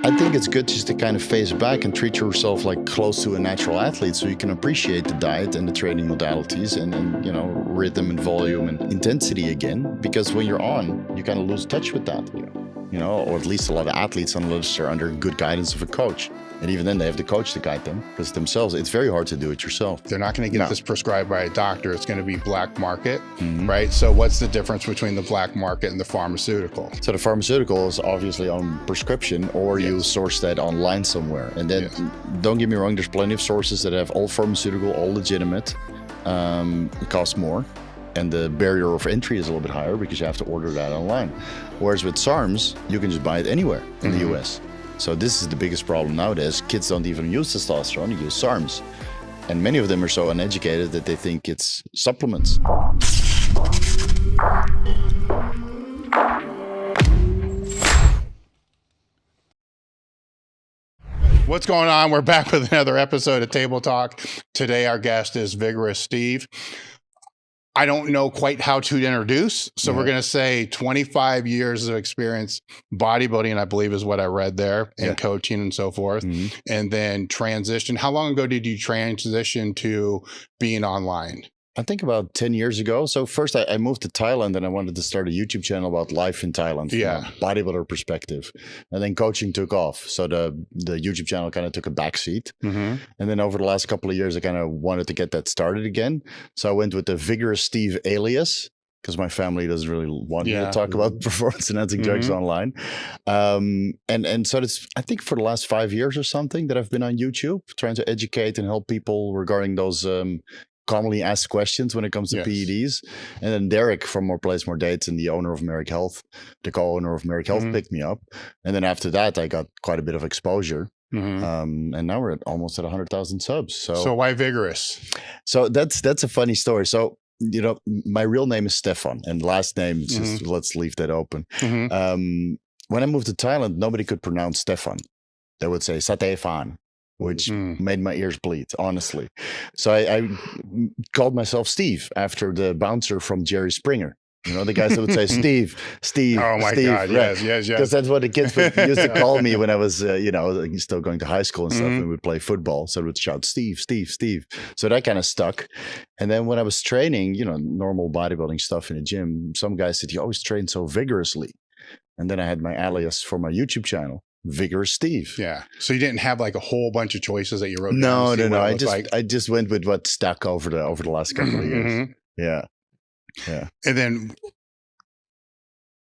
I think it's good just to kind of phase back and treat yourself like close to a natural athlete, so you can appreciate the diet and the training modalities and you know, rhythm and volume and intensity again. Because when you're on, you kind of lose touch with that. You know, or at least a lot of athletes, unless they're under good guidance of a coach. And even then, they have the coach to guide them, because themselves, it's very hard to do it yourself. They're not going to get this prescribed by a doctor. It's going to be black market, right? So what's the difference between the black market and the pharmaceutical? So the pharmaceutical is obviously on prescription, or you source that online somewhere. And then, don't get me wrong, there's plenty of sources that have all pharmaceutical, all legitimate. It costs more. And the barrier of entry is a little bit higher because you have to order that online. Whereas with SARMs, you can just buy it anywhere in the US. So this is the biggest problem nowadays. Kids don't even use testosterone, they use SARMs. And many of them are so uneducated that they think it's supplements. What's going on? We're back with another episode of Table Talk. Today, our guest is Vigorous Steve. I don't know quite how to introduce, so we're going to say 25 years of experience bodybuilding, I believe is what I read there, and coaching and so forth, and then transition. How long ago did you transition to being online? I think about 10 years ago. So first I moved to Thailand and I wanted to start a YouTube channel about life in Thailand from a bodybuilder perspective. And then coaching took off. So the YouTube channel kind of took a backseat. And then over the last couple of years, I kind of wanted to get that started again. So I went with the Vigorous Steve alias, because my family doesn't really want me to talk about performance enhancing drugs online. And so it's, I think for the last 5 years or something that I've been on YouTube trying to educate and help people regarding those commonly asked questions when it comes to PEDs. And then Derek from More Plays, More Dates and the owner of Merrick Health, the co-owner of Merrick Health, picked me up. And then after that, I got quite a bit of exposure. And now we're almost at 100,000 subs. So why Vigorous? So that's a funny story. So, you know, my real name is Stefan and last name, just let's leave that open. When I moved to Thailand, nobody could pronounce Stefan. They would say Satefan, which made my ears bleed, honestly. So I called myself Steve after the bouncer from Jerry Springer. You know, the guys that would say, Steve. Oh my God, right? Yes. Because that's what the kids used to call me when I was, you know, still going to high school and stuff, and we would play football. So they would shout, Steve, Steve, Steve. So that kind of stuck. And then when I was training, you know, normal bodybuilding stuff in the gym, some guys said, you always train so vigorously. And then I had my alias for my YouTube channel, Vigorous Steve. Yeah. So you didn't have like a whole bunch of choices that you wrote down? No. I just went with what stuck over the last couple of years. Yeah. And then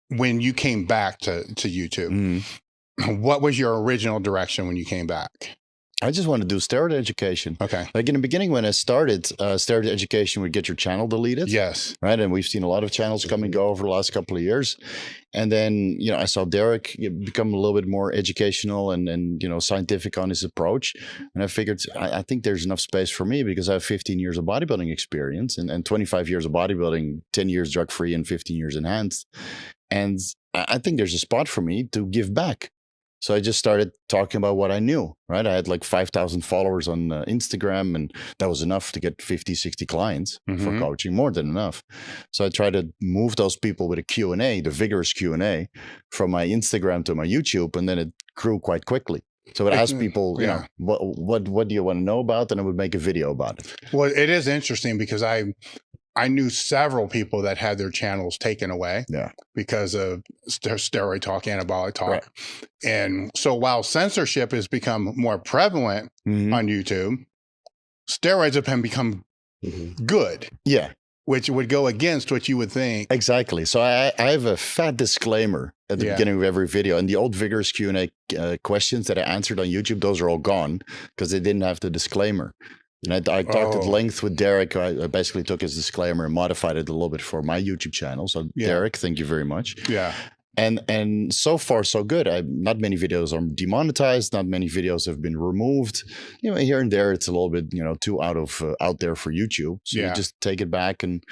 when you came back to YouTube, what was your original direction when you came back? I just want to do steroid education. Okay. Like in the beginning when I started, steroid education would get your channel deleted. Yes. Right. And we've seen a lot of channels come and go over the last couple of years. And then, you know, I saw Derek become a little bit more educational and you know, scientific on his approach. And I figured, I think there's enough space for me because I have 15 years of bodybuilding experience and 25 years of bodybuilding, 10 years drug-free and 15 years enhanced. And I think there's a spot for me to give back. So I just started talking about what I knew, right? I had like 5,000 followers on Instagram, and that was enough to get 50, 60 clients for coaching, more than enough. So I tried to move those people with a Q&A, the Vigorous Q&A, from my Instagram to my YouTube, and then it grew quite quickly. So I would ask people, you know, what do you want to know about? And I would make a video about it. Well, it is interesting because I knew several people that had their channels taken away because of steroid talk, anabolic talk. Right. And so while censorship has become more prevalent on YouTube, steroids have become good. Yeah. Which would go against what you would think. Exactly. So I have a fat disclaimer at the beginning of every video. And the old Vigorous Q&A questions that I answered on YouTube, those are all gone because they didn't have the disclaimer. And I talked at length with Derek. I basically took his disclaimer and modified it a little bit for my YouTube channel. So Derek, thank you very much. Yeah. And so far, so good. Not many videos are demonetized. Not many videos have been removed. You know, here and there, it's a little bit, you know, too out there for YouTube. So you just take it back and,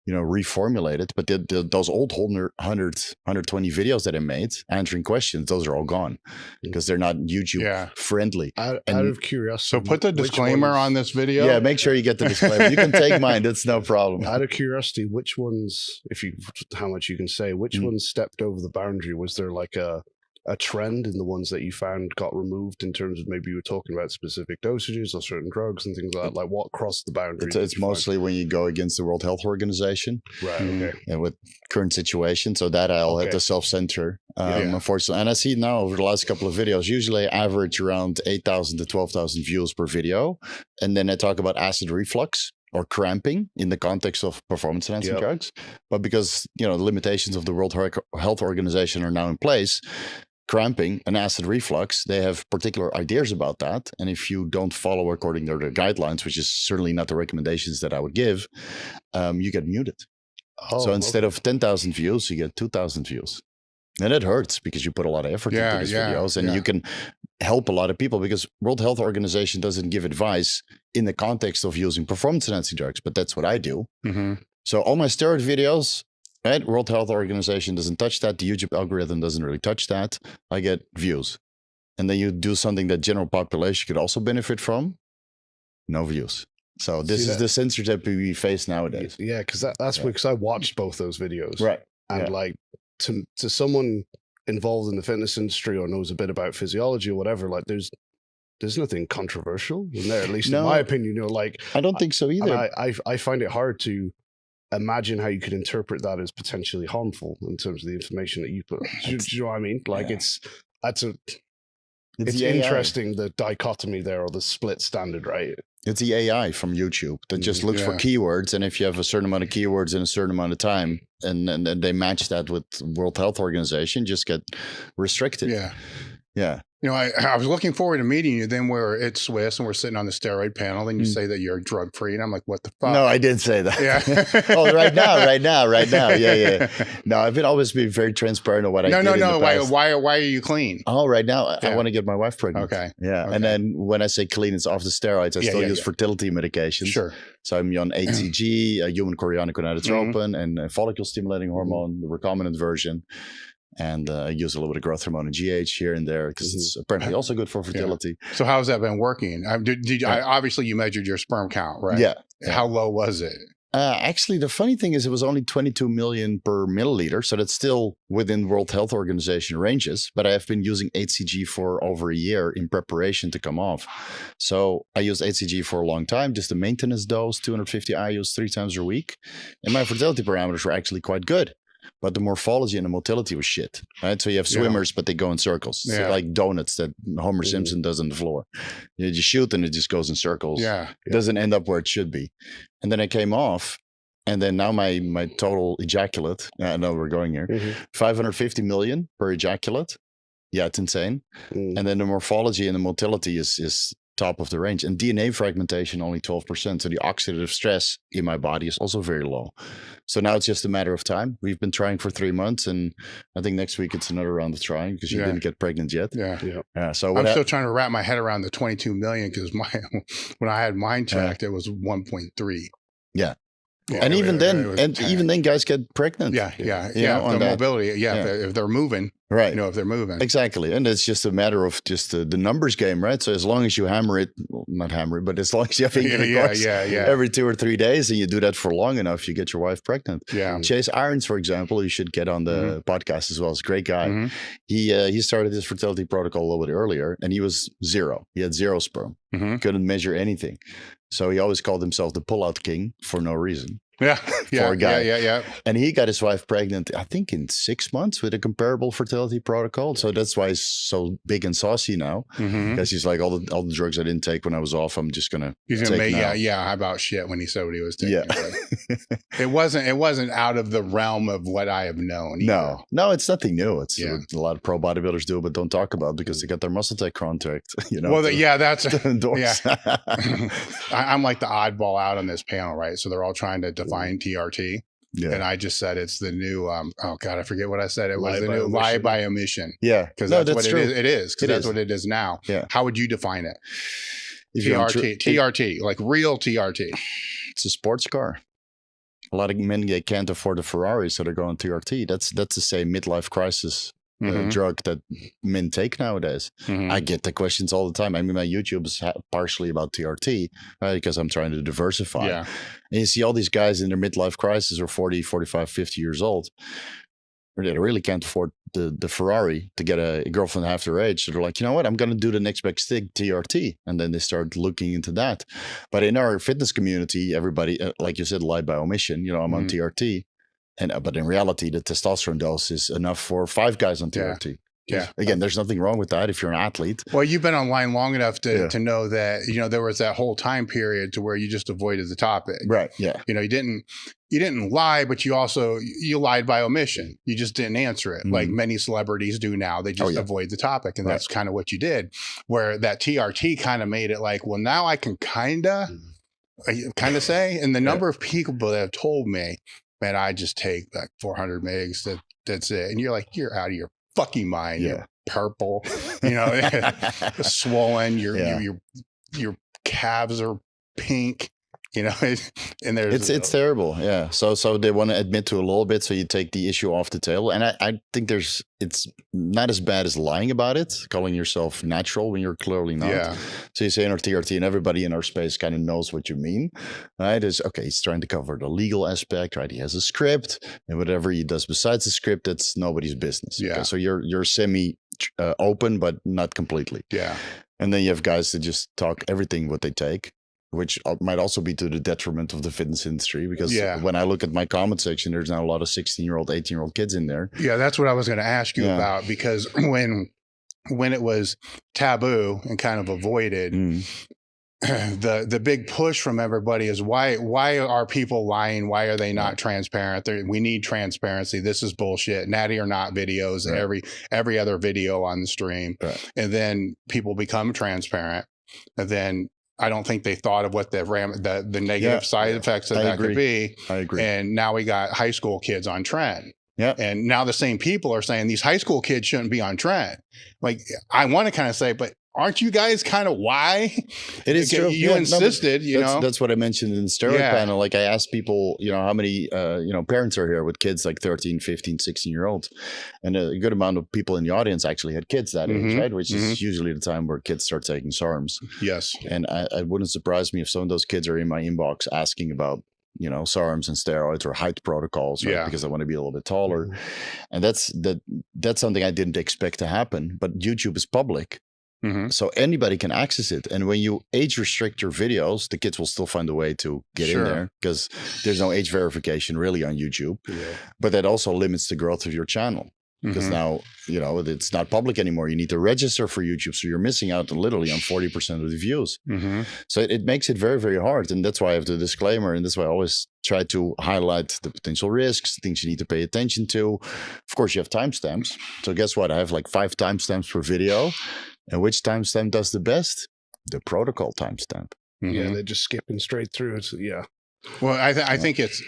you know, reformulate it. But those old 120 videos that I made answering questions, those are all gone because they're not YouTube friendly. Out of curiosity. So put the disclaimer on this video. Yeah, make sure you get the disclaimer. You can take mine. That's no problem. Out of curiosity, which ones, how much you can say, which ones stepped over the boundary? Was there like a a trend in the ones that you found got removed in terms of maybe you were talking about specific dosages or certain drugs and things like that? Like what crossed the boundaries? It's mostly when you go against the World Health Organization. Right, okay. And with current situation. So that I'll have to self-censor, unfortunately. And I see now over the last couple of videos, usually I average around 8,000 to 12,000 views per video. And then I talk about acid reflux or cramping in the context of performance enhancing drugs. But because, the limitations of the World Health Organization are now in place, cramping and acid reflux, they have particular ideas about that. And if you don't follow according to their guidelines, which is certainly not the recommendations that I would give, you get muted. So instead of 10,000 views, you get 2,000 views. And it hurts because you put a lot of effort into these videos and you can help a lot of people because World Health Organization doesn't give advice in the context of using performance enhancing drugs, but that's what I do. So all my steroid videos, right? World Health Organization doesn't touch that. The YouTube algorithm doesn't really touch that. I get views. And then you do something that general population could also benefit from, no views. So this is the censorship we face nowadays. Yeah, because that's because I watched both those videos. Right. And like to someone involved in the fitness industry or knows a bit about physiology or whatever, like there's nothing controversial in there, at least in my opinion. Like I don't think so either. I find it hard to imagine how you could interpret that as potentially harmful in terms of the information that you put. Do you know what I mean? Like it's interesting, the dichotomy there, or the split standard, right? It's the AI from YouTube that just looks for keywords. And if you have a certain amount of keywords in a certain amount of time and they match that with World Health Organization, just get restricted. Yeah. I was looking forward to meeting you. Then we're at Swiss and we're sitting on the steroid panel. And you say that you're drug free, and I'm like, "What the fuck?" No, I didn't say that. Yeah. Oh, right now. Yeah. No, I've always been very transparent on what I did. No. Why are you clean? Oh, right now I want to get my wife pregnant. Okay. Yeah, and then when I say clean, it's off the steroids. I still use fertility medications. Sure. So I'm on HCG, human chorionic gonadotropin, and follicle stimulating hormone, the recombinant version. And I use a little bit of growth hormone and GH here and there because it's apparently also good for fertility. Yeah. So how's that been working? Obviously, you measured your sperm count, right? Yeah. How low was it? Actually, the funny thing is it was only 22 million per milliliter. So that's still within World Health Organization ranges. But I have been using HCG for over a year in preparation to come off. So I used HCG for a long time, just a maintenance dose, 250 IUs 3 times a week. And my fertility parameters were actually quite good. But the morphology and the motility was shit, right? So you have swimmers, but they go in circles. So like donuts that Homer Simpson does on the floor. You just shoot and it just goes in circles. It doesn't end up where it should be. And then I came off. And then now my total ejaculate, I know we're going here, 550 million per ejaculate. Yeah, it's insane. And then the morphology and the motility is top of the range, and DNA fragmentation only 12%. So the oxidative stress in my body is also very low. So now it's just a matter of time. We've been trying for 3 months, and I think next week it's another round of trying because you didn't get pregnant yet. So I'm still trying to wrap my head around the 22 million because when I had mine checked, it was 1.3. Yeah. And even then, guys get pregnant. The mobility. If they're moving, right? If they're moving, exactly. And it's just a matter of just the numbers game, right? So as long as you hammer it, well, not hammer it, but as long as you have every 2 or 3 days, and you do that for long enough, you get your wife pregnant. Yeah. Chase Irons, for example, you should get on the podcast as well. He's a great guy. He started his fertility protocol a little bit earlier, and he was 0. He had 0 sperm. Couldn't measure anything. So he always called himself the pullout king for no reason. Poor guy. And he got his wife pregnant, I think, in 6 months with a comparable fertility protocol. So that's why he's so big and saucy now, because he's like, all the drugs I didn't take when I was off, I'm just gonna. He's gonna make how about shit when he said what he was taking. It wasn't out of the realm of what I have known. Either. No, it's nothing new. It's a lot of pro bodybuilders do, but don't talk about it because they got their muscle tech contract. Well, that's I'm like the oddball out on this panel, right? So they're all trying to define TRT. And I just said it's the new oh god, I forget what I said. It was the new lie by omission. Because that's what true. It is. Because that's what it is now. How would you define it? TRT, like real TRT. It's a sports car. A lot of men can't afford a Ferrari, so they're going TRT. That's the same midlife crisis drug that men take nowadays. I get the questions all the time. I mean, my YouTube is partially about TRT, right? Because I'm trying to diversify. And you see all these guys in their midlife crisis are 40, 45, 50 years old. they really can't afford the Ferrari to get a girlfriend half their age. So they're like, you know what, I'm going to do the next best thing, TRT. And then they start looking into that. But in our fitness community, everybody, like you said, lied by omission. You know, I'm on TRT. But in reality, the testosterone dose is enough for 5 guys on TRT. Yeah. Again, there's nothing wrong with that if you're an athlete. Well, you've been online long enough to know that, you know, there was that whole time period to where you just avoided the topic. Right. Yeah. You know, you didn't lie, but you lied by omission. You just didn't answer it like many celebrities do now. They just avoid the topic. And that's kind of what you did, where that TRT kind of made it like, well, now I can kind of say, and the number of people that have told me, man, I just take like 400 mgs. That's it. And you're like, you're out of your fucking mind. You're purple, you know, swollen. Your calves are pink, you know, and it's terrible. Yeah. So they want to admit to a little bit. So you take the issue off the table. And I think it's not as bad as lying about it, calling yourself natural when you're clearly not. Yeah. So you say in our TRT and everybody in our space kind of knows what you mean, right? Is okay. He's trying to cover the legal aspect, right? He has a script, and whatever he does besides the script, that's nobody's business. Yeah. Okay? So you're semi open, but not completely. Yeah. And then you have guys that just talk everything what they take, which might also be to the detriment of the fitness industry, because when I look at my comment section, there's now a lot of 16-year-old, 18-year-old kids in there. Yeah, that's what I was going to ask you about, because when it was taboo and kind of avoided, the big push from everybody is why are people lying? Why are they not transparent? We need transparency. This is bullshit. Natty or not videos, every other video on the stream. Right. And then people become transparent. And then I don't think they thought of what the negative side effects of that could be. I agree. And now we got high school kids on trend. Yeah. And now the same people are saying these high school kids shouldn't be on trend. Like, I want to kind of say, but aren't you guys kind of why? It is true. You insisted, you know. That's what I mentioned in the steroid panel. Like, I asked people, you know, how many, parents are here with kids like 13, 15, 16-year-olds. And a good amount of people in the audience actually had kids that age, right? Which is usually the time where kids start taking SARMs. Yes. And I wouldn't surprise me if some of those kids are in my inbox asking about, you know, SARMs and steroids or height protocols, right? Because I want to be a little bit taller. And that's something I didn't expect to happen. But YouTube is public. So anybody can access it. And when you age restrict your videos, the kids will still find a way to get in there, because there's no age verification really on YouTube. But that also limits the growth of your channel, because now, you know, it's not public anymore. You need to register for YouTube. So you're missing out literally on 40% of the views. So it makes it very, very hard. And that's why I have the disclaimer. And that's why I always try to highlight the potential risks, things you need to pay attention to. Of course, you have timestamps. So guess what? I have like 5 timestamps per video. And which timestamp does the best? The protocol timestamp. Yeah, they're just skipping straight through it. So, well, I think it's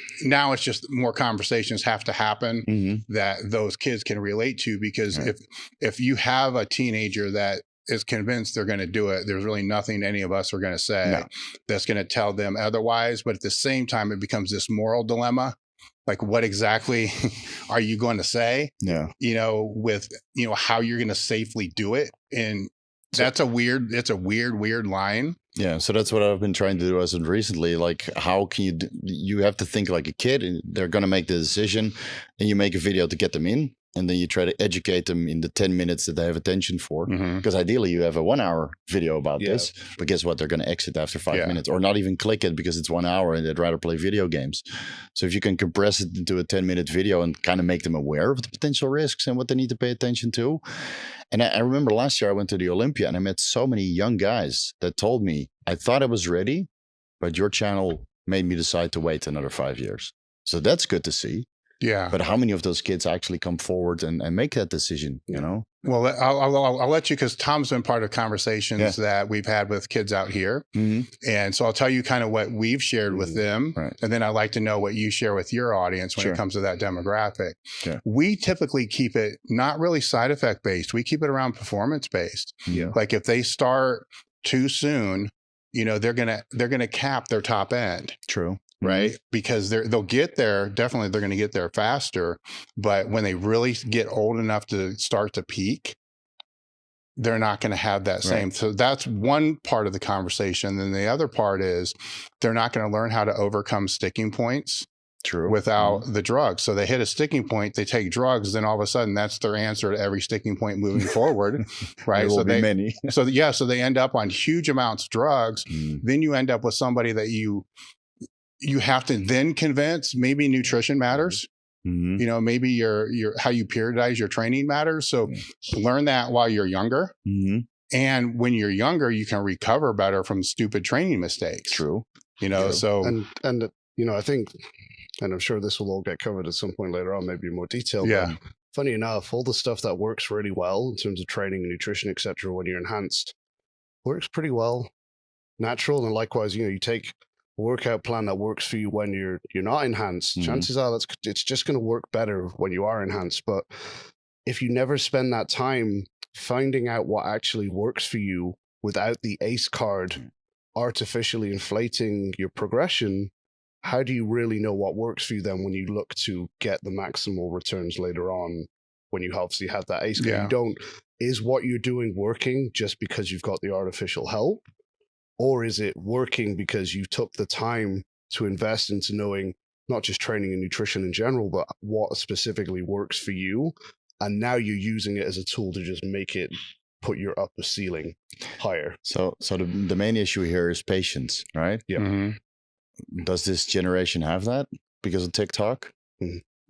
just more conversations have to happen that those kids can relate to, because if you have a teenager that is convinced they're going to do it, there's really nothing any of us are going to say that's going to tell them otherwise. But at the same time, it becomes this moral dilemma. Like, what exactly are you going to say? Yeah. You know, with, you know, how you're going to safely do it. And it's a weird line. Yeah. So that's what I've been trying to do as of recently. Like, how can you have to think like a kid, and they're going to make the decision, and you make a video to get them in. And then you try to educate them in the 10 minutes that they have attention for. Because ideally you have a 1-hour video about this, but guess what? They're going to exit after 5 minutes, or not even click it because it's 1 hour and they'd rather play video games. So if you can compress it into a 10-minute video and kind of make them aware of the potential risks and what they need to pay attention to. And I remember last year I went to the Olympia and I met so many young guys that told me, I thought I was ready, but your channel made me decide to wait another 5 years. So that's good to see. Yeah. But how many of those kids actually come forward and make that decision, you know? Well, I'll let you, because Tom's been part of conversations that we've had with kids out here. And so I'll tell you kind of what we've shared with them. And then I'd like to know what you share with your audience when it comes to that demographic. We typically keep it not really side effect based. We keep it around performance based. Like, if they start too soon, you know, they're gonna cap their top end. True. Right? Because they'll get there. Definitely, they're going to get there faster. But when they really get old enough to start to peak, they're not going to have that same. So that's one part of the conversation. Then the other part is they're not going to learn how to overcome sticking points. without the drugs. So they hit a sticking point, they take drugs, then all of a sudden that's their answer to every sticking point moving forward, right? There will be many. So they end up on huge amounts of drugs. Then you end up with somebody that you have to then convince maybe nutrition matters. You know, maybe your how you periodize your training matters. So learn that while you're younger. And when you're younger, you can recover better from stupid training mistakes. True. You know, so and you know, I think, and I'm sure this will all get covered at some point later on, maybe in more detail. Yeah. But funny enough, all the stuff that works really well in terms of training, nutrition, etc., when you're enhanced, works pretty well natural. And likewise, you know, you take a workout plan that works for you when you're not enhanced. Chances are it's just going to work better when you are enhanced. But if you never spend that time finding out what actually works for you without the ACE card artificially inflating your progression, how do you really know what works for you then when you look to get the maximal returns later on when you obviously have that ACE card? You don't, is what you're doing working just because you've got the artificial help? Or is it working because you took the time to invest into knowing not just training and nutrition in general, but what specifically works for you? And now you're using it as a tool to just make it put your upper ceiling higher. So the main issue here is patience, right? Yeah. Does this generation have that because of TikTok?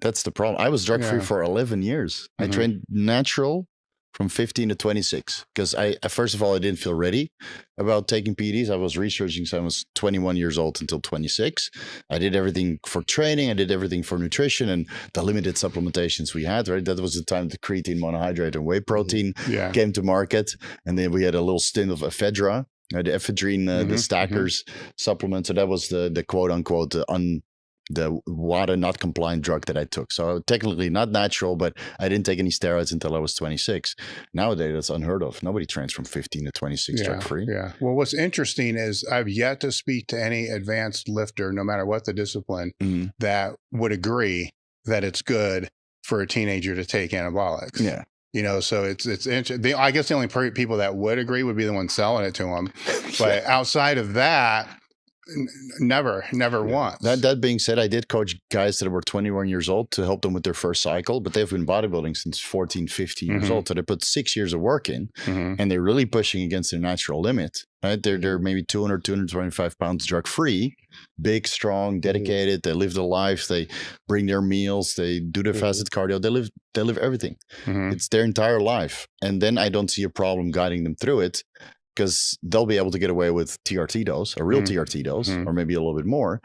That's the problem. I was drug free for 11 years. I trained natural from 15 to 26 because first of all, I didn't feel ready about taking PEDs. I was researching since I was 21 years old until 26. I did everything for training. I did everything for nutrition and the limited supplementations we had, right? That was the time the creatine monohydrate and whey protein came to market. And then we had a little stint of ephedra, the ephedrine, the stackers supplement. So that was the quote unquote, the WADA not compliant drug that I took. So technically not natural, but I didn't take any steroids until I was 26. Nowadays, that's unheard of. Nobody trains from 15 to 26 drug free. Yeah. Well, what's interesting is I've yet to speak to any advanced lifter, no matter what the discipline, that would agree that it's good for a teenager to take anabolics. Yeah. You know, so it's interesting. I guess the only people that would agree would be the ones selling it to them. But outside of that, never once. That being said, I did coach guys that were 21 years old to help them with their first cycle, but they've been bodybuilding since 14, 15 years old. So they put 6 years of work in and they're really pushing against their natural limit, right? They're maybe 200, 225 pounds drug free, big, strong, dedicated. They live their life. They bring their meals. They do their fasted cardio. They live everything. It's their entire life. And then I don't see a problem guiding them through it, because they'll be able to get away with TRT dose, a real TRT dose, or maybe a little bit more,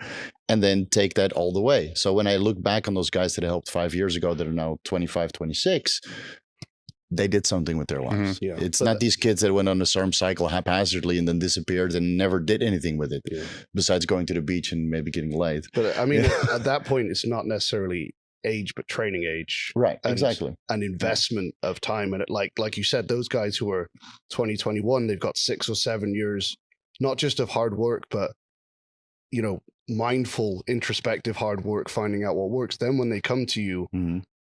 and then take that all the way. So when I look back on those guys that I helped 5 years ago that are now 25, 26, they did something with their lives. It's not these kids that went on a SARM cycle haphazardly and then disappeared and never did anything with it, besides going to the beach and maybe getting laid. But I mean, at that point, it's not necessarily age, but training age, right? Exactly. An investment of time. And like you said, those guys who are 20, 21, they've got 6 or 7 years, not just of hard work, but, you know, mindful, introspective hard work, finding out what works. Then when they come to you,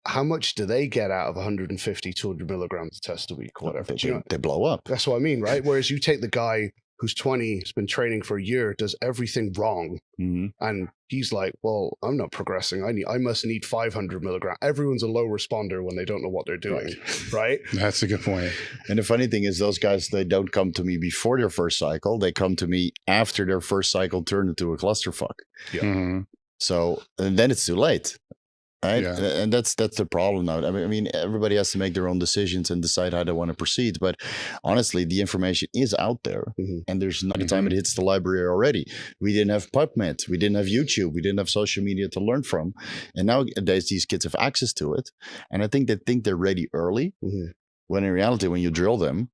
how much do they get out of 150, 200 milligrams of test a week, or whatever? They blow up. That's what I mean, right? Whereas you take the guy who's 20, has been training for a year, does everything wrong. And he's like, well, I'm not progressing. I must need 500 milligrams. Everyone's a low responder when they don't know what they're doing, right? That's a good point. And the funny thing is those guys, they don't come to me before their first cycle. They come to me after their first cycle turned into a clusterfuck. So, and then it's too late. Right. And that's the problem now. I mean, everybody has to make their own decisions and decide how they want to proceed. But honestly, the information is out there and there's not a time it hits the library already. We didn't have PubMed. We didn't have YouTube. We didn't have social media to learn from. And nowadays, these kids have access to it. And I think they think they're ready early when in reality, when you drill them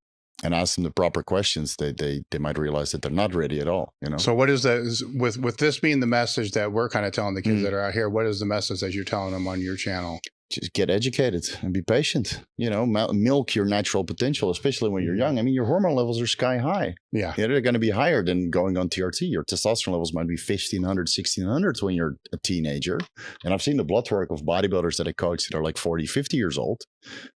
and ask them the proper questions, they might realize that they're not ready at all. You know. So what is that? With this being the message that we're kind of telling the kids that are out here, what is the message that you're telling them on your channel? Just get educated and be patient. You know, milk your natural potential, especially when you're young. I mean, your hormone levels are sky high. Yeah, they're going to be higher than going on TRT. Your testosterone levels might be 1500, 1600 when you're a teenager. And I've seen the blood work of bodybuilders that I coach that are like 40, 50 years old.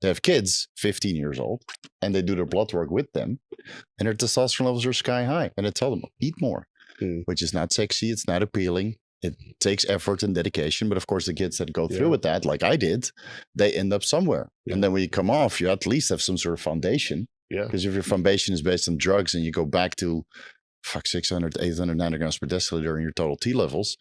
They have kids 15 years old and they do their blood work with them and their testosterone levels are sky high. And I tell them, eat more, which is not sexy. It's not appealing. It takes effort and dedication, but of course the kids that go through with that, like I did, they end up somewhere. And then when you come off, you at least have some sort of foundation. Yeah. Because if your foundation is based on drugs and you go back to 600, 800 nanograms per deciliter in your total T levels,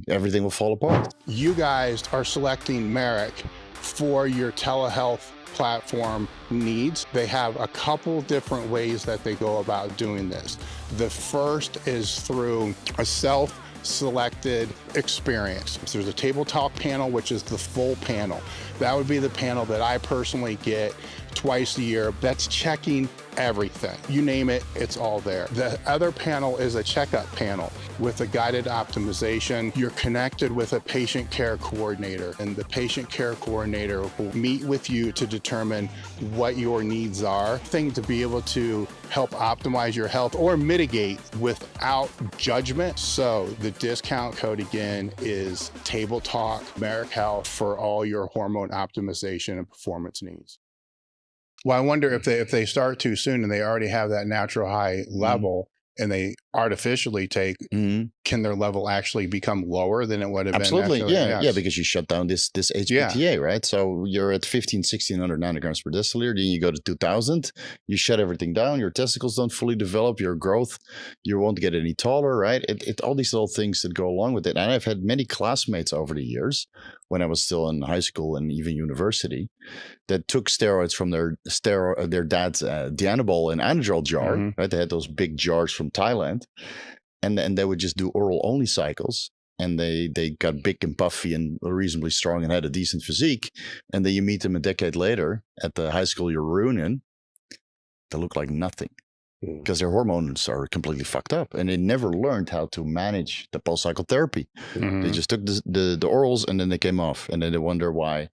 everything will fall apart. You guys are selecting Merrick for your telehealth platform needs. They have a couple different ways that they go about doing this. The first is through a self-selected experience. So there's a table talk panel, which is the full panel. That would be the panel that I personally get twice a year. That's checking everything. You name it, it's all there. The other panel is a checkup panel with a guided optimization. You're connected with a patient care coordinator, and the patient care coordinator will meet with you to determine what your needs are, to be able to help optimize your health or mitigate without judgment. So the discount code again is Table Talk Merrick Health for all your hormone optimization and performance needs. Well, I wonder if they start too soon and they already have that natural high level and they artificially take, can their level actually become lower than it would have Absolutely. been? Absolutely. Yeah, because you shut down this HPTA, right? So you're at 1600 nanograms per deciliter, then you go to 2000, you shut everything down, your testicles don't fully develop, your growth, you won't get any taller, right? All these little things that go along with it. And I've had many classmates over the years when I was still in high school and even university that took steroids from their dad's Dianabol and Anadrol jar, right? They had those big jars from Thailand, and they would just do oral only cycles, and they got big and puffy and reasonably strong and had a decent physique. And then you meet them a decade later at the high school reunion, they look like nothing because their hormones are completely fucked up, and they never learned how to manage the post-cycle therapy. They just took the orals and then they came off, and then they wonder why.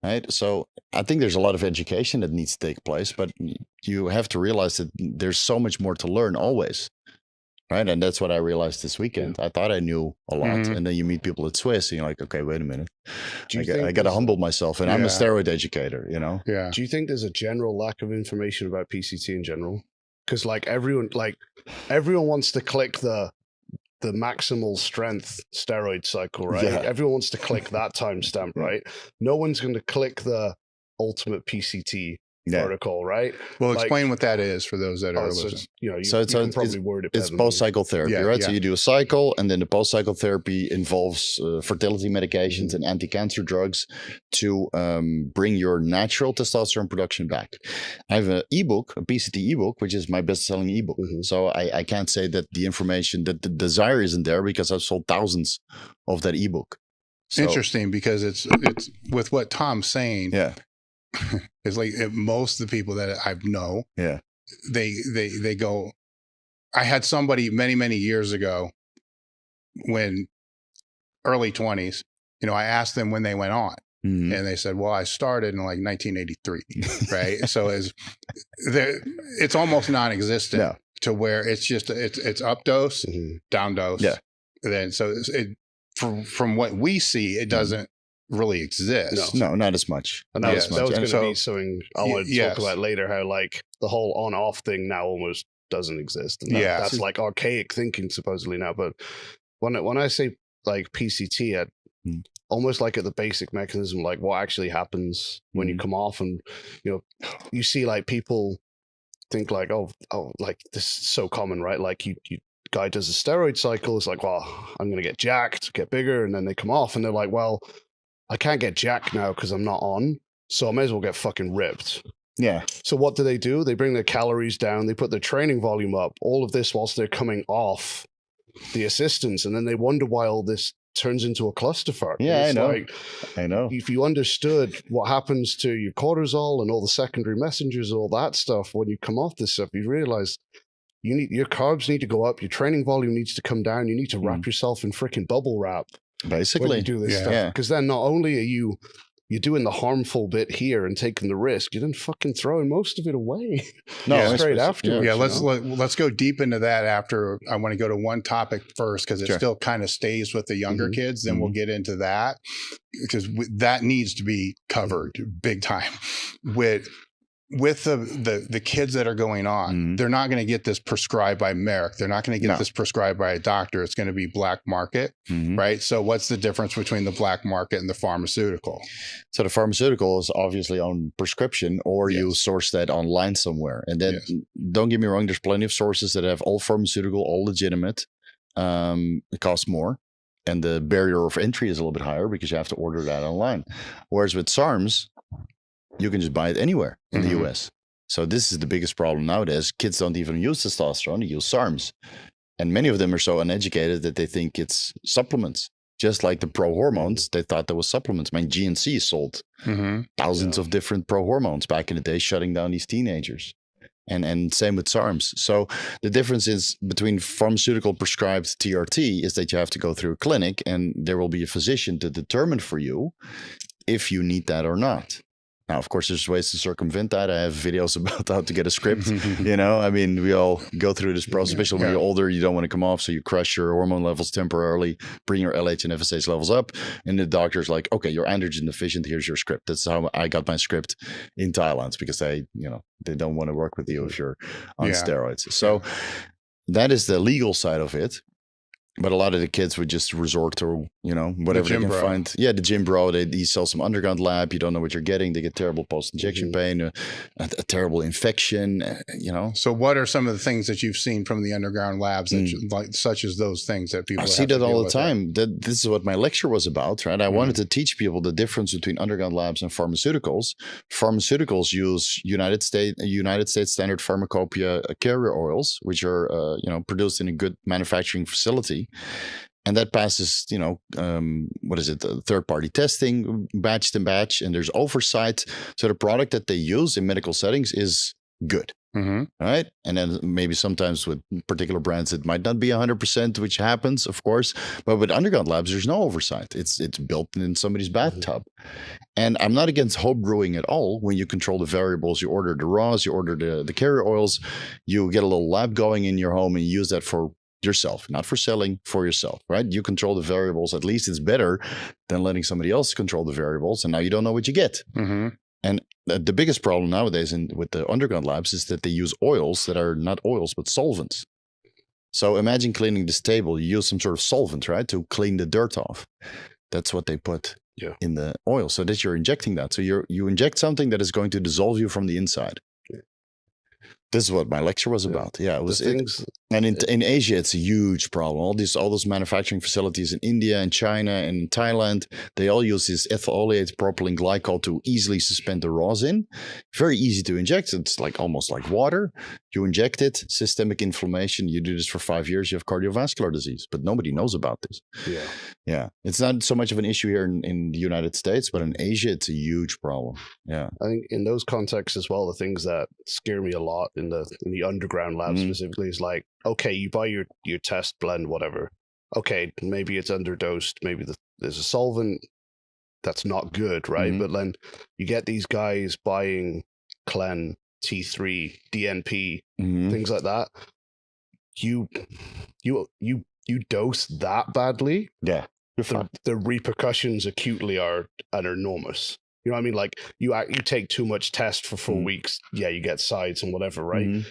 Right. So I think there's a lot of education that needs to take place, but you have to realize that there's so much more to learn always. Right. And that's what I realized this weekend. I thought I knew a lot. And then you meet people at Swiss and you're like, okay, wait a minute. I got to humble myself. And I'm a steroid educator, you know? Yeah. Do you think there's a general lack of information about PCT in general? Because everyone wants to click the maximal strength steroid cycle, right? Yeah. Everyone wants to click that timestamp, right? No one's going to click the ultimate PCT protocol, right? Well, explain what that is for those that are listening. It's post-cycle therapy, right? So you do a cycle, and then the post-cycle therapy involves fertility medications and anti-cancer drugs to bring your natural testosterone production back. I have an ebook, a PCT ebook, which is my best-selling ebook. So I can't say that the information, that the desire isn't there, because I've sold thousands of that ebook. So, interesting, because it's with what Tom's saying. Yeah. It's like most of the people that I know, they go. I had somebody many years ago, when early 20s, I asked them when they went on, and they said, "Well, I started in like 1983, right?" So it's almost non-existent to where it's just it's up dose, down dose, and then from what we see, it doesn't really exist. No, not as much. And that was going to be something I want to talk about later, how the whole on-off thing now almost doesn't exist. And that's like archaic thinking supposedly now. But when I say like PCT, almost like at the basic mechanism, like what actually happens when you come off, and you see like people think like, oh, like this is so common, right? Like you guy does a steroid cycle, it's like, well, I'm going to get jacked, get bigger, and then they come off and they're like, well, I can't get jacked now because I'm not on, so I may as well get fucking ripped. Yeah. So what do? They bring their calories down, they put their training volume up, all of this whilst they're coming off the assistance, and then they wonder why all this turns into a clusterfuck. Yeah, I know. If you understood what happens to your cortisol and all the secondary messengers, all that stuff, when you come off this stuff, you realize your carbs need to go up, your training volume needs to come down, you need to wrap yourself in freaking bubble wrap. Basically, when you do this stuff, because then not only are you're doing the harmful bit here and taking the risk, you're then fucking throwing most of it away. Straight afterwards. Let's go deep into that after. I want to go to one topic first, because it still kind of stays with the younger kids. Then we'll get into that, because that needs to be covered big time. With with the kids that are going on, they're not going to get this prescribed by Merck. They're not going to get this prescribed by a doctor. It's going to be black market, right? So what's the difference between the black market and the pharmaceutical? So the pharmaceutical is obviously on prescription, or you source that online somewhere. And then don't get me wrong, there's plenty of sources that have all pharmaceutical, all legitimate. It costs more. And the barrier of entry is a little bit higher because you have to order that online. Whereas with SARMs, you can just buy it anywhere in the US. So this is the biggest problem nowadays. Kids don't even use testosterone, they use SARMs. And many of them are so uneducated that they think it's supplements. Just like the pro hormones, they thought that was supplements. I mean, GNC sold thousands of different pro hormones back in the day, shutting down these teenagers. And same with SARMs. So the difference is between pharmaceutical prescribed TRT is that you have to go through a clinic and there will be a physician to determine for you if you need that or not. Now, of course, there's ways to circumvent that. I have videos about how to get a script. You know, I mean, we all go through this process, especially when you're older, you don't want to come off. So you crush your hormone levels temporarily, bring your LH and FSH levels up. And the doctor's like, okay, you're androgen deficient. Here's your script. That's how I got my script in Thailand, because they don't want to work with you if you're on steroids. So that is the legal side of it. But a lot of the kids would just resort to, whatever they can find. Yeah, the gym bro, he sells some underground lab. You don't know what you're getting. They get terrible post-injection pain, a terrible infection, So what are some of the things that you've seen from the underground labs, that such as those things that people I see that all the time. This is what my lecture was about, right? I wanted to teach people the difference between underground labs and pharmaceuticals. Pharmaceuticals use United States standard pharmacopoeia carrier oils, which are, produced in a good manufacturing facility. And that passes, third-party testing, batch to batch, and there's oversight. So the product that they use in medical settings is good, right? And then maybe sometimes with particular brands, it might not be 100%, which happens, of course. But with underground labs, there's no oversight. It's built in somebody's bathtub. And I'm not against home brewing at all. When you control the variables, you order the raws, you order the carrier oils, you get a little lab going in your home and you use that for yourself, not for selling, for yourself, right? You control the variables. At least it's better than letting somebody else control the variables. And now you don't know what you get. And the biggest problem nowadays with the underground labs is that they use oils that are not oils, but solvents. So imagine cleaning this table. You use some sort of solvent, right? To clean the dirt off. That's what they put in the oil, so that you're injecting that. So you inject something that is going to dissolve you from the inside. This is what my lecture was about. Yeah, it was. And in Asia, it's a huge problem. All those manufacturing facilities in India and China and Thailand, they all use this ethylated propylene glycol to easily suspend the raws in. Very easy to inject. It's almost like water. You inject it, systemic inflammation. You do this for 5 years, you have cardiovascular disease. But nobody knows about this. Yeah. It's not so much of an issue here in the United States, but in Asia, it's a huge problem. Yeah. I think in those contexts as well, the things that scare me a lot in the underground lab specifically is like, okay, you buy your test blend, whatever. Okay, maybe it's underdosed. Maybe there's a solvent that's not good, right? But then you get these guys buying Clen, T3, DNP, things like that. You dose that badly. Yeah, the repercussions acutely are enormous. You know what I mean? Like you take too much test for 4 weeks. Yeah, you get sides and whatever, right?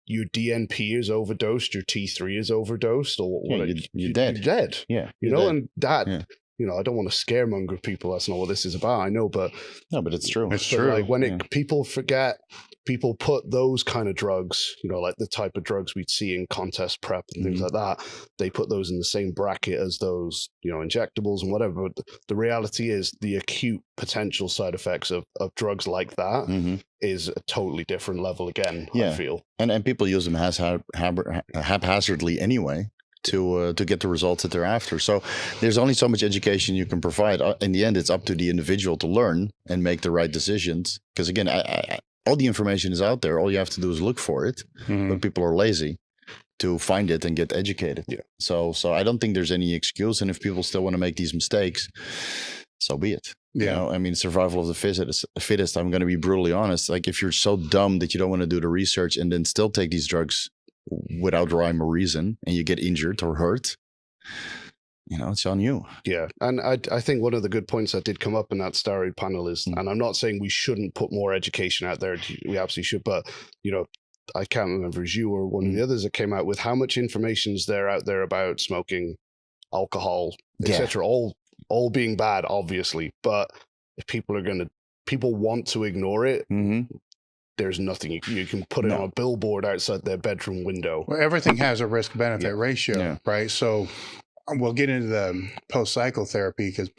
Your DNP is overdosed, your T3 is overdosed, or you're dead. You're dead. Yeah. And that, I don't want to scaremonger people. That's not what this is about. I know, but it's true. It's true. Like when people forget, people put those kind of drugs, like the type of drugs we'd see in contest prep and things like that, they put those in the same bracket as those, injectables and whatever. But the reality is the acute potential side effects of drugs like that is a totally different level again, I feel. And people use them haphazardly anyway to get the results that they're after. So there's only so much education you can provide. In the end, it's up to the individual to learn and make the right decisions. Because again, all the information is out there. All you have to do is look for it. But people are lazy to find it and get educated. Yeah. So I don't think there's any excuse. And if people still want to make these mistakes, so be it. Yeah. I mean, survival of the fittest. I'm going to be brutally honest. Like if you're so dumb that you don't want to do the research and then still take these drugs without rhyme or reason and you get injured or hurt, you know, it's on you. Yeah. And I think one of the good points that did come up in that steroid panel is, and I'm not saying we shouldn't put more education out there, we absolutely should, but, you know, I can't remember if it was you or one of the others that came out with how much information is there out there about smoking, alcohol, etc. All being bad, obviously. But if people want to ignore it, there's nothing you can put it on a billboard outside their bedroom window. Well, everything has a risk-benefit ratio, right? So we'll get into the post-cycle therapy because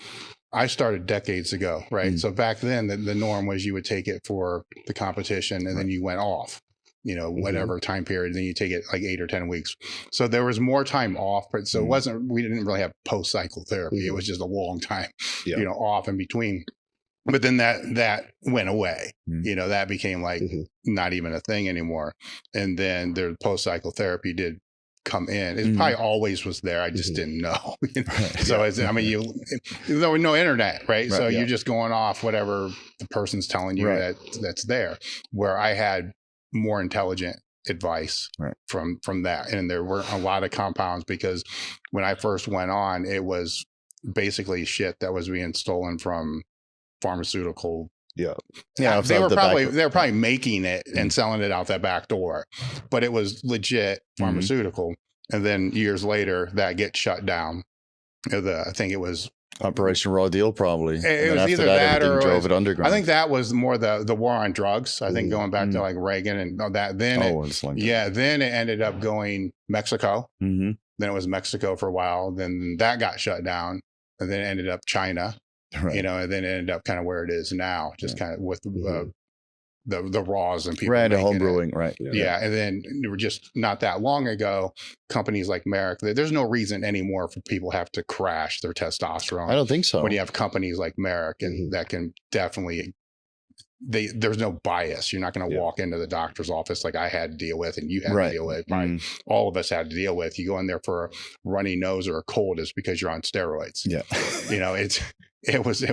I started decades ago, right? So back then, the norm was you would take it for the competition and then you went off, you know, whatever time period, then you take it like 8 or 10 weeks. So there was more time off, but so we didn't really have post-cycle therapy. It was just a long time, you know, off in between. But then that went away, you know, that became like not even a thing anymore. And then the post-cycle therapy did come in. It probably always was there. I just didn't know. You know? So I mean, there was no internet, right? So you're just going off whatever the person's telling you that's there. Where I had more intelligent advice from that, and there weren't a lot of compounds because when I first went on, it was basically shit that was being stolen from pharmaceutical. They were probably making it and selling it out that back door, but it was legit pharmaceutical. And then years later, that gets shut down. I think it was Operation Raw Deal, probably. It was either that or drove it underground. I think that was more the war on drugs. I think going back to like Reagan and that. Then then it ended up going Mexico. Then it was Mexico for a while. Then that got shut down, and then it ended up China. You know, and then it ended up kind of where it is now, just kind of with the raws and people the home brewing, and then there were just not that long ago, companies like Merrick. There's no reason anymore for people have to crash their testosterone. I don't think so. When you have companies like Merrick, and that can definitely. There's no bias. You're not going to walk into the doctor's office like I had to deal with and you had to deal with. All of us had to deal with. You go in there for a runny nose or a cold, it's because you're on steroids. You know, it was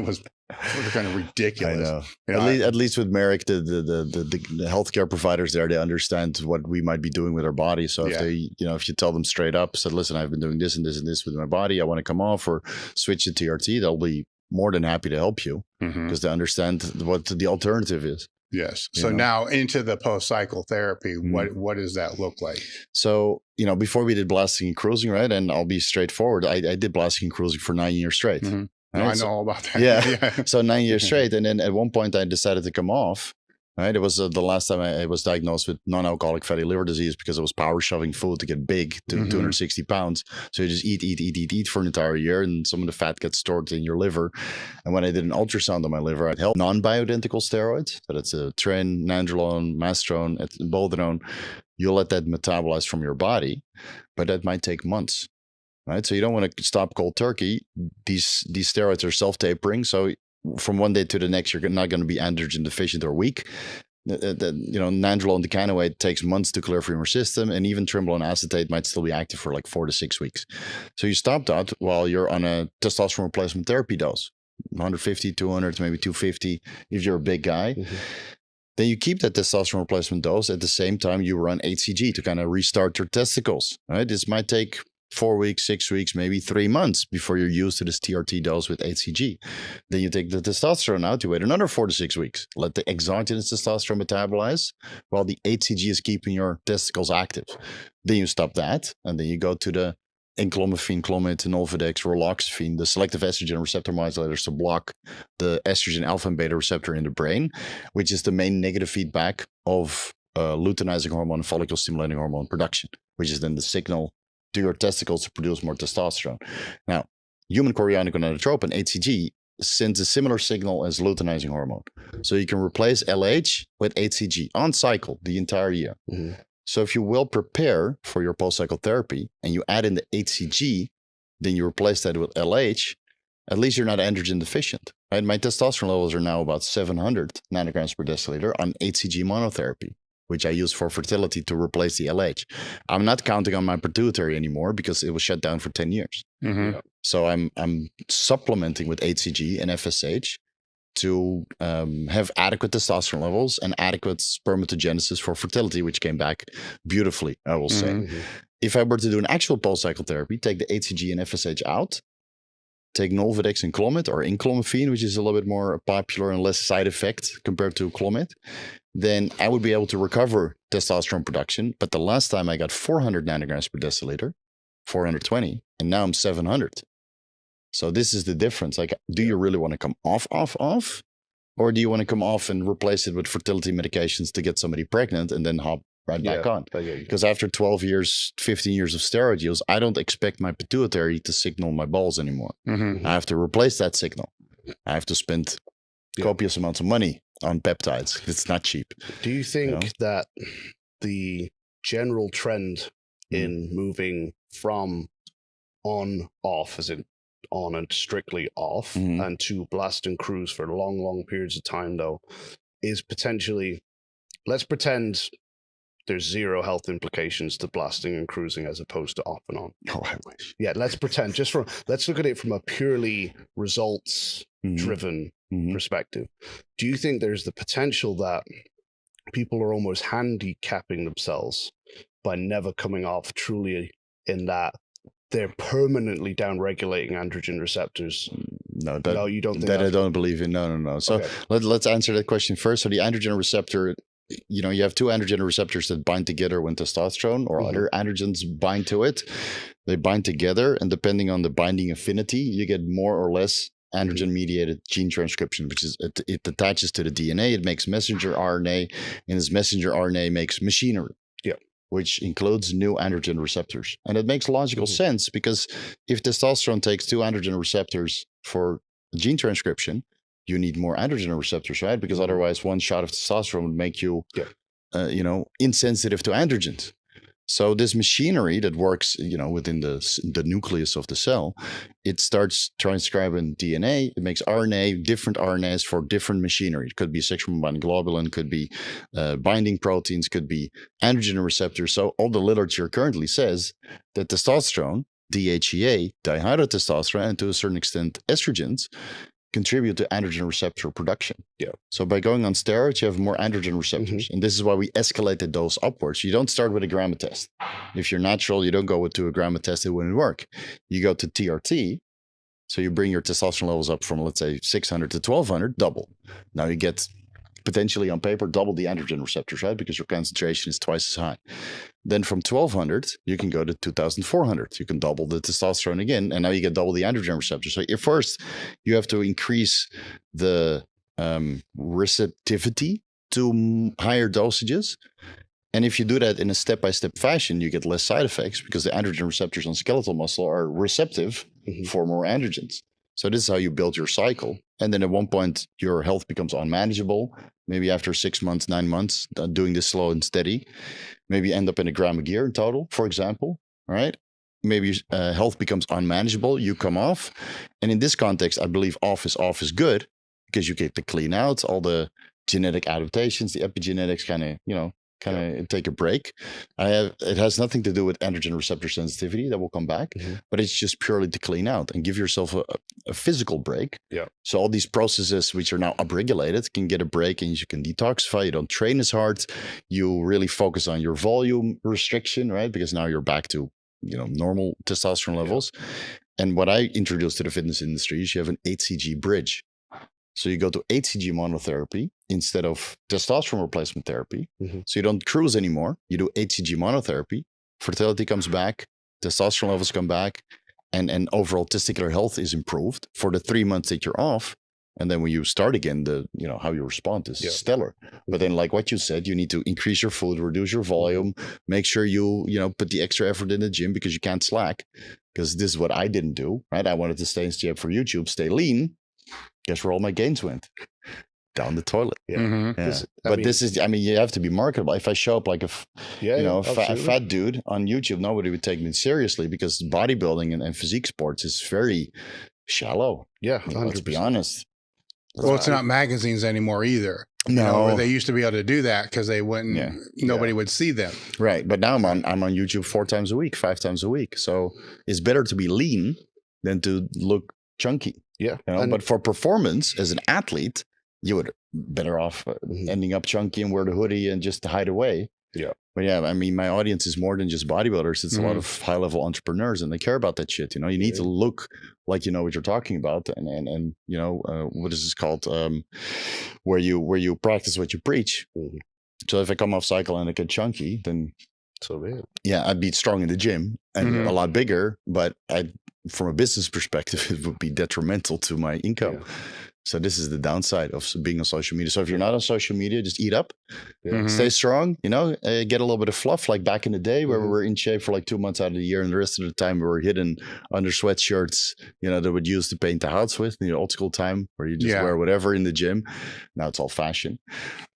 kind of ridiculous. I know. You know, at least with Merrick, the healthcare providers there, they understand what we might be doing with our body. So if they, you know, if you tell them straight up, said, listen, I've been doing this and this and this with my body, I want to come off or switch to TRT, they'll be more than happy to help you because they understand what the alternative is. Yes. So now into the post-cycle therapy, what does that look like? So, you know, before we did blasting and cruising, right? And I'll be straightforward. I did blasting and cruising for 9 years straight. Right? I know all about that. So 9 years straight. And then at one point I decided to come off. Right. It was the last time I was diagnosed with non-alcoholic fatty liver disease because I was power shoving food to get big to 260 pounds. So you just eat for an entire year and some of the fat gets stored in your liver. And when I did an ultrasound on my liver, I'd help non-bioidentical steroids. So that's a tren, nandrolone, mastrone, boldenone. You'll let that metabolize from your body, but that might take months. Right. So you don't want to stop cold turkey. These steroids are self-tapering. So from one day to the next, you're not going to be androgen deficient or weak. You know, nandrolone decanoate takes months to clear from your system, and even trimbulone acetate might still be active for like 4 to 6 weeks. So you stop that while you're on a testosterone replacement therapy dose, 150, 200, maybe 250 if you're a big guy. Then you keep that testosterone replacement dose at the same time you run HCG to kind of restart your testicles. Right? This might take 4 weeks, 6 weeks, maybe 3 months before you're used to this TRT dose with HCG. Then you take the testosterone out, you wait another 4 to 6 weeks. Let the exogenous testosterone metabolize while the HCG is keeping your testicles active. Then you stop that, and then you go to the enclomiphene, clomid, nolvadex, raloxifene, the selective estrogen receptor modulators to block the estrogen alpha and beta receptor in the brain, which is the main negative feedback of luteinizing hormone and follicle stimulating hormone production, which is then the signal to your testicles to produce more testosterone. Now, human chorionic gonadotropin, HCG, sends a similar signal as luteinizing hormone. So you can replace LH with HCG on cycle the entire year. So if you will prepare for your post-cycle therapy and you add in the HCG, then you replace that with LH, at least you're not androgen deficient. Right? My testosterone levels are now about 700 nanograms per deciliter on HCG monotherapy, which I use for fertility to replace the LH. I'm not counting on my pituitary anymore because it was shut down for 10 years. So I'm supplementing with HCG and FSH to have adequate testosterone levels and adequate spermatogenesis for fertility, which came back beautifully, I will say. If I were to do an actual post-cycle therapy, take the HCG and FSH out, take Nolvadex and Clomid, or Inclomifene, which is a little bit more popular and less side effect compared to Clomid, then I would be able to recover testosterone production. But the last time I got 400 nanograms per deciliter, 420, and now I'm 700. So this is the difference. Like, do you really want to come off? Or do you want to come off and replace it with fertility medications to get somebody pregnant and then hop right back on? Because after 12 years, 15 years of steroid use, I don't expect my pituitary to signal my balls anymore. I have to replace that signal. I have to spend copious amounts of money on peptides. It's not cheap. Do you think that the general trend in moving from on off, as in on and strictly off, and to blast and cruise for long periods of time, though, is potentially, let's pretend there's zero health implications to blasting and cruising as opposed to off and on. Oh, I wish. Yeah, let's pretend, let's look at it from a purely results driven perspective. Do you think there's the potential that people are almost handicapping themselves by never coming off truly, in that they're permanently down-regulating androgen receptors? No, you don't think that. I don't believe in. No. So let's answer that question first. So the androgen receptor, you have two androgen receptors that bind together when testosterone or other androgens bind to it. They bind together, and depending on the binding affinity, you get more or less androgen-mediated gene transcription, which is it attaches to the DNA. It makes messenger RNA, and this messenger RNA makes machinery. Which includes new androgen receptors. And it makes logical sense, because if testosterone takes two androgen receptors for gene transcription, you need more androgen receptors, right? Because otherwise one shot of testosterone would make you, insensitive to androgens. So this machinery that works, within the nucleus of the cell, it starts transcribing DNA. It makes RNA, different RNAs for different machinery. It could be sexual binding globulin, could be binding proteins, could be androgen receptors. So all the literature currently says that testosterone, DHEA, dihydrotestosterone, and to a certain extent estrogens, contribute to androgen receptor production. So by going on steroids, you have more androgen receptors. And this is why we escalate the dose upwards. You don't start with a gamma test. If you're natural, you don't go to a gamma test. It wouldn't work. You go to TRT. So you bring your testosterone levels up from, let's say, 600 to 1200, double. Now you get potentially on paper double the androgen receptors, right? Because your concentration is twice as high. Then from 1200, you can go to 2400. You can double the testosterone again, and now you get double the androgen receptors. So first, you have to increase the receptivity to higher dosages. And if you do that in a step-by-step fashion, you get less side effects, because the androgen receptors on skeletal muscle are receptive for more androgens. So this is how you build your cycle. And then at one point, your health becomes unmanageable. Maybe after 6 months, 9 months, doing this slow and steady, maybe you end up in a gram a year in total, for example, right? Maybe health becomes unmanageable. You come off. And in this context, I believe off is good, because you get to clean out all the genetic adaptations, the epigenetics kind of take a break. It has nothing to do with androgen receptor sensitivity. That will come back, but it's just purely to clean out and give yourself a physical break. So all these processes which are now upregulated can get a break, and you can detoxify. You don't train as hard. You really focus on your volume restriction, right? Because now you're back to normal testosterone levels. And what I introduced to the fitness industry is you have an HCG bridge. So you go to HCG monotherapy instead of testosterone replacement therapy. So you don't cruise anymore. You do HCG monotherapy. Fertility comes back. Testosterone levels come back. And overall testicular health is improved for the 3 months that you're off. And then when you start again, how you respond is stellar. But then, like what you said, you need to increase your food, reduce your volume, make sure you put the extra effort in the gym, because you can't slack. Because this is what I didn't do, right? I wanted to stay in shape for YouTube, stay lean. Guess where all my gains went? Down the toilet. This is, you have to be marketable. If I show up like a fat dude on YouTube, nobody would take me seriously, because bodybuilding and physique sports is very shallow. Let's be honest. It's not magazines anymore either. No, they used to be able to do that because they wouldn't. Nobody would see them. Right, but now I'm on YouTube 4 times a week, 5 times a week. So it's better to be lean than to look chunky. But for performance as an athlete, you would better off ending up chunky and wear the hoodie and just hide away. Yeah. But yeah, I mean, my audience is more than just bodybuilders. It's a lot of high level entrepreneurs, and they care about that shit. You know, you need to look like you know what you're talking about, and you know, what is this called? Where you practice what you preach. So if I come off cycle and I get chunky, then yeah, I'd be strong in the gym and a lot bigger, but from a business perspective, it would be detrimental to my income. Yeah. So this is the downside of being on social media. So if you're not on social media, just eat up, stay strong, you know, get a little bit of fluff like back in the day where we were in shape for like 2 months out of the year. And the rest of the time we were hidden under sweatshirts, you know, that would use to paint the house with, in the old school time where you just wear whatever in the gym. Now it's all fashion.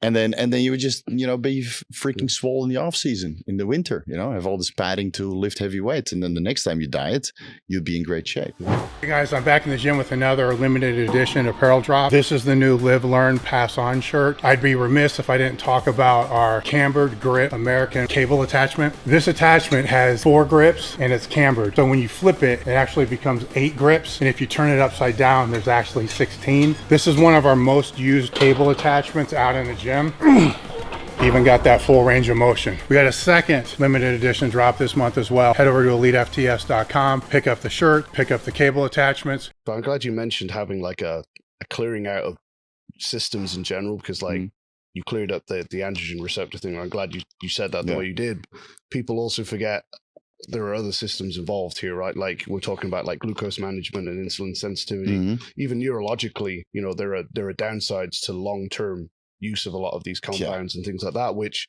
And then you would just, you know, be freaking swole in the off season, in the winter, you know, have all this padding to lift heavy weights. And then the next time you diet, you'd be in great shape. Hey guys, I'm back in the gym with another limited edition apparel drop. This is the new Live, Learn, Pass On shirt. I'd be remiss if I didn't talk about our cambered grip American cable attachment. This attachment has 4 grips and it's cambered. So when you flip it, it actually becomes 8 grips. And if you turn it upside down, there's actually 16. This is one of our most used cable attachments out in the gym. Even got that full range of motion. We got a second limited edition drop this month as well. Head over to EliteFTS.com, pick up the shirt, pick up the cable attachments. But I'm glad you mentioned having like a clearing out of systems in general, because like you cleared up the androgen receptor thing. I'm glad you said that the way you did. People also forget there are other systems involved here, right? Like we're talking about like glucose management and insulin sensitivity. Even neurologically, you know, there are downsides to long-term use of a lot of these compounds and things like that, which,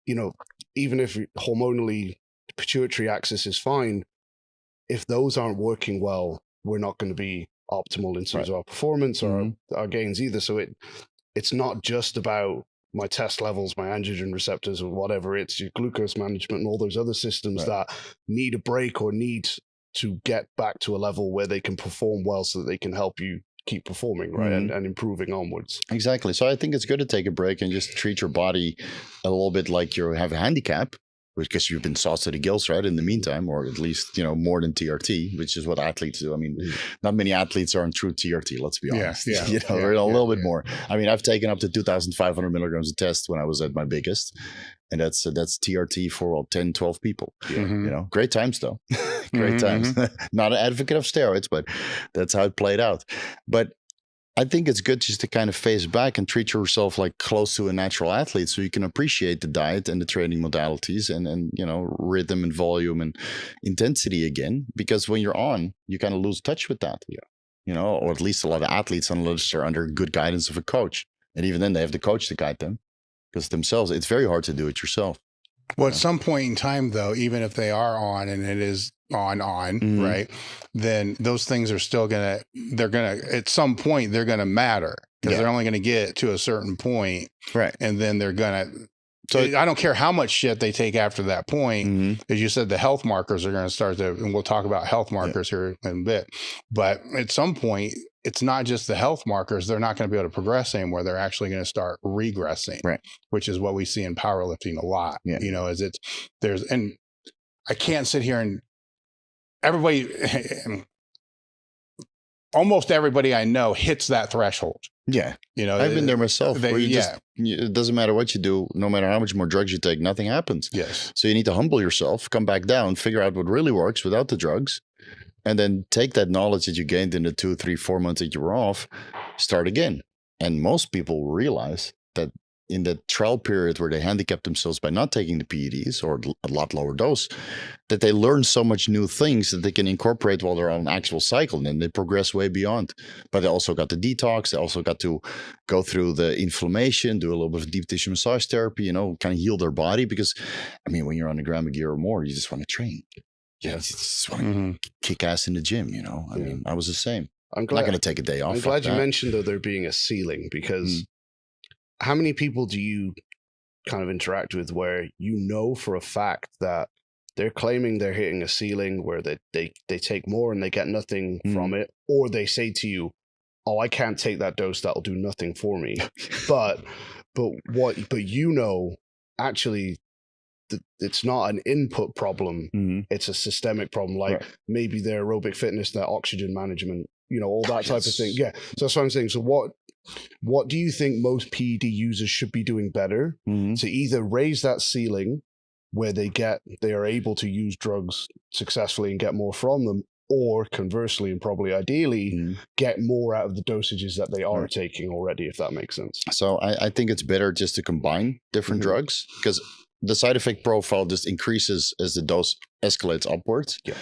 you know, even if hormonally the pituitary axis is fine, if those aren't working well, we're not going to be optimal in terms of our performance or our gains either. So it's not just about my test levels, my androgen receptors or whatever. It's your glucose management and all those other systems that need a break or need to get back to a level where they can perform well so that they can help you keep performing, right? And improving onwards. Exactly. So I think it's good to take a break and just treat your body a little bit like you have a handicap, because you've been sauced to the gills, right? In the meantime, or at least, you know, more than TRT, which is what athletes do. I mean, not many athletes are on true TRT, let's be honest. You know, we're a little bit more. I mean, I've taken up to 2,500 milligrams a test when I was at my biggest. And that's TRT for 10, 12 people. You know, great times though. Great times. Not an advocate of steroids, but that's how it played out. But I think it's good just to kind of face back and treat yourself like close to a natural athlete, so you can appreciate the diet and the training modalities and you know, rhythm and volume and intensity again. Because when you're on, you kind of lose touch with that. You know, or at least a lot of athletes unless are under good guidance of a coach. And even then they have the coach to guide them, because themselves, it's very hard to do it yourself. Well, at some point in time, though, even if they are on and it is on, right, then those things are still at some point, they're going to matter, because they're only going to get to a certain point. Right. And then they're going to, so I don't care how much shit they take after that point. As you said, the health markers are going to start to, and we'll talk about health markers here in a bit. But at some point, it's not just the health markers. They're not going to be able to progress anymore. They're actually going to start regressing, which is what we see in powerlifting a lot. You know, and I can't sit here and almost everybody I know hits that threshold. Yeah. You know, I've been there myself. It doesn't matter what you do, no matter how much more drugs you take, nothing happens. Yes. So you need to humble yourself, come back down, figure out what really works without the drugs. And then take that knowledge that you gained in the 2, 3, 4 months that you were off, start again. And most people realize that in the trial period where they handicap themselves by not taking the PEDs or a lot lower dose, that they learn so much new things that they can incorporate while they're on an actual cycle, and then they progress way beyond. But they also got the detox. They also got to go through the inflammation, do a little bit of deep tissue massage therapy, you know, kind of heal their body. Because, I mean, when you're on a gram a gear or more, you just want to train. Yeah, you just want to kick ass in the gym, you know. I mean, I was the same. I'm not going to take a day off. I'm glad you mentioned, though, there being a ceiling, because how many people do you kind of interact with where you know for a fact that they're claiming they're hitting a ceiling where they take more and they get nothing from it, or they say to you, oh, I can't take that dose, that'll do nothing for me. but you know, actually, it's not an input problem, it's a systemic problem. Like maybe their aerobic fitness, their oxygen management all that type of thing. Yeah. So that's what I'm saying. So what do you think most PED users should be doing better to either raise that ceiling where they are able to use drugs successfully and get more from them, or conversely, and probably ideally, get more out of the dosages that they are taking already, if that makes sense? So I think it's better just to combine different drugs, because the side effect profile just increases as the dose escalates upwards. Yeah.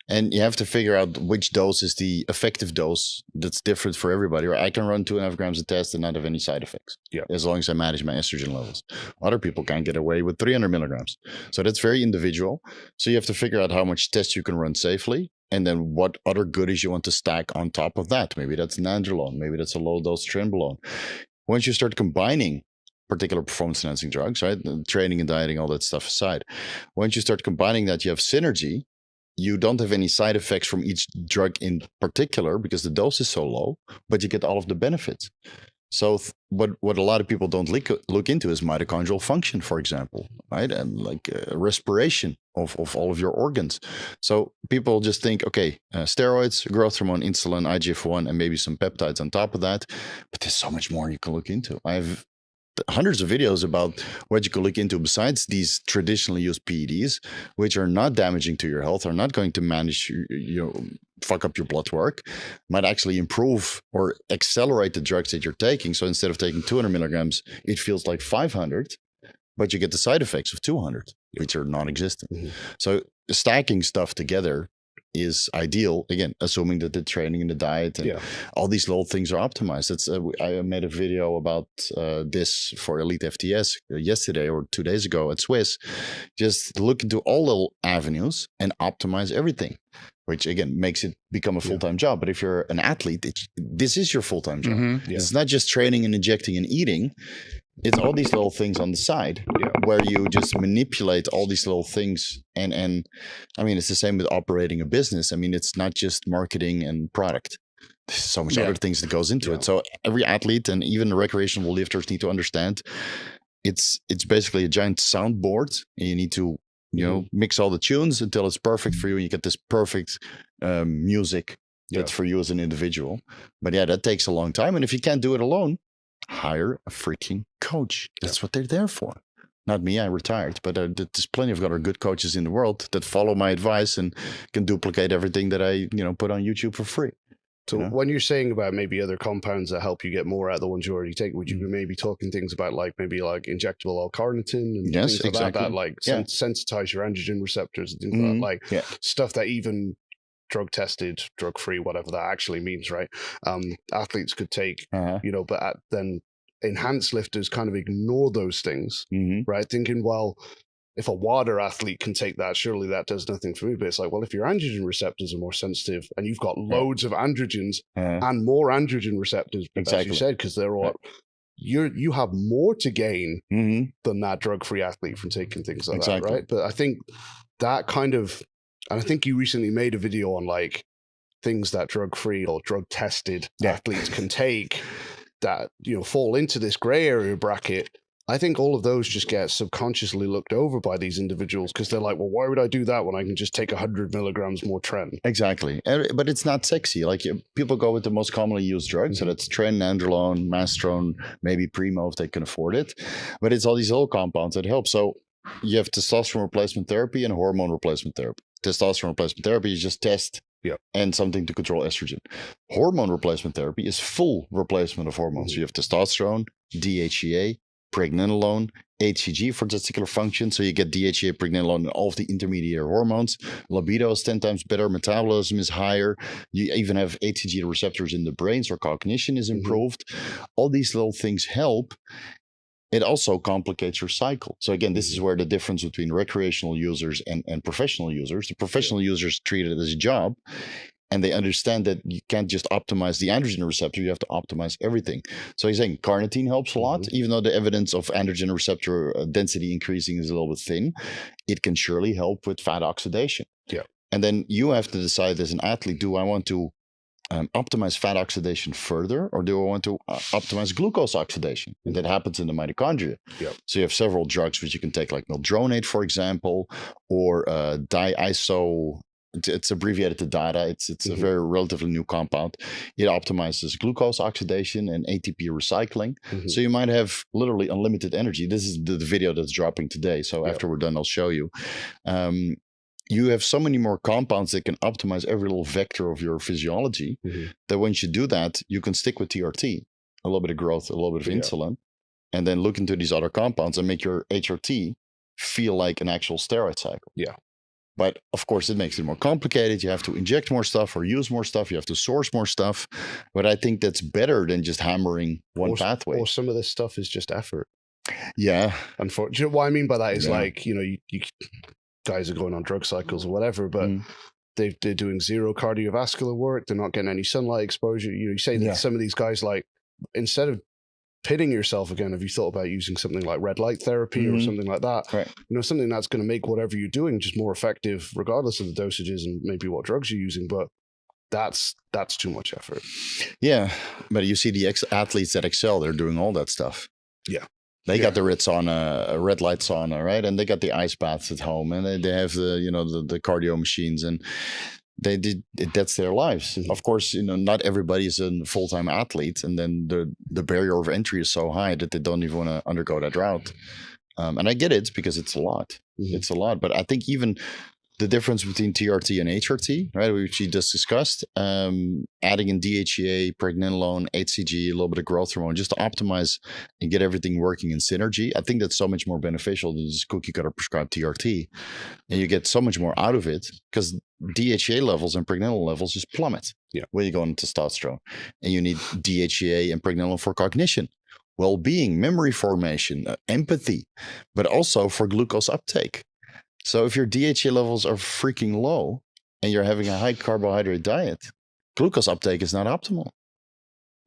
And you have to figure out which dose is the effective dose that's different for everybody. Right? I can run 2.5 grams a test and not have any side effects, as long as I manage my estrogen levels. Other people can't get away with 300 milligrams. So that's very individual. So you have to figure out how much test you can run safely, and then what other goodies you want to stack on top of that. Maybe that's nandrolone. Maybe that's a low-dose trenbolone. Once you start combining particular performance-enhancing drugs, right? Training and dieting, all that stuff aside. Once you start combining that, you have synergy. You don't have any side effects from each drug in particular because the dose is so low, but you get all of the benefits. So what a lot of people don't look into is mitochondrial function, for example, right? And like respiration of all of your organs. So people just think, okay, steroids, growth hormone, insulin, IGF-1, and maybe some peptides on top of that. But there's so much more you can look into. I have hundreds of videos about what you can look into besides these traditionally used PEDs, which are not damaging to your health, are not going to manage fuck up your blood work, might actually improve or accelerate the drugs that you're taking. So instead of taking 200 milligrams, it feels like 500, but you get the side effects of 200, which are non-existent. So stacking stuff together is ideal, again, assuming that the training and the diet and all these little things are optimized. That's I made a video about this for EliteFTS yesterday or 2 days ago at Swiss. Just look into all little avenues and optimize everything, which again makes it become a full-time job. But if you're an athlete, this is your full-time job. It's not just training and injecting and eating. It's all these little things on the side where you just manipulate all these little things. And I mean, it's the same with operating a business. I mean, it's not just marketing and product. There's so much other things that goes into it. So every athlete and even the recreational lifters need to understand it's basically a giant soundboard, and you need to, mix all the tunes until it's perfect for you. And you get this perfect music that's for you as an individual. But that takes a long time. And if you can't do it alone, hire a freaking coach. That's what they're there for. Not me, I retired, but there's plenty of other good coaches in the world that follow my advice and can duplicate everything that I, put on YouTube for free. So when you're saying about maybe other compounds that help you get more out of the ones you already take, would you be maybe talking things about maybe injectable L-carnitine and things like that sensitize your androgen receptors and things like that, stuff that even drug tested, drug free, whatever that actually means, right? Athletes could take, but then enhanced lifters kind of ignore those things, right? Thinking, well, if a water athlete can take that, surely that does nothing for me. But it's like, well, if your androgen receptors are more sensitive and you've got loads of androgens and more androgen receptors, as you said, because they're all, you have more to gain than that drug-free athlete from taking things like that, right? But I think that kind of, and I think you recently made a video on things that drug-free or drug-tested athletes can take that, fall into this gray area bracket. I think all of those just get subconsciously looked over by these individuals because they're like, well, why would I do that when I can just take 100 milligrams more tren? Exactly. But it's not sexy. Like people go with the most commonly used drugs. So that's tren, nandrolone, mastrone, maybe Primo if they can afford it. But it's all these little compounds that help. So you have testosterone replacement therapy and hormone replacement therapy. Testosterone replacement therapy is just test and something to control estrogen. Hormone replacement therapy is full replacement of hormones. So you have testosterone, DHEA, pregnenolone, HCG for testicular function. So you get DHEA, pregnenolone, and all of the intermediate hormones. Libido is 10 times better. Metabolism is higher. You even have HCG receptors in the brain, so cognition is improved. All these little things help. It also complicates your cycle. So again, this is where the difference between recreational users and professional users. The professional users treat it as a job, and they understand that you can't just optimize the androgen receptor, you have to optimize everything. So he's saying carnitine helps a lot, even though the evidence of androgen receptor density increasing is a little bit thin, it can surely help with fat oxidation. And then you have to decide as an athlete, do I want to optimize fat oxidation further, or do I want to optimize glucose oxidation? And that happens in the mitochondria. So you have several drugs which you can take, like mildronate, for example, or diisocyanates, it's abbreviated to DADA. It's a very relatively new compound. It optimizes glucose oxidation and ATP recycling. So you might have literally unlimited energy. This is the video that's dropping today. So after we're done, I'll show you. You have so many more compounds that can optimize every little vector of your physiology that once you do that, you can stick with TRT, a little bit of growth, a little bit of insulin, and then look into these other compounds and make your HRT feel like an actual steroid cycle. But of course, it makes it more complicated. You have to inject more stuff or use more stuff. You have to source more stuff. But I think that's better than just hammering one pathway. Or some of this stuff is just effort. Yeah. Unfortunately, you know what I mean by that is like, you know, you guys are going on drug cycles or whatever, but they're doing zero cardiovascular work. They're not getting any sunlight exposure. You know, you say that some of these guys, like, instead of pitting yourself again, have you thought about using something like red light therapy or something like that? Right. You know, something that's going to make whatever you're doing just more effective, regardless of the dosages and maybe what drugs you're using. But that's too much effort. Yeah, but you see the athletes that excel, they're doing all that stuff. Yeah. They got the red sauna, a red light sauna, right? And they got the ice baths at home, and they have the, you know, the cardio machines, and that's their lives. Of course, you know, not everybody is a full-time athlete, and then the barrier of entry is so high that they don't even want to undergo that route. And I get it because it's a lot. It's a lot, but I think even the difference between TRT and HRT, right, which we just discussed, adding in DHEA, pregnenolone, HCG, a little bit of growth hormone, just to optimize and get everything working in synergy. I think that's so much more beneficial than just cookie cutter prescribed TRT. And you get so much more out of it because DHEA levels and pregnenolone levels just plummet when you go into testosterone. And you need DHEA and pregnenolone for cognition, well-being, memory formation, empathy, but also for glucose uptake. So if your DHEA levels are freaking low and you're having a high carbohydrate diet, glucose uptake is not optimal.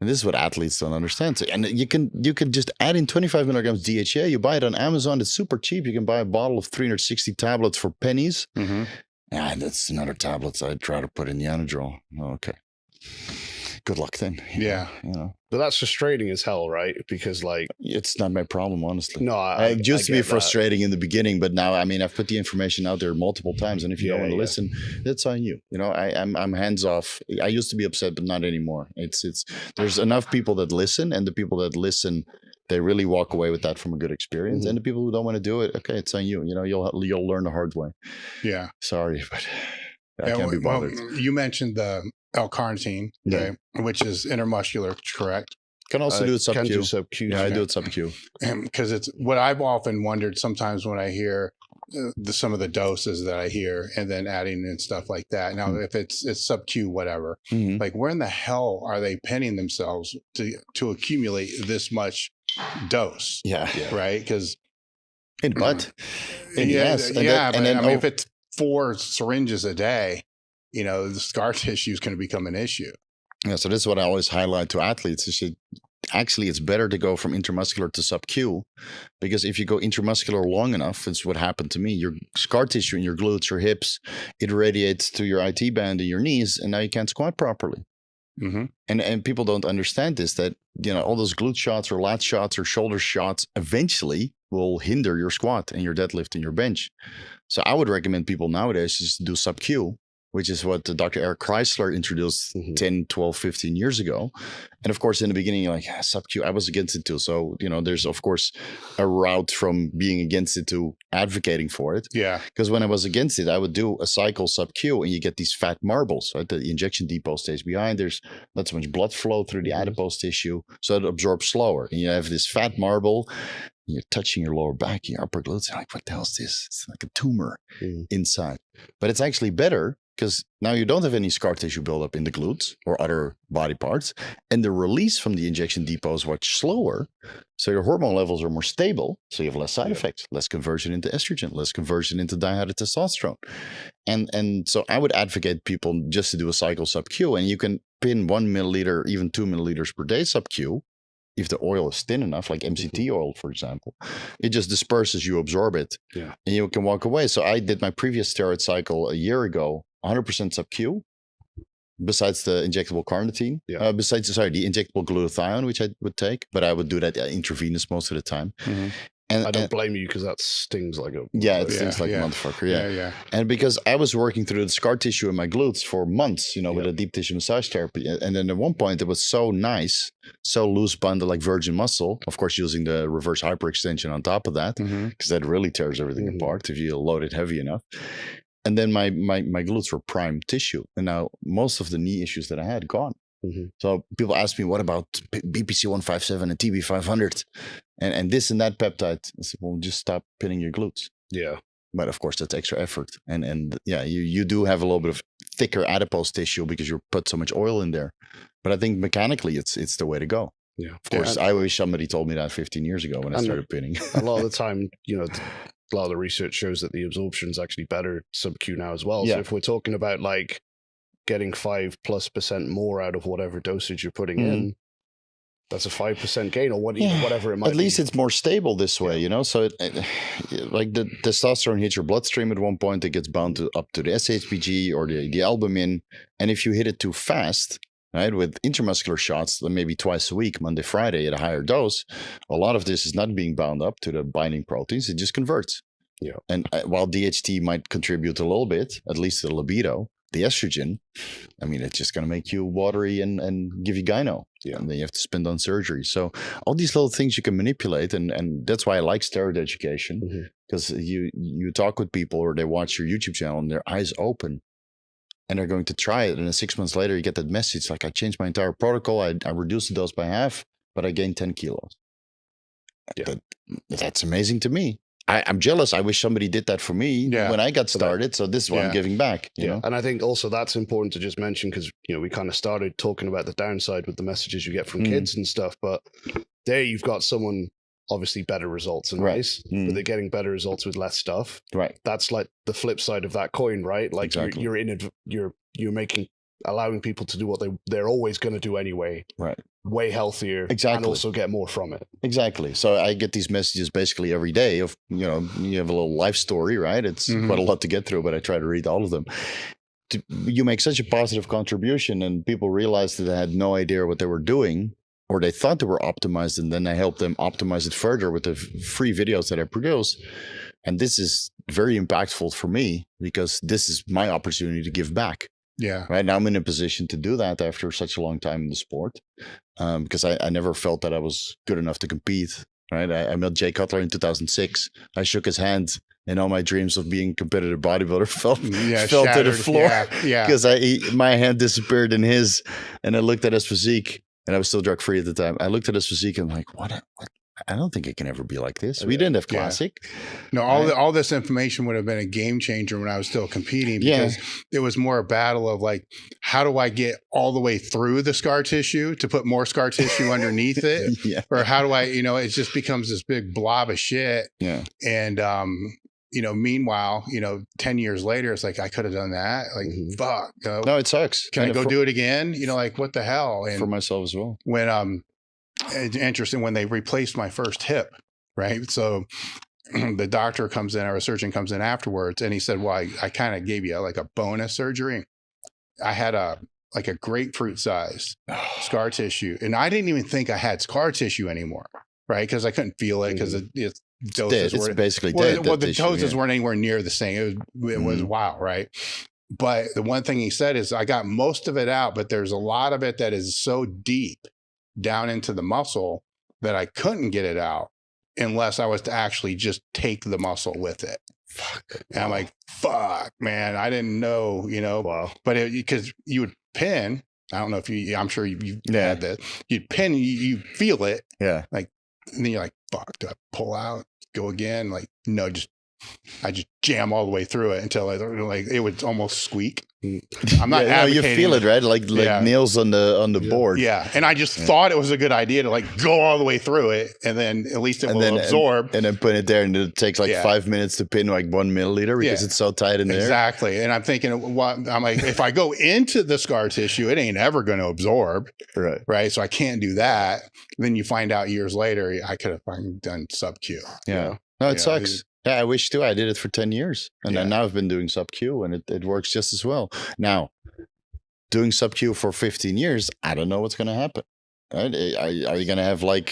And this is what athletes don't understand. So, and you can just add in 25 milligrams DHEA. You buy it on Amazon. It's super cheap. You can buy a bottle of 360 tablets for pennies. Yeah, that's another tablets I try to put in the Anadrol. Okay. Good luck then. You know. But that's frustrating as hell, right? Because like, it's not my problem, honestly. No, it used to be frustrating in the beginning, but now, I mean, I've put the information out there multiple times, and if you don't want to listen, that's on you. You know, I'm hands off. I used to be upset, but not anymore. There's enough people that listen, and the people that listen, they really walk away with that from a good experience. And the people who don't want to do it, okay, it's on you. You know, you'll learn the hard way. Yeah. Sorry, but I can't be bothered. Well, you mentioned the L-carnitine, okay, which is intermuscular, correct? Can also do it sub-Q. Yeah, I do it sub-Q. Because it's what I've often wondered sometimes when I hear some of the doses that I hear and then adding in stuff like that. Now, if it's sub-Q, whatever, like where in the hell are they penning themselves to accumulate this much dose? Right? Because in butt. And if it's 4 syringes a day, you know, the scar tissue is going to become an issue. Yeah, so this is what I always highlight to athletes. Is actually, it's better to go from intramuscular to sub-Q, because if you go intramuscular long enough, it's what happened to me. Your scar tissue in your glutes, your hips, it radiates to your IT band and your knees, and now you can't squat properly. And people don't understand this, that, you know, all those glute shots or lat shots or shoulder shots eventually will hinder your squat and your deadlift and your bench. So I would recommend people nowadays just do sub-Q, which is what Dr. Eric Kreisler introduced 10, 12, 15 years ago. And of course, in the beginning, you're like, sub-Q, I was against it too. So, you know, there's of course a route from being against it to advocating for it. Yeah. Because when I was against it, I would do a cycle sub-Q and you get these fat marbles, right? The injection depot stays behind. There's not so much blood flow through the adipose tissue, so it absorbs slower. And you have this fat marble, you're touching your lower back, your upper glutes. You're like, what the hell is this? It's like a tumor inside. But it's actually better, because now you don't have any scar tissue buildup in the glutes or other body parts. And the release from the injection depot is much slower. So your hormone levels are more stable. So you have less side effects, less conversion into estrogen, less conversion into dihydrotestosterone. And so I would advocate people just to do a cycle sub-Q. And you can pin 1 milliliter, even 2 milliliters per day sub-Q. If the oil is thin enough, like MCT oil, for example, it just disperses, you absorb it, and you can walk away. So I did my previous steroid cycle a year ago, 100% sub-Q, besides the injectable carnitine, the injectable glutathione, which I would take, but I would do that intravenous most of the time. And I don't blame you because that stings like a it stings like a motherfucker. Yeah. And because I was working through the scar tissue in my glutes for months, with a deep tissue massage therapy. And then at one point it was so nice, so loose bundle like virgin muscle, of course, using the reverse hyperextension on top of that, because that really tears everything apart if you load it heavy enough. And then my glutes were prime tissue. And now most of the knee issues that I had gone. So people ask me, what about BPC 157 and TB 500 and this and that peptide? I said, well, just stop pinning your glutes. Yeah. But of course, that's extra effort. And you do have a little bit of thicker adipose tissue because you put so much oil in there. But I think mechanically, it's the way to go. Yeah. Of course, I wish somebody told me that 15 years ago when I started pinning. A lot of the time, a lot of the research shows that the absorption is actually better sub-Q now as well. So if we're talking about like getting 5+% more out of whatever dosage you're putting in, that's a 5% gain or whatever it might be. At least it's more stable this way, So like the testosterone hits your bloodstream at one point, it gets bound up to the SHBG or the albumin. And if you hit it too fast, right, with intramuscular shots, maybe twice a week, Monday, Friday at a higher dose, a lot of this is not being bound up to the binding proteins. It just converts. Yeah. And while DHT might contribute a little bit, at least the libido, the estrogen, I mean, it's just going to make you watery and give you gyno. Yeah. And then you have to spend on surgery. So all these little things you can manipulate. And that's why I like steroid education, because you talk with people or they watch your YouTube channel and their eyes open and they're going to try it. And then 6 months later, you get that message like, I changed my entire protocol. I reduced the dose by half, but I gained 10 kilos. Yeah. That's amazing to me. I'm jealous. I wish somebody did that for me when I got started. So this is what I'm giving back. You know? And I think also that's important to just mention because, we kind of started talking about the downside with the messages you get from kids and stuff. But there you've got someone obviously better results and nice, but they're getting better results with less stuff. Right. That's like the flip side of that coin, right? Like you're allowing people to do what they're always going to do anyway. Right. Way healthier. Exactly. And also get more from it. Exactly. So I get these messages basically every day of, you have a little life story, right? It's quite a lot to get through, but I try to read all of them. You make such a positive contribution and people realize that they had no idea what they were doing or they thought they were optimized, and then I help them optimize it further with the free videos that I produce. And this is very impactful for me because this is my opportunity to give back. Yeah. Right now I'm in a position to do that after such a long time in the sport, because I never felt that I was good enough to compete. Right. I met Jay Cutler in 2006. I shook his hand and all my dreams of being a competitive bodybuilder fell to the floor. Yeah. Because my hand disappeared in his, and I looked at his physique, and I was still drug free at the time. I looked at his physique and I'm like, what? I don't think it can ever be like this. We didn't have classic. No, all this information would have been a game changer when I was still competing because it was more a battle of like, how do I get all the way through the scar tissue to put more scar tissue underneath it? Or how do I, it just becomes this big blob of shit. Yeah. And, meanwhile, 10 years later, it's like, I could have done that. Like, fuck. No, it sucks. Can I go do it again? Like, what the hell? And for myself as well. When, it's interesting when they replaced my first hip, right? So the doctor comes in, or a surgeon comes in afterwards, and he said, well, I kind of gave you like a bonus surgery. I had a grapefruit size scar tissue, and I didn't even think I had scar tissue anymore, right? Because I couldn't feel it because it's doses it's were basically dead. Well, the doses weren't anywhere near the same. It was wild, right? But the one thing he said is I got most of it out, but there's a lot of it that is so deep down into the muscle that I couldn't get it out unless I was to actually just take the muscle with it. Fuck. And I'm like, fuck, man, I didn't know, Wow. But because you would pin, I don't know if I'm sure you've had this, you'd pin, you feel it. Yeah. Like, and then you're like, fuck, do I pull out, go again? Like, no, I just jam all the way through it until it would almost squeak. I'm not advocating. You feel it, right? Like nails on the board. Yeah. And I just thought it was a good idea to go all the way through it, and then at least it will absorb. And then put it there, and it takes 5 minutes to pin 1 milliliter because it's so tight in there. Exactly. And I'm thinking, I'm like, if I go into the scar tissue, it ain't ever going to absorb. Right. Right. So I can't do that. Then you find out years later, I could have done sub-Q. Yeah. No, it sucks. Yeah, I wish too. I did it for 10 years. And then now I've been doing sub-Q and it works just as well. Now, doing sub-Q for 15 years, I don't know what's going to happen. Right? Are you going to have like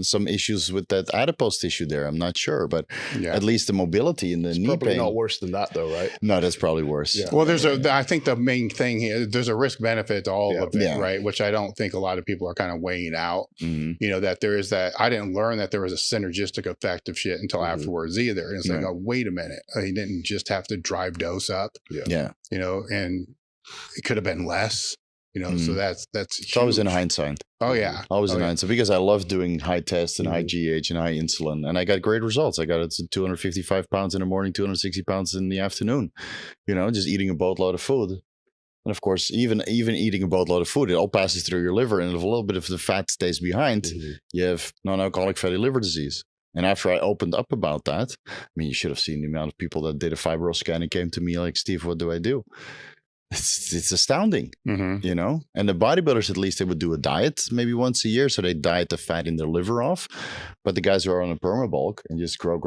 some issues with that adipose tissue there? I'm not sure, but at least the mobility in the knee probably pain. Not worse than that, though, right? No, that's probably worse. Yeah. Well, I think the main thing here, there's a risk benefit to all of it, right? Which I don't think a lot of people are kind of weighing out. You know, that there is that. I didn't learn that there was a synergistic effect of shit until afterwards either. And it's like, oh, wait a minute, he didn't just have to drive dose up. Yeah. You know, and it could have been less. You know, so that's it's always in hindsight. Oh yeah, always in hindsight, because I love doing high tests and high GH and high insulin, and I got great results. I got it to 255 pounds in the morning, 260 pounds in the afternoon. You know, just eating a boatload of food, and of course, even eating a boatload of food, it all passes through your liver, and if a little bit of the fat stays behind, you have non-alcoholic fatty liver disease. And after I opened up about that, I mean, you should have seen the amount of people that did a fibro scan and came to me like, Steve, what do I do? It's astounding, you know, and the bodybuilders, at least they would do a diet maybe once a year. So they diet the fat in their liver off. But the guys who are on a permabulk and just grow,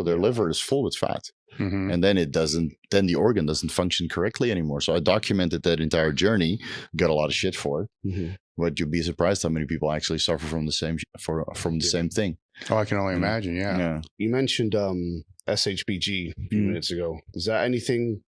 their liver is full with fat. And then then the organ doesn't function correctly anymore. So I documented that entire journey, got a lot of shit for it. But you'd be surprised how many people actually suffer from the same thing. Oh, I can only imagine. Yeah. You mentioned SHBG a few minutes ago. Is that anything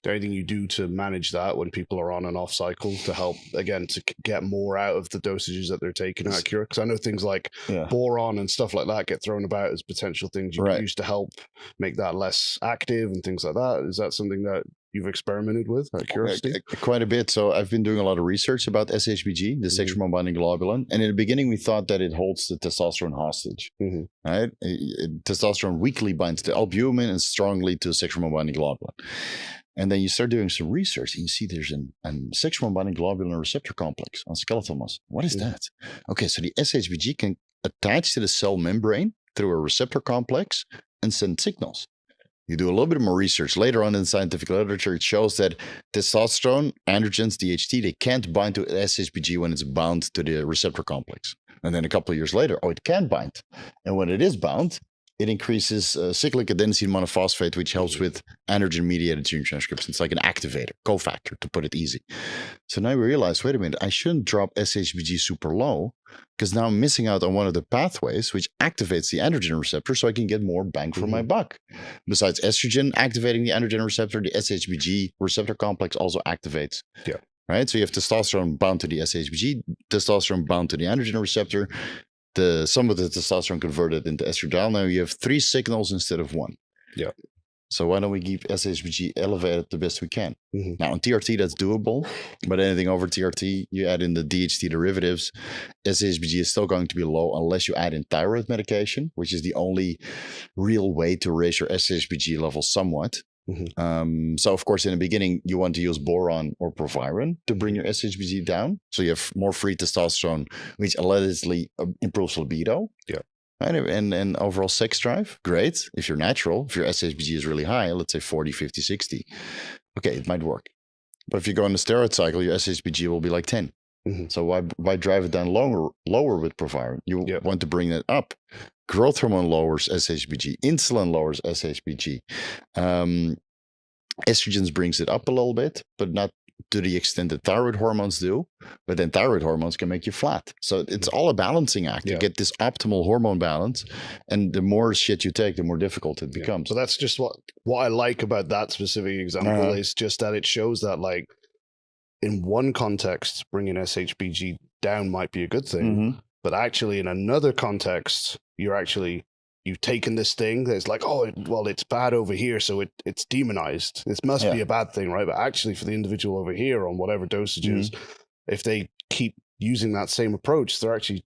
you do to manage that when people are on and off cycle to help, again, to get more out of the dosages that they're taking out of cure? Because I know things like boron and stuff like that get thrown about as potential things you can use to help make that less active and things like that. Is that something that you've experimented with out of curiosity? Quite a bit. So I've been doing a lot of research about SHBG, the sex hormone binding globulin. And in the beginning, we thought that it holds the testosterone hostage. Right? Testosterone weakly binds to albumin and strongly to sex hormone binding globulin. And then you start doing some research and you see there's a sex hormone binding globulin receptor complex on skeletal muscle. What is that? Okay, so the SHBG can attach to the cell membrane through a receptor complex and send signals. You do a little bit more research. Later on in the scientific literature, it shows that testosterone, androgens, DHT, they can't bind to SHBG when it's bound to the receptor complex. And then a couple of years later, it can bind. And when it is bound, it increases cyclic adenosine monophosphate, which helps with androgen-mediated gene transcription. It's like an activator, cofactor, to put it easy. So now we realize, wait a minute, I shouldn't drop SHBG super low because now I'm missing out on one of the pathways which activates the androgen receptor so I can get more bang for my buck. Besides estrogen activating the androgen receptor, the SHBG receptor complex also activates. Right? So you have testosterone bound to the SHBG, testosterone bound to the androgen receptor, some of the testosterone converted into estradiol. Now you have 3 signals instead of 1. So why don't we keep SHBG elevated the best we can? Now on TRT, that's doable, but anything over TRT, you add in the DHT derivatives, SHBG is still going to be low unless you add in thyroid medication, which is the only real way to raise your SHBG level somewhat. So of course, in the beginning, you want to use boron or proviron to bring your SHBG down. So you have more free testosterone, which allegedly improves libido. And overall sex drive. Great. If you're natural, if your SHBG is really high, let's say 40, 50, 60. Okay, it might work. But if you go on the steroid cycle, your SHBG will be like 10. So why drive it down lower with proviron? You want to bring it up. Growth hormone lowers SHBG. Insulin lowers SHBG. Estrogens brings it up a little bit, but not to the extent that thyroid hormones do. But then thyroid hormones can make you flat. So it's all a balancing act to get this optimal hormone balance. And the more shit you take, the more difficult it becomes. So that's just what I like about that specific example is just that it shows that, like, in one context, bringing SHBG down might be a good thing. But actually, in another context, you've taken this thing that's like, it's bad over here, so it's demonized. This must be a bad thing, right? But actually, for the individual over here on whatever dosages, if they keep using that same approach, they're actually,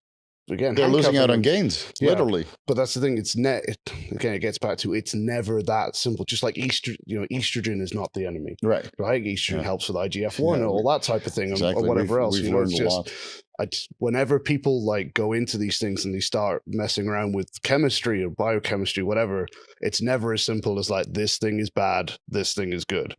again, they're losing out on gains, literally. But that's the thing. Again, it gets back to it's never that simple. Just like estrogen is not the enemy, right? Estrogen helps with IGF-1 and all that type of thing, or whatever else. We've learned a lot. Whenever people like go into these things and they start messing around with chemistry or biochemistry, whatever, it's never as simple as like, this thing is bad, this thing is good.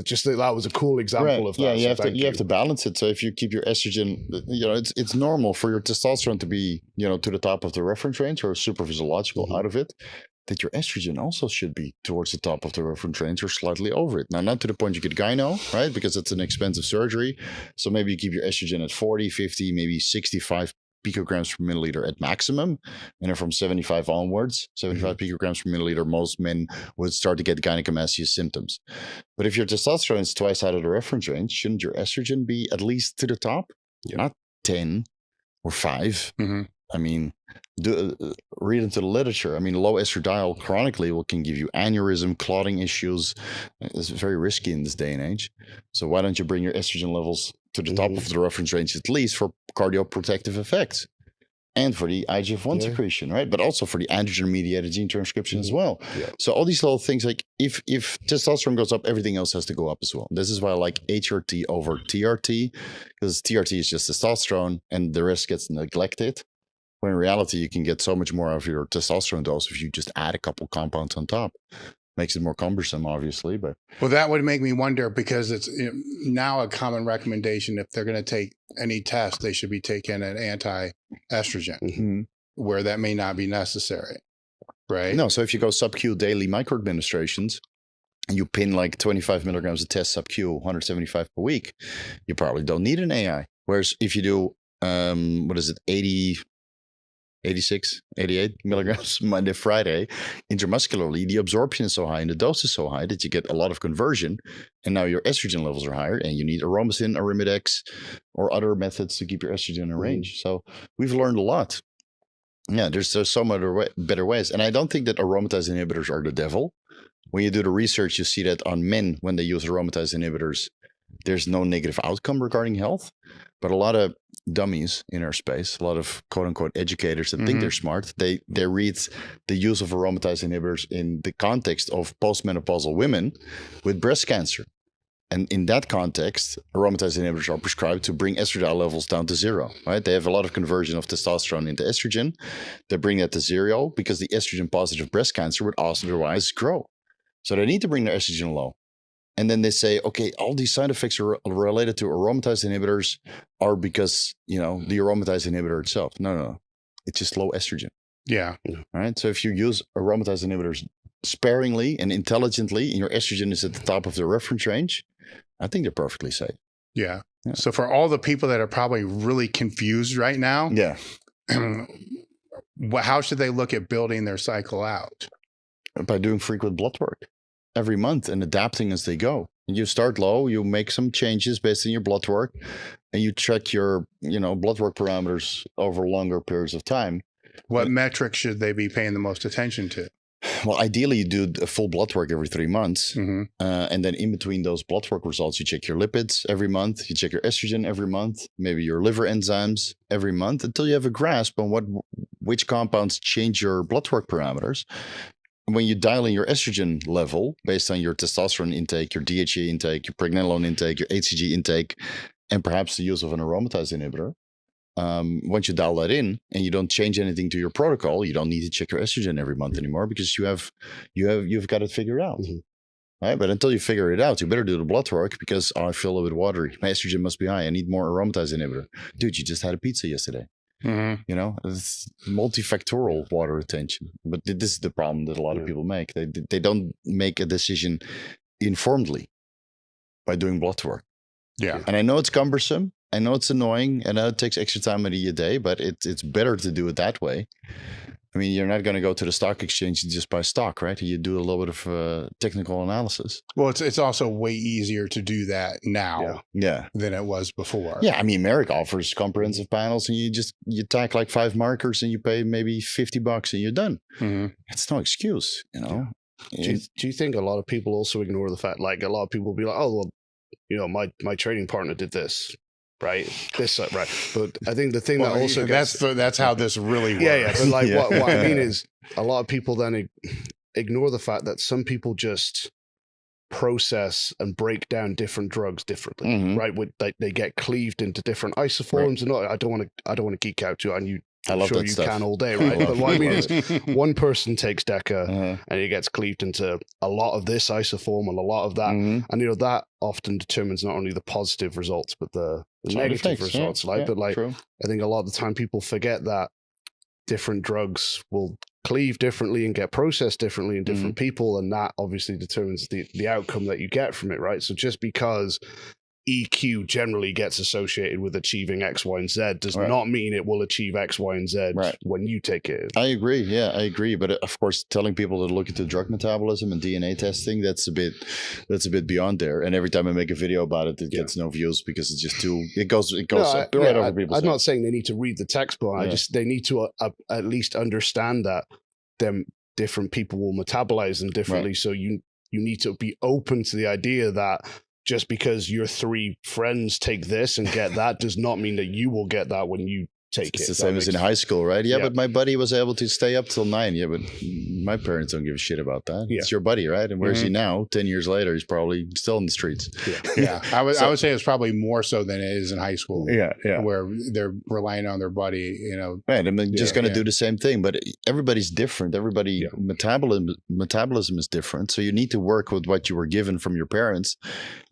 Just that was a cool example of that. You have to balance it. So if you keep your estrogen, it's normal for your testosterone to be, to the top of the reference range or super physiological out of it. that your estrogen also should be towards the top of the reference range or slightly over it. Now, not to the point you get gyno, right? Because it's an expensive surgery. So maybe you keep your estrogen at 40, 50, maybe 65 picograms per milliliter at maximum. And then from 75 onwards, 75 picograms per milliliter, most men would start to get gynecomastia symptoms. But if your testosterone is twice out of the reference range, shouldn't your estrogen be at least to the top? Not 10 or 5. I mean, read into the literature. I mean, low estradiol chronically can give you aneurysm, clotting issues. It's very risky in this day and age. So why don't you bring your estrogen levels to the top of the reference range, at least for cardioprotective effects and for the IGF-1 secretion, right? But also for the androgen-mediated gene transcription as well. So all these little things, like if testosterone goes up, everything else has to go up as well. This is why I like HRT over TRT, because TRT is just testosterone and the rest gets neglected. When in reality, you can get so much more of your testosterone dose if you just add a couple compounds on top. Makes it more cumbersome, obviously, but well, that would make me wonder, because it's now a common recommendation, if they're going to take any test, they should be taking an anti-estrogen, where that may not be necessary, right? No, so if you go sub-Q daily microadministrations and you pin like 25 milligrams of test sub-Q, 175 per week, you probably don't need an AI. Whereas if you do, 86, 88 milligrams Monday, Friday, intramuscularly, the absorption is so high and the dose is so high that you get a lot of conversion. And now your estrogen levels are higher and you need aromatase, arimidex, or other methods to keep your estrogen in range. So we've learned a lot. Yeah, there's so many better ways. And I don't think that aromatase inhibitors are the devil. When you do the research, you see that on men, when they use aromatase inhibitors, there's no negative outcome regarding health. But a lot of dummies in our space, a lot of quote unquote educators that think they're smart, they read the use of aromatase inhibitors in the context of postmenopausal women with breast cancer. And in that context, aromatase inhibitors are prescribed to bring estradiol levels down to 0, right? They have a lot of conversion of testosterone into estrogen. They bring that to 0 because the estrogen positive breast cancer would otherwise grow. So they need to bring their estrogen low. And then they say, okay, all these side effects are related to aromatase inhibitors are because, the aromatase inhibitor itself. No. It's just low estrogen. Yeah. All right. So if you use aromatase inhibitors sparingly and intelligently, and your estrogen is at the top of the reference range, I think they're perfectly safe. Yeah. So for all the people that are probably really confused right now, how should they look at building their cycle out? By doing frequent blood work every month and adapting as they go. And you start low, you make some changes based on your blood work, and you check your, blood work parameters over longer periods of time. What metrics should they be paying the most attention to? Well, ideally, you do a full blood work every 3 months. And then in between those blood work results, you check your lipids every month. You check your estrogen every month, maybe your liver enzymes every month, until you have a grasp on which compounds change your blood work parameters. When you dial in your estrogen level based on your testosterone intake, your DHEA intake, your pregnenolone intake, your HCG intake, and perhaps the use of an aromatase inhibitor, once you dial that in and you don't change anything to your protocol, you don't need to check your estrogen every month anymore because you've got it figured out. Right? But until you figure it out, you better do the blood work because I feel a little bit watery. My estrogen must be high. I need more aromatase inhibitor. Dude, you just had a pizza yesterday. It's multifactorial water retention. But this is the problem that a lot of people make. They don't make a decision informedly by doing blood work. Yeah. And I know it's cumbersome. I know it's annoying. I know it takes extra time of the day, but it's better to do it that way. I mean, you're not going to go to the stock exchange and just buy stock, right? You do a little bit of technical analysis. Well, it's also way easier to do that now than it was before. Yeah, I mean, Merrick offers comprehensive panels, and you tack like 5 markers, and you pay maybe $50, and you're done. It's no excuse, Do you think a lot of people also ignore the fact, like a lot of people will be like, oh, well, my training partner did this. Right. Right. But I think the thing that also that's how this really works. Yeah. But like what I mean is a lot of people then ignore the fact that some people just process and break down different drugs differently. Right. They get cleaved into different isoforms. And I don't want to geek out too. And I love that stuff. Can all day, right? But what I mean is one person takes DECA and it gets cleaved into a lot of this isoform and a lot of that. And, that often determines not only the positive results, but the negative results. But I think a lot of the time people forget that different drugs will cleave differently and get processed differently in different people, and that obviously determines the outcome that you get from it, right? So just because EQ generally gets associated with achieving X, Y, and Z does not mean it will achieve X, Y, and Z when you take it. I agree. Yeah, I agree. But of course, telling people to look into drug metabolism and DNA testing, that's a bit beyond there. And every time I make a video about it, it gets no views because it's just too, it goes right over people's heads. I'm not saying they need to read the textbook. They need to at least understand that them different people will metabolize them differently. So you need to be open to the idea that just because your 3 friends take this and get that does not mean that you will get that when you take it. It's the same as in high school, right? Yeah, but my buddy was able to stay up till 9. Yeah, but my parents don't give a shit about that. It's your buddy, right? And where's he now? 10 years later, he's probably still in the streets. I would say it's probably more so than it is in high school. Where they're relying on their buddy, you know. Right, I mean, just going to do the same thing, but everybody's different. Everybody metabolism is different, so you need to work with what you were given from your parents.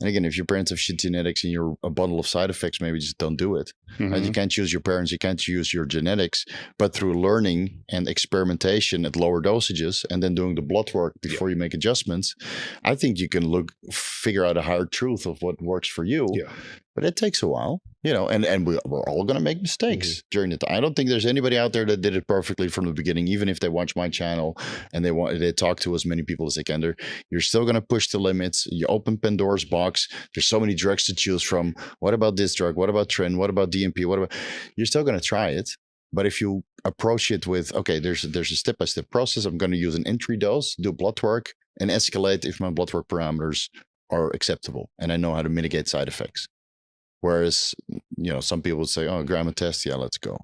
And again, if your parents have shit genetics and you're a bundle of side effects, maybe just don't do it. Right? You can't choose your parents. You can't use your genetics, but through learning and experimentation at lower dosages and then doing the blood work before you make adjustments, I think you can figure out a higher truth of what works for you. But it takes a while, you know, and we're all going to make mistakes during the time. I don't think there's anybody out there that did it perfectly from the beginning, even if they watch my channel and they talk to as many people as they can. You're still going to push the limits. You open Pandora's box. There's so many drugs to choose from. What about this drug? What about Tren? What about DMP? You're still going to try it. But if you approach it with, okay, there's a step-by-step process. I'm going to use an entry dose, do blood work, and escalate if my blood work parameters are acceptable. And I know how to mitigate side effects. Whereas, you know, some people would say, oh, gram a test. Yeah, let's go.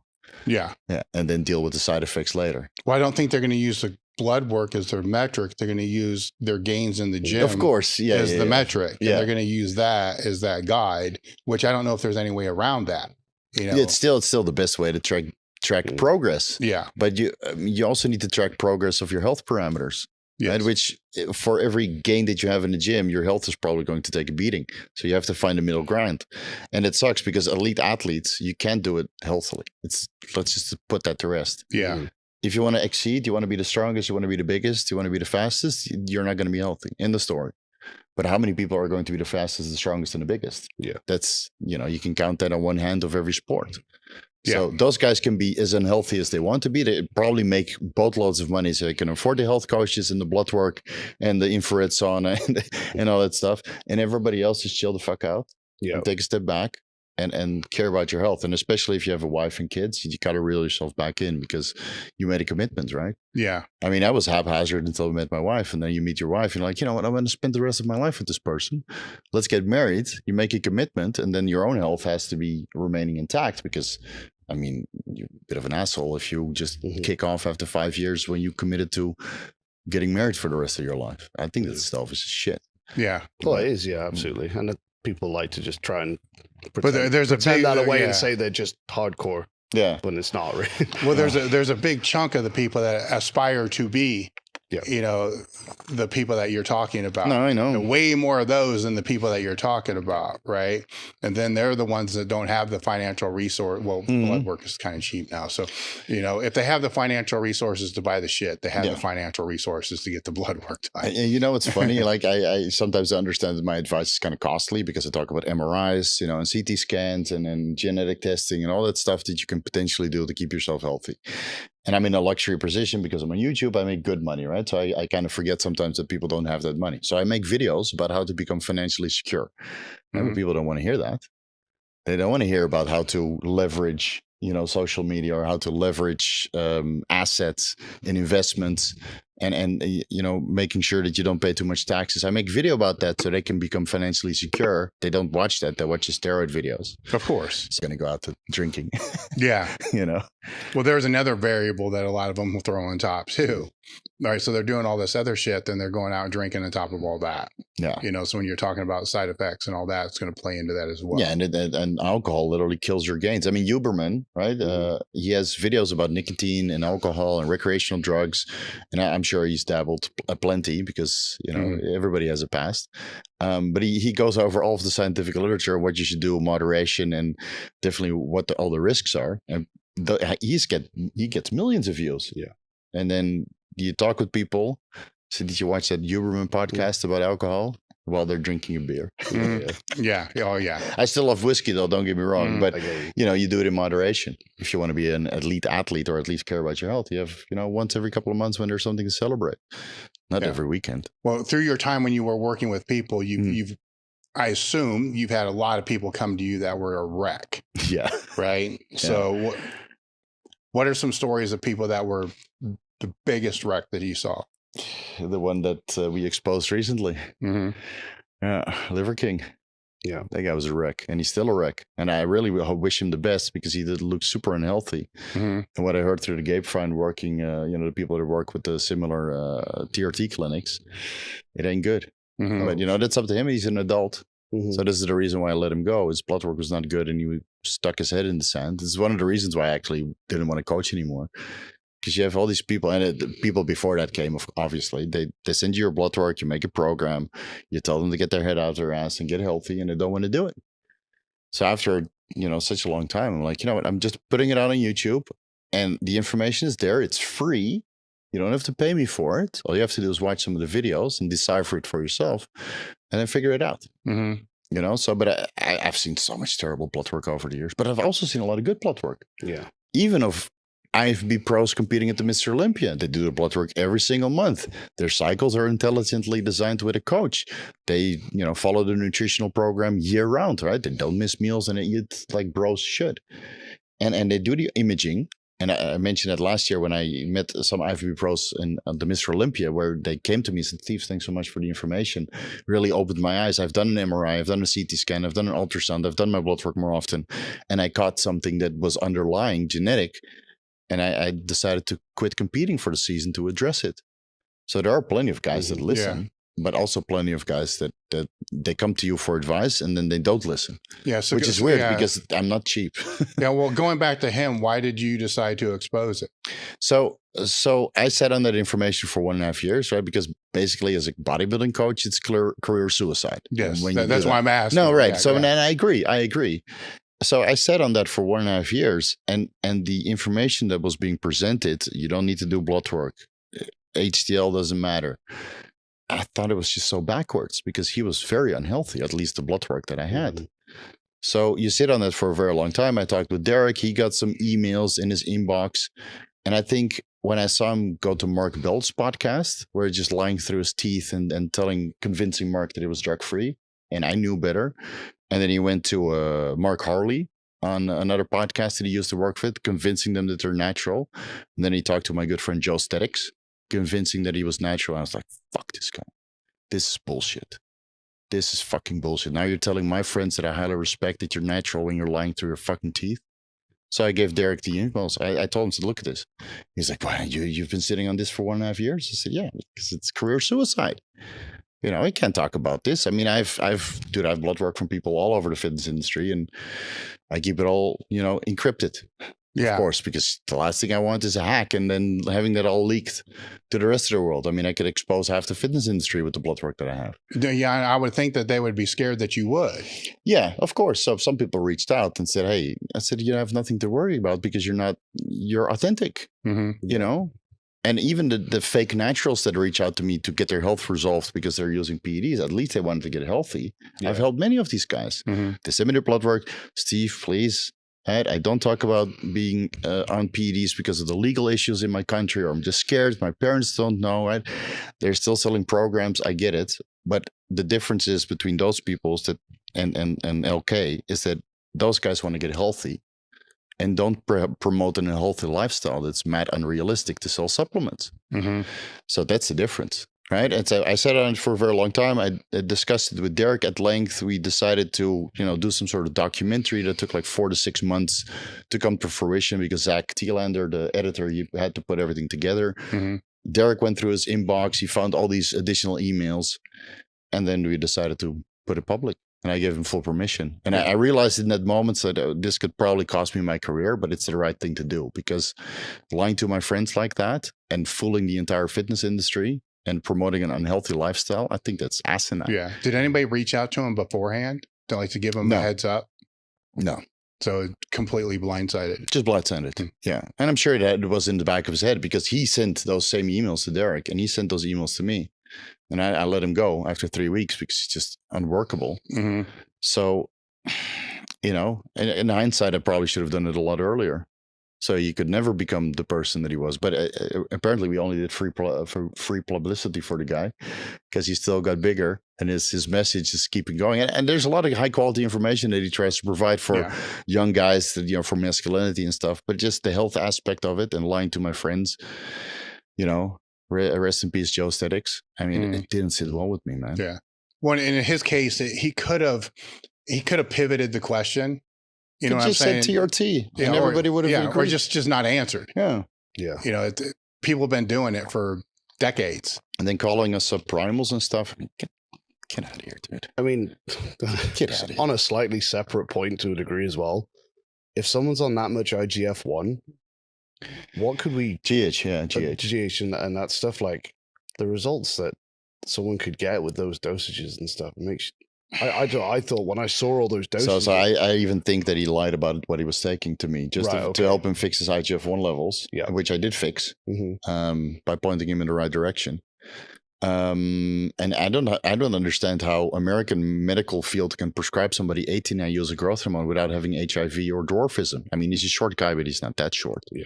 Yeah. And then deal with the side effects later. Well, I don't think they're going to use the blood work as their metric. They're going to use their gains in the gym. Of course. As the metric. And they're going to use that as that guide, which I don't know if there's any way around that. You know, it's still the best way to track progress. But you also need to track progress of your health parameters. Right? Which for every gain that you have in the gym, your health is probably going to take a beating. So you have to find a middle ground. And it sucks because elite athletes, you can't do it healthily. Let's just put that to rest. If you want to exceed, you want to be the strongest, you want to be the biggest, you want to be the fastest, you're not going to be healthy. End the story. But how many people are going to be the fastest, the strongest, and the biggest? That's, you know, you can count that on one hand of every sport. So those guys can be as unhealthy as they want to be. They probably make boatloads of money so they can afford the health coaches and the blood work and the infrared sauna and all that stuff. And everybody else just chill the fuck out and take a step back and care about your health. And especially if you have a wife and kids, you got to reel yourself back in because you made a commitment, right? I mean, I was haphazard until I met my wife. And then you meet your wife and you're like, you know what, I'm going to spend the rest of my life with this person. Let's get married. You make a commitment and then your own health has to be remaining intact because I mean, you're a bit of an asshole if you just kick off after 5 years when you committed to getting married for the rest of your life. I think that stuff is shit. Well, it is. Absolutely. And people like to just try and pretend that away and say they're just hardcore. But it's not really. Well, there's a big chunk of the people that aspire to be, you know, the people that you're talking about. No, I know. And way more of those than the people that you're talking about, right? And then they're the ones that don't have the financial resource. Well, blood work is kind of cheap now. So, you know, if they have the financial resources to buy the shit, they have the financial resources to get the blood work done. And you know, it's funny. Like I sometimes understand that my advice is kind of costly because I talk about MRIs, you know, and CT scans and genetic testing and all that stuff that you can potentially do to keep yourself healthy. And I'm in a luxury position because I'm on YouTube. I make good money, right? So I kind of forget sometimes that people don't have that money. So I make videos about how to become financially secure. And people don't want to hear that. They don't want to hear about how to leverage, you know, social media or how to leverage assets and investments and you know, making sure that you don't pay too much taxes. I make video about that so they can become financially secure. They don't watch that. They watch the steroid videos. Of course. It's going to go out to drinking. You know. Well, there's another variable that a lot of them will throw on top too. All right. So they're doing all this other shit, then they're going out and drinking on top of all that. You know, so when you're talking about side effects and all that, it's going to play into that as well. And alcohol literally kills your gains. I mean, Huberman, right? He has videos about nicotine and alcohol and recreational drugs. And I'm sure he's dabbled plenty because, you know, everybody has a past. But he goes over all of the scientific literature, what you should do, moderation, and definitely what all the risks are. And he gets millions of views. and then you talk with people. So did you watch that Huberman podcast about alcohol while they're drinking a beer? Yeah. Oh, yeah. I still love whiskey, though. Don't get me wrong. But, you do it in moderation. If you want to be an elite athlete or at least care about your health, you have, once every couple of months when there's something to celebrate. Not every weekend. Well, through your time when you were working with people, I assume you've had a lot of people come to you that were a wreck. Yeah. Right. Yeah. So what are some stories of people that were the biggest wreck that you saw? The one that we exposed recently. Liver King. Yeah. That guy was a wreck, and he's still a wreck. And I really wish him the best because he did look super unhealthy. And what I heard through the grapevine working, the people that work with the similar TRT clinics, it ain't good. But, that's up to him. He's an adult. So this is the reason why I let him go. His blood work was not good, and he stuck his head in the sand. This is one of the reasons why I actually didn't want to coach anymore. Because you have all these people, and people before that came, obviously. They send you your blood work, you make a program, you tell them to get their head out of their ass and get healthy, and they don't want to do it. So after, such a long time, I'm like, you know what, I'm just putting it out on YouTube, and the information is there. It's free. You don't have to pay me for it. All you have to do is watch some of the videos and decipher it for yourself, and then figure it out. But I've seen so much terrible blood work over the years, but I've also seen a lot of good blood work. Yeah. Even of IFB pros competing at the Mr. Olympia. They do the blood work every single month. Their cycles are intelligently designed with a coach. They, follow the nutritional program year round, right? They don't miss meals and they eat like bros should. And they do the imaging. And I mentioned that last year when I met some IFB pros in the Mr. Olympia, where they came to me and said, Steve, thanks so much for the information. Really opened my eyes. I've done an MRI, I've done a CT scan, I've done an ultrasound, I've done my blood work more often. And I caught something that was underlying genetic. And I decided to quit competing for the season to address it. So there are plenty of guys that listen, but also plenty of guys that they come to you for advice and then they don't listen. Yeah, so which is weird because I'm not cheap. Yeah, well, going back to him, why did you decide to expose it? So I sat on that information for 1.5 years, right? Because basically, as a bodybuilding coach, it's career suicide. Yes, that's why I'm asking. No, right. And I agree. So I sat on that for 1.5 years, and the information that was being presented, you don't need to do blood work. HDL doesn't matter. I thought it was just so backwards because he was very unhealthy, at least the blood work that I had. So you sit on that for a very long time. I talked with Derek. He got some emails in his inbox. And I think when I saw him go to Mark Belt's podcast, where he's just lying through his teeth and convincing Mark that it was drug-free, and I knew better. And then he went to Mark Harley on another podcast that he used to work with, convincing them that they're natural. And then he talked to my good friend Joe Statics, convincing that he was natural. I was like, fuck this guy. This is bullshit. This is fucking bullshit. Now you're telling my friends that I highly respect that you're natural when you're lying through your fucking teeth. So I gave Derek the emails. I told him to look at this. He's like, well, you've been sitting on this for 1.5 years? I said, yeah, because it's career suicide. I can't talk about this. I mean, I've blood work from people all over the fitness industry, and I keep it all, encrypted. Yeah. Of course, because the last thing I want is a hack and then having that all leaked to the rest of the world. I mean, I could expose half the fitness industry with the blood work that I have. Yeah, I would think that they would be scared that you would. Yeah, of course. So some people reached out and said, hey, I said, you have nothing to worry about because you're authentic, And even the fake naturals that reach out to me to get their health resolved because they're using PEDs, at least they wanted to get healthy. Yeah. I've helped many of these guys. They send me their blood work. Steve, please. I don't talk about being on PEDs because of the legal issues in my country, or I'm just scared. My parents don't know, right? They're still selling programs. I get it. But the difference is between those people and LK is that those guys want to get healthy. And don't promote an unhealthy lifestyle that's mad unrealistic to sell supplements. So that's the difference, right? And so I sat on it for a very long time. I discussed it with Derek at length. We decided to, do some sort of documentary that took like 4 to 6 months to come to fruition because Zach Thielander, the editor, he had to put everything together. Derek went through his inbox. He found all these additional emails, and then we decided to put it public. And I gave him full permission. And I realized in that moment that this could probably cost me my career, but it's the right thing to do because lying to my friends like that and fooling the entire fitness industry and promoting an unhealthy lifestyle, I think that's asinine. Yeah. Did anybody reach out to him beforehand to give him a heads up? No. So completely blindsided. Just blindsided. Yeah. And I'm sure that it was in the back of his head because he sent those same emails to Derek and he sent those emails to me. And I let him go after 3 weeks because it's just unworkable. So, you know, in hindsight, I probably should have done it a lot earlier. So you could never become the person that he was. But apparently we only did free publicity for the guy because he still got bigger and his message is keeping going. And there's a lot of high quality information that he tries to provide for young guys, that, you know, for masculinity and stuff. But just the health aspect of it and lying to my friends, you know, rest in peace, Joe Aesthetics. I mean, it didn't sit well with me, man. Yeah. Well, in his case, he could have pivoted the question. You know what I'm saying? Just said TRT, and everybody would have agreed. Or just not answered. Yeah. Yeah. You know, people have been doing it for decades. And then calling us subprimals and stuff. I mean, get out of here, dude. I mean, get out of here. On a slightly separate point to a degree as well, if someone's on that much IGF-1, what could we... GH, yeah, GH. GH and that stuff, like the results that someone could get with those dosages and stuff, it makes... I thought when I saw all those dosages... So I even think that he lied about what he was taking to me, just to help him fix his IGF-1 levels, which I did fix by pointing him in the right direction. And I don't understand how American medical field can prescribe somebody 18 IUs of growth hormone without having HIV or dwarfism. I mean, he's a short guy, but he's not that short. Yeah.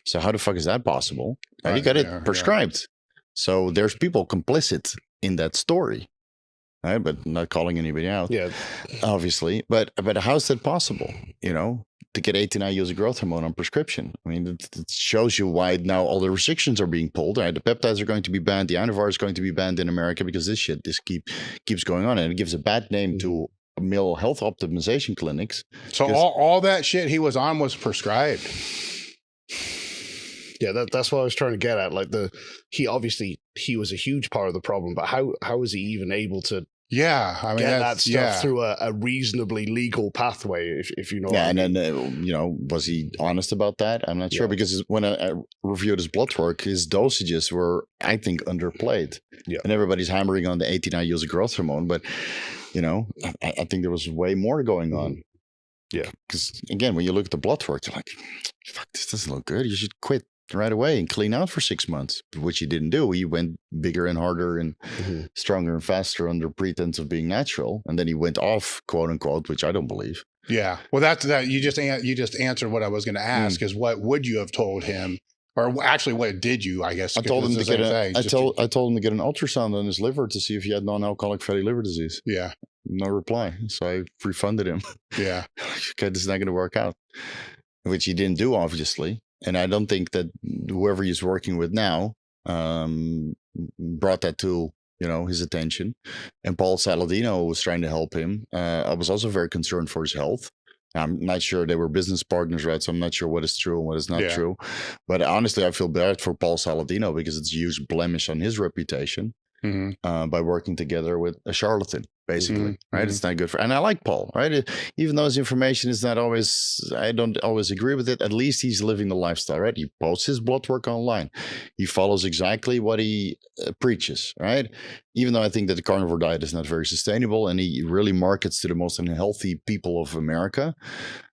So how the fuck is that possible? He got it prescribed. So there's people complicit in that story. Right, but not calling anybody out. Yeah, obviously. But how's that possible? You know, to get 18 IUs of growth hormone on prescription. I mean, it shows you why now all the restrictions are being pulled. Right, the peptides are going to be banned. The Anavar is going to be banned in America because this keeps going on, and it gives a bad name to male health optimization clinics. So all that shit he was on was prescribed. Yeah, that's what I was trying to get at. Like he was a huge part of the problem, but how was he even able to get that stuff through a reasonably legal pathway, if you know what I mean? And then, you know, was he honest about that? I'm not sure, because when I reviewed his blood work, his dosages were, I think, underplayed. Yeah. And everybody's hammering on the 18 IUs of growth hormone, but, you know, I think there was way more going on. Yeah. Because, again, when you look at the blood work, you're like, fuck, this doesn't look good. You should quit right away and clean out for 6 months, which he didn't do. He went bigger and harder and stronger and faster under pretense of being natural, and then he went off, quote unquote, which I don't believe. Yeah, well, that's that. You just answered what I was going to ask. Is what would you have told him, or actually, what did you? I guess I told him to get I told him to get an ultrasound on his liver to see if he had non-alcoholic fatty liver disease. Yeah, no reply. So I refunded him. Yeah, okay, this is not going to work out, which he didn't do, obviously. And I don't think that whoever he's working with now brought that to, you know, his attention. And Paul Saladino was trying to help him. I was also very concerned for his health. I'm not sure, they were business partners, right? So I'm not sure what is true and what is not true. But honestly, I feel bad for Paul Saladino because it's a huge blemish on his reputation by working together with a charlatan. Basically, right? It's not good for, and I like Paul, right? Even though his information is not always, I don't always agree with it. At least he's living the lifestyle, right? He posts his blood work online. He follows exactly what he preaches, right? Even though I think that the carnivore diet is not very sustainable, and he really markets to the most unhealthy people of America,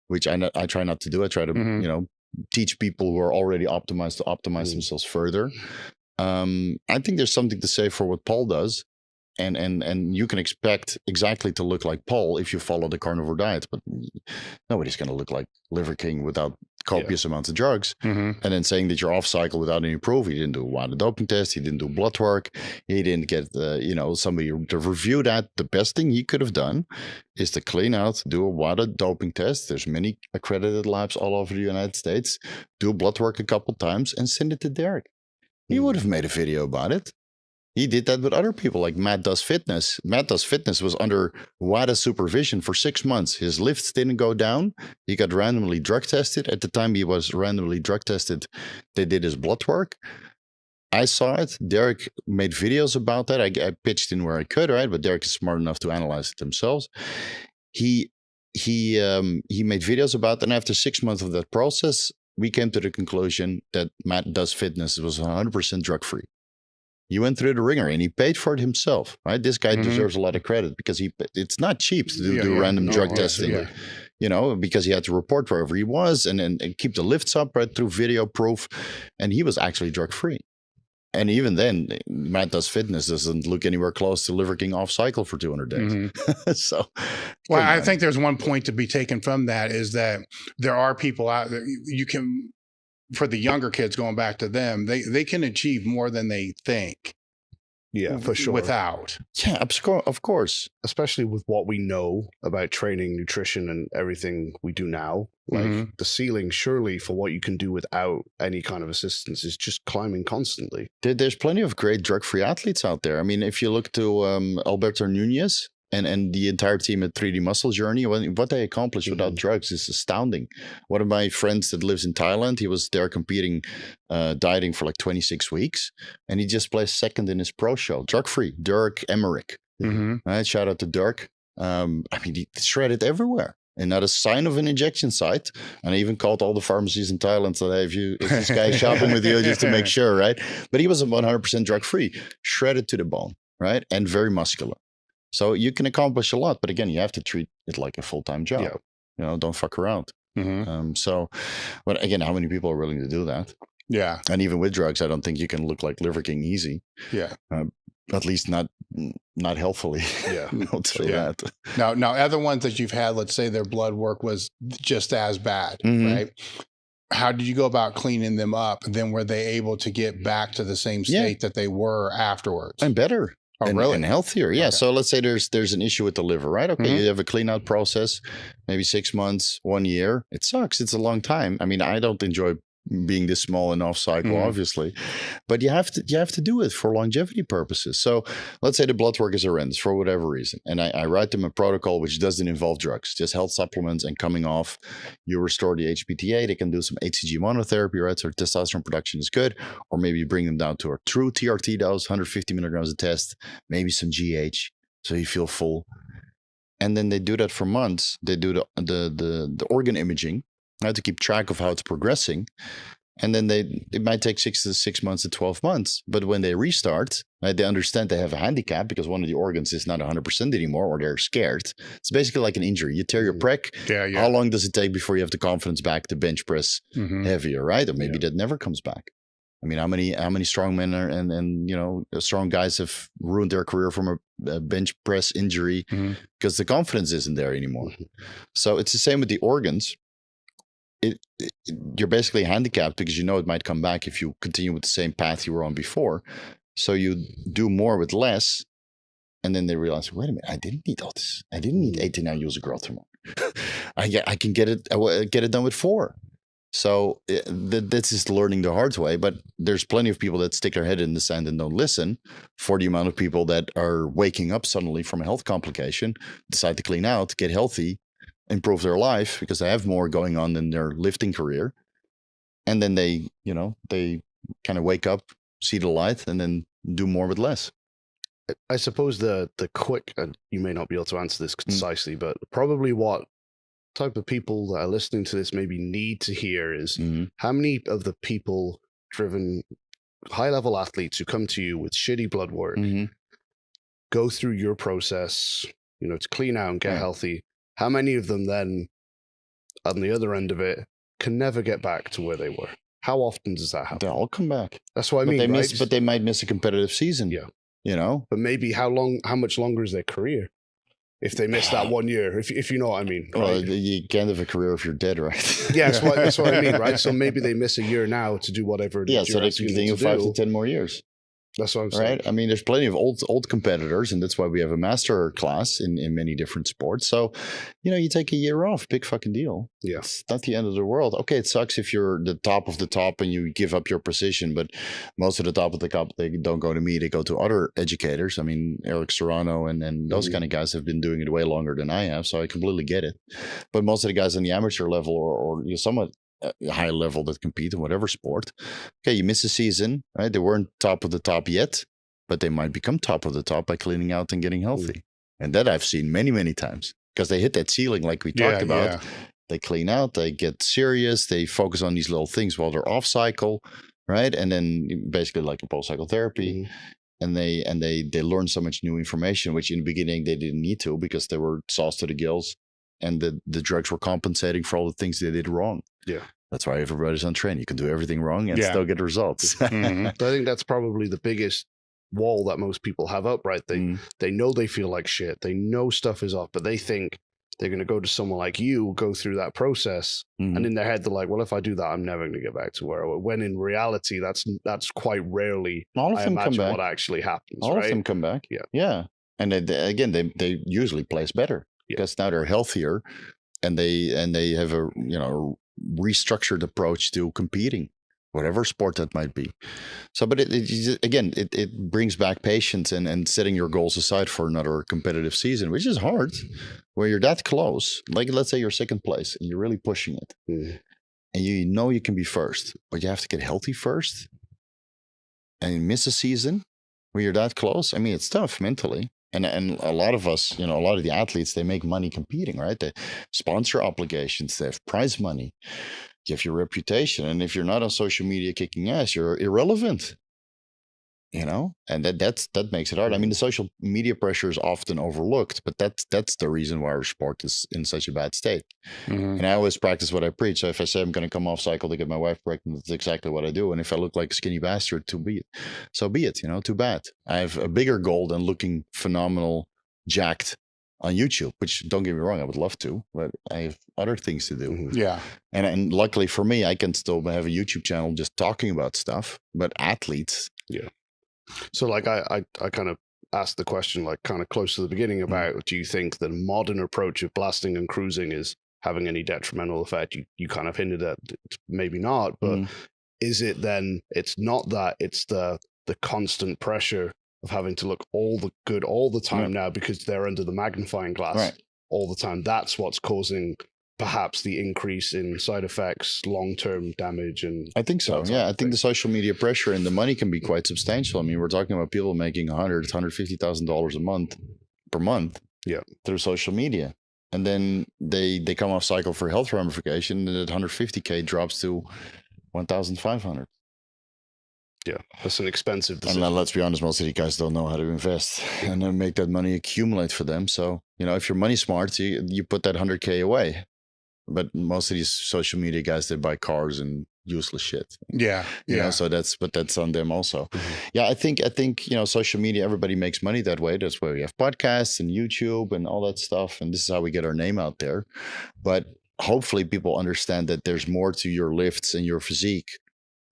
which I try not to do. I try to, you know, teach people who are already optimized to optimize themselves further. I think there's something to say for what Paul does. And you can expect exactly to look like Paul if you follow the carnivore diet, but nobody's going to look like Liver King without copious amounts of drugs. And then saying that you're off cycle without any proof. He didn't do a WADA doping test. He didn't do blood work. He didn't get you know, somebody to review that. The best thing he could have done is to clean out, do a WADA doping test. There's many accredited labs all over the United States. Do blood work a couple times and send it to Derek. He would have made a video about it. He did that with other people like Matt Does Fitness. Matt Does Fitness was under WADA supervision for 6 months. His lifts didn't go down. He got randomly drug tested. At the time he was randomly drug tested, they did his blood work. I saw it. Derek made videos about that. I pitched in where I could, right? But Derek is smart enough to analyze it themselves. He made videos about that. And after 6 months of that process, we came to the conclusion that Matt Does Fitness was 100% drug-free. He went through the ringer and he paid for it himself, right? This guy deserves a lot of credit because it's not cheap to do random drug testing. you know, because he had to report wherever he was and keep the lifts up right through video proof. And he was actually drug free. And even then, Matt Does Fitness doesn't look anywhere close to Liver King off cycle for 200 days. So, well, I think there's one point to be taken from that is that there are people out there you can, for the younger kids, going back to them, they can achieve more than they think. Yeah, for sure. Without. Yeah, of course. Especially with what we know about training, nutrition, and everything we do now. Like the ceiling, surely, for what you can do without any kind of assistance is just climbing constantly. There's plenty of great drug-free athletes out there. I mean, if you look to Alberto Nunez and the entire team at 3D Muscle Journey, what they accomplished without drugs is astounding. One of my friends that lives in Thailand, he was there competing, dieting for like 26 weeks, and he just placed second in his pro show, drug-free, Dirk Emmerich. Right? Shout out to Dirk. I mean, he shredded everywhere. And not a sign of an injection site. And I even called all the pharmacies in Thailand so that if this guy is shopping with you, just to make sure, right? But he was 100% drug-free, shredded to the bone, right? And very muscular. So you can accomplish a lot. But again, you have to treat it like a full-time job. Yeah. You know, don't fuck around. But again, how many people are willing to do that? Yeah. And even with drugs, I don't think you can look like Liver King easy. Yeah. At least not healthily. Yeah. I'll say that. Now, other ones that you've had, let's say their blood work was just as bad, right? How did you go about cleaning them up? Then were they able to get back to the same state that they were afterwards? And better. Oh, and, really? And healthier. Yeah. Okay. So let's say there's an issue with the liver, right? Okay. You have a clean out process, maybe 6 months, 1 year. It sucks. It's a long time. I mean, I don't enjoy being this small and off cycle, obviously, but you have to do it for longevity purposes. So let's say the blood work is horrendous for whatever reason, and I write them a protocol which doesn't involve drugs, just health supplements and coming off. You restore the HPTA. They can do some HCG monotherapy, right? So testosterone production is good, or maybe you bring them down to a true TRT dose, 150 milligrams a test, maybe some GH, so you feel full. And then they do that for months. They do the organ imaging. To keep track of how it's progressing. And then it might take 6 months to 12 months. But when they restart, right, they understand they have a handicap because one of the organs is not 100% anymore, or they're scared. It's basically like an injury. You tear your pec. Yeah. How long does it take before you have the confidence back to bench press heavier, right? Or maybe that never comes back. I mean, how many strong men and you know, strong guys have ruined their career from a bench press injury because the confidence isn't there anymore. So it's the same with the organs. You're basically handicapped because you know it might come back if you continue with the same path you were on before. So you do more with less, and then they realize, wait a minute, I didn't need all this. I didn't need 8 to 9 use of growth hormone. I can get it done with 4. So this is learning the hard way. But there's plenty of people that stick their head in the sand and don't listen. For the amount of people that are waking up suddenly from a health complication, decide to clean out, get healthy, improve their life because they have more going on in their lifting career. And then they kind of wake up, see the light, and then do more with less. I suppose the quick, and you may not be able to answer this concisely, but probably what type of people that are listening to this maybe need to hear is how many of the people driven high-level athletes who come to you with shitty blood work go through your process, you know, to clean out and get healthy. How many of them then, on the other end of it, can never get back to where they were? How often does that happen? They all come back. That's what I mean. But they might miss a competitive season. Yeah. You know? But maybe how much longer is their career? If they miss that 1 year, if you know what I mean. Right? Well, you can't have a career if you're dead, right? Yeah, that's what I mean, right? So maybe they miss a year now to do whatever it is. Yeah, so they can continue 5 to 10 more years. That's what I'm saying. Right? I mean, there's plenty of old competitors, and that's why we have a master class in many different sports. So, you know, you take a year off, big fucking deal. Yeah. It's not the end of the world. Okay, it sucks if you're the top of the top and you give up your position, but most of the top of the top, they don't go to me, they go to other educators. I mean, Eric Serrano and those kind of guys have been doing it way longer than I have, so I completely get it. But most of the guys on the amateur level or you know, somewhat high level that compete in whatever sport. Okay, you miss a season, right? They weren't top of the top yet, but they might become top of the top by cleaning out and getting healthy. And that I've seen many, many times because they hit that ceiling like we talked about. Yeah. They clean out, they get serious, they focus on these little things while they're off cycle, right? And then basically like a post-cycle therapy. And they learn so much new information, which in the beginning they didn't need to because they were sauced to the gills. and the drugs were compensating for all the things they did wrong. Yeah. That's why everybody's on train. You can do everything wrong and still get results. I think that's probably the biggest wall that most people have up, right? They know they feel like shit. They know stuff is off, but they think they're going to go to someone like you, go through that process, and in their head they're like, well, if I do that, I'm never going to get back to where I was. When in reality, that's quite rarely, all of them come back. What actually happens. All right? of them come back. Yeah. And they usually place better because now they're healthier, and they have a restructured approach to competing, whatever sport that might be. So, but it brings back patience and setting your goals aside for another competitive season, which is hard where you're that close. Like, let's say you're second place and you're really pushing it, and you know you can be first, but you have to get healthy first, and you miss a season where you're that close. I mean, it's tough mentally. And a lot of us, a lot of the athletes, they make money competing, right? They sponsor obligations, they have prize money, you have your reputation. And if you're not on social media kicking ass, you're irrelevant, and that makes it hard. I mean, the social media pressure is often overlooked, but that's the reason why our sport is in such a bad state. And I always practice what I preach. So if I say I'm going to come off cycle to get my wife pregnant, that's exactly what I do. And if I look like a skinny bastard, so be it, too bad. I have a bigger goal than looking phenomenal, jacked on YouTube, which, don't get me wrong, I would love to, but I have other things to do. Yeah. And luckily for me, I can still have a YouTube channel just talking about stuff, but athletes. Yeah. So like I kind of asked the question, like kind of close to the beginning, about do you think the modern approach of blasting and cruising is having any detrimental effect? You kind of hinted at maybe not, but is it then, it's not that, it's the constant pressure of having to look all the good all the time now because they're under the magnifying glass all the time. That's what's causing perhaps the increase in side effects, long-term damage. And I think so. Yeah. I think the social media pressure and the money can be quite substantial. I mean, we're talking about people making $150,000 per month through social media. And then they come off cycle for health ramification, and that 150K drops to 1,500. Yeah, that's an expensive decision. And let's be honest, most of the guys don't know how to invest and then make that money accumulate for them. So, if you're money smart, you put that 100K away. But most of these social media guys, they buy cars and useless shit. Yeah. So that's on them also. Yeah. I think, social media, everybody makes money that way. That's why we have podcasts and YouTube and all that stuff. And this is how we get our name out there. But hopefully people understand that there's more to your lifts and your physique.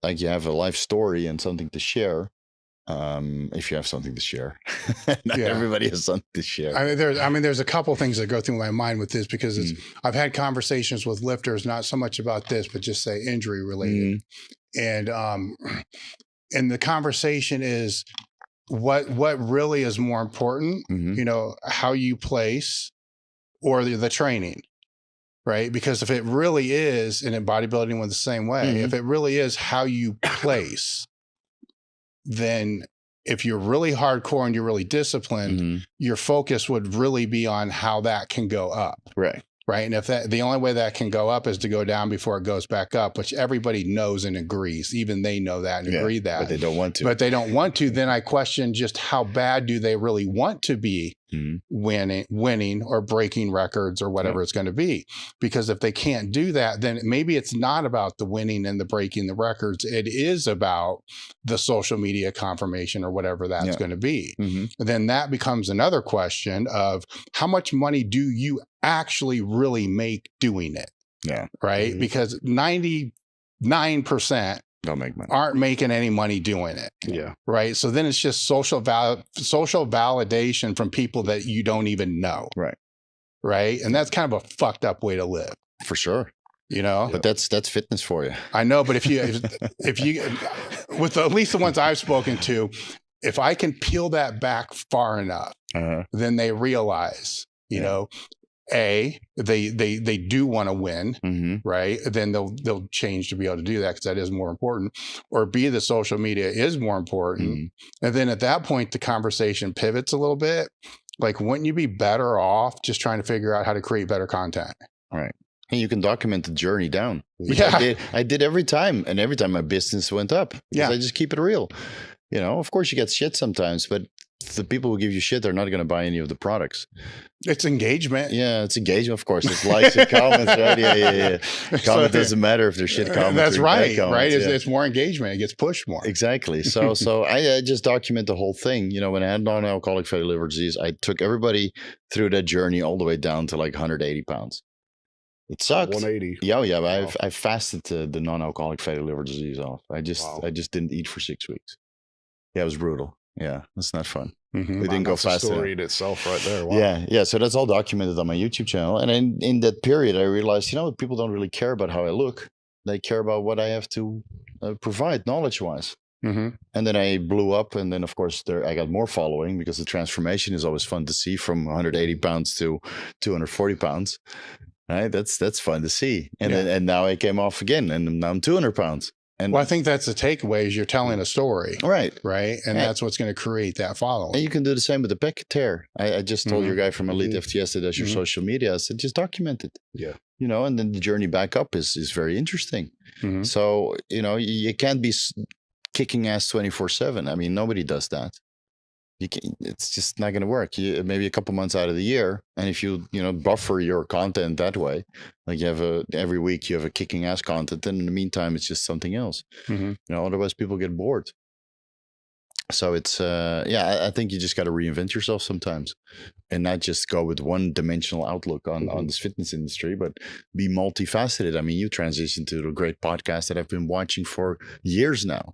Like, you have a life story and something to share. If you have something to share. Not everybody has something to share. There's a couple things that go through my mind with this, because I've had conversations with lifters, not so much about this, but just say injury related. And the conversation is what really is more important, how you place or the training. Right? Because if it really is, and in bodybuilding went the same way, if it really is how you place, then if you're really hardcore and you're really disciplined, your focus would really be on how that can go up. Right. Right. And if the only way that can go up is to go down before it goes back up, which everybody knows and agrees, even they know that and agree that. But they don't want to. Then I question just how bad do they really want to be winning or breaking records or whatever it's going to be. Because if they can't do that, then maybe it's not about the winning and the breaking the records. It is about the social media confirmation or whatever that's going to be. Then that becomes another question of how much money do you actually really make doing it? Yeah. Right? Because 99% don't make money, aren't making any money doing it. Yeah. Right. So then it's just social validation from people that you don't even know. Right. Right. And that's kind of a fucked up way to live. For sure. But that's fitness for you. I know. But if you with at least the ones I've spoken to, if I can peel that back far enough, then they realize, they do want to win, right? Then they'll change to be able to do that, because that is more important. Or B, the social media is more important. And then at that point, the conversation pivots a little bit. Like, wouldn't you be better off just trying to figure out how to create better content? Right. And you can document the journey down. Which I did every time. And every time my business went up. I just keep it real. Of course you get shit sometimes, but the people who give you shit, they're not going to buy any of the products. It's engagement. Yeah, it's engagement, of course. It's likes and comments, right? Yeah. Comment doesn't matter if they're shit comments. That's right, comments, right? Yeah. It's more engagement. It gets pushed more. Exactly. So I just document the whole thing. You know, when I had non-alcoholic fatty liver disease, I took everybody through that journey all the way down to like 180 pounds. It sucked. 180. Yeah, Wow. I fasted the non-alcoholic fatty liver disease off. I just didn't eat for 6 weeks. Yeah, it was brutal. Yeah, that's not fun. Mm-hmm. It didn't go fast enough. Story in itself, right there. Wow. Yeah. So that's all documented on my YouTube channel. And in that period, I realized, people don't really care about how I look. They care about what I have to provide knowledge-wise. Mm-hmm. And then I blew up, and then of course I got more following, because the transformation is always fun to see, from 180 pounds to 240 pounds. Right? That's fun to see. And now I came off again, and now I'm 200 pounds. And well, I think that's the takeaway, is you're telling a story. Right. And that's what's going to create that following. And you can do the same with the pec tear. I just told your guy from EliteFTS that does your social media. I said, just document it. Yeah. And then the journey back up is very interesting. Mm-hmm. So, you can't be kicking ass 24/7. I mean, nobody does that. It's just not going to work. Maybe a couple months out of the year, and if you buffer your content that way, like you have every week you have a kicking ass content, then in the meantime it's just something else. Mm-hmm. Otherwise people get bored. So it's I think you just got to reinvent yourself sometimes, and not just go with one-dimensional outlook on this fitness industry, but be multifaceted. I mean, you transitioned to a great podcast that I've been watching for years now.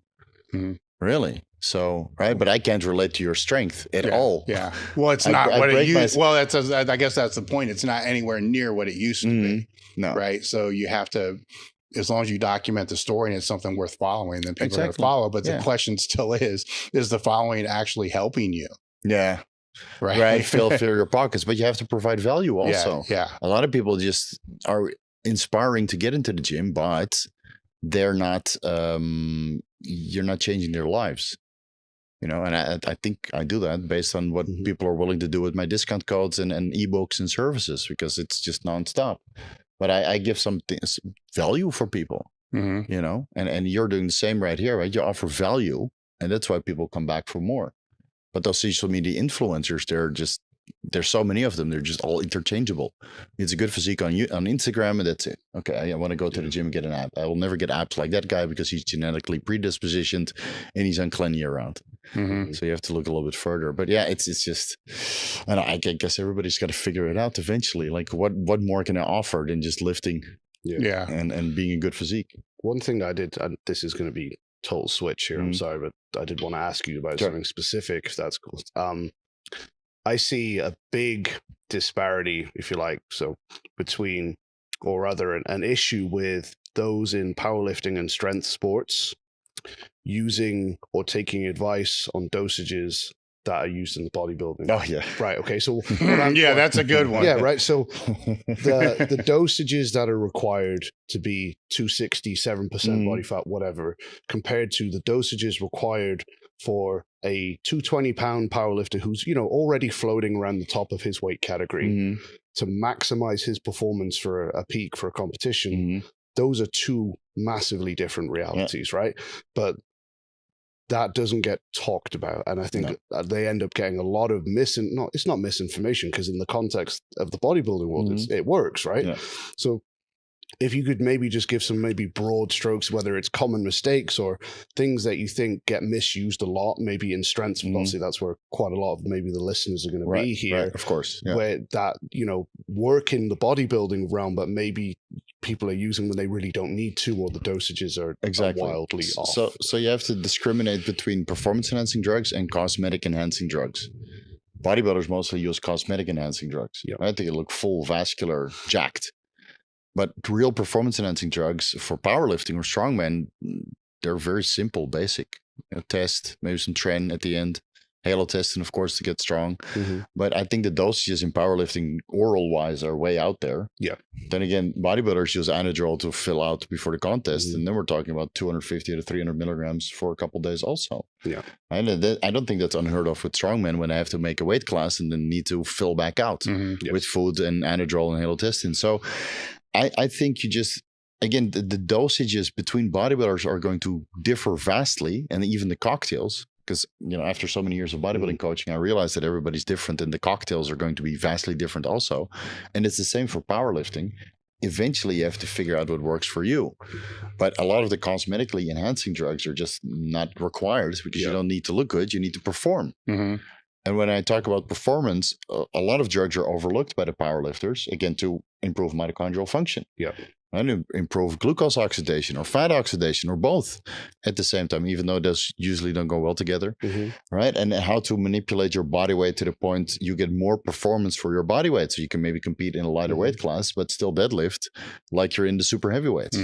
Mm-hmm. Really? So, right. But I can't relate to your strength at all. Yeah. Well, it's not what it used. Well, I guess that's the point. It's not anywhere near what it used to be. No. Right. So you have to, as long as you document the story and it's something worth following, then people are going to follow. But the question still is the following actually helping you? Yeah. Right. Fill your pockets, but you have to provide value also. Yeah. A lot of people just are inspiring to get into the gym, but they're not, you're not changing their lives. And I think I do that based on what people are willing to do with my discount codes and ebooks and services, because it's just nonstop. But I give some value for people, and you're doing the same right here, right? You offer value, and that's why people come back for more. But those social media influencers, there's so many of them. They're just all interchangeable. It's a good physique on Instagram, and that's it. Okay, I want to go to the gym and get an app. I will never get apps like that guy, because he's genetically predispositioned and he's unclean year round. Mm-hmm. So you have to look a little bit further. But yeah, it's just, I guess everybody's got to figure it out eventually. Like what more can I offer than just lifting? Yeah. And being a good physique. One thing that I did, and this is going to be total switch here. I'm sorry, but I did want to ask you about something specific, if that's cool. I see a big disparity, if you like, so between, or rather an issue with those in powerlifting and strength sports using or taking advice on dosages that are used in the bodybuilding. Oh, yeah. Right. Okay. So that's a good one. Yeah. Right. So the dosages that are required to be 260, 7% body fat, whatever, compared to the dosages required for a 220-pound powerlifter who's, already floating around the top of his weight category to maximize his performance for a peak, for a competition. Those are two massively different realities, right? But that doesn't get talked about. And I think they end up getting a lot of it's not misinformation, because in the context of the bodybuilding world, it works, right? Yeah. So if you could maybe just give some maybe broad strokes, whether it's common mistakes or things that you think get misused a lot, maybe in strengths, obviously that's where quite a lot of maybe the listeners are going to be here. Right, of course. Yeah. Where that, work in the bodybuilding realm, but maybe people are using when they really don't need to, or the dosages are wildly off. So you have to discriminate between performance enhancing drugs and cosmetic enhancing drugs. Bodybuilders mostly use cosmetic enhancing drugs. Yeah. Right? They look full, vascular, jacked. But real performance enhancing drugs for powerlifting or strongman, they're very simple, basic. Test, maybe some tren at the end, halo testing, of course, to get strong. But I think the dosages in powerlifting oral wise are way out there. Yeah. Then again, bodybuilders use anadrol to fill out before the contest. And then we're talking about 250 to 300 milligrams for a couple of days also. Yeah. And I don't think that's unheard of with strongmen, when I have to make a weight class and then need to fill back out with food and anadrol and halo testing. So I think you just, again, the dosages between bodybuilders are going to differ vastly, and even the cocktails, because, after so many years of bodybuilding coaching, I realized that everybody's different and the cocktails are going to be vastly different also. And it's the same for powerlifting. Eventually you have to figure out what works for you. But a lot of the cosmetically enhancing drugs are just not required because you don't need to look good. You need to perform. And when I talk about performance, a lot of drugs are overlooked by the powerlifters, again, to improve mitochondrial function. And improve glucose oxidation or fat oxidation or both at the same time, even though those usually don't go well together, right? And how to manipulate your body weight to the point you get more performance for your body weight. So you can maybe compete in a lighter weight class, but still deadlift like you're in the super heavyweights,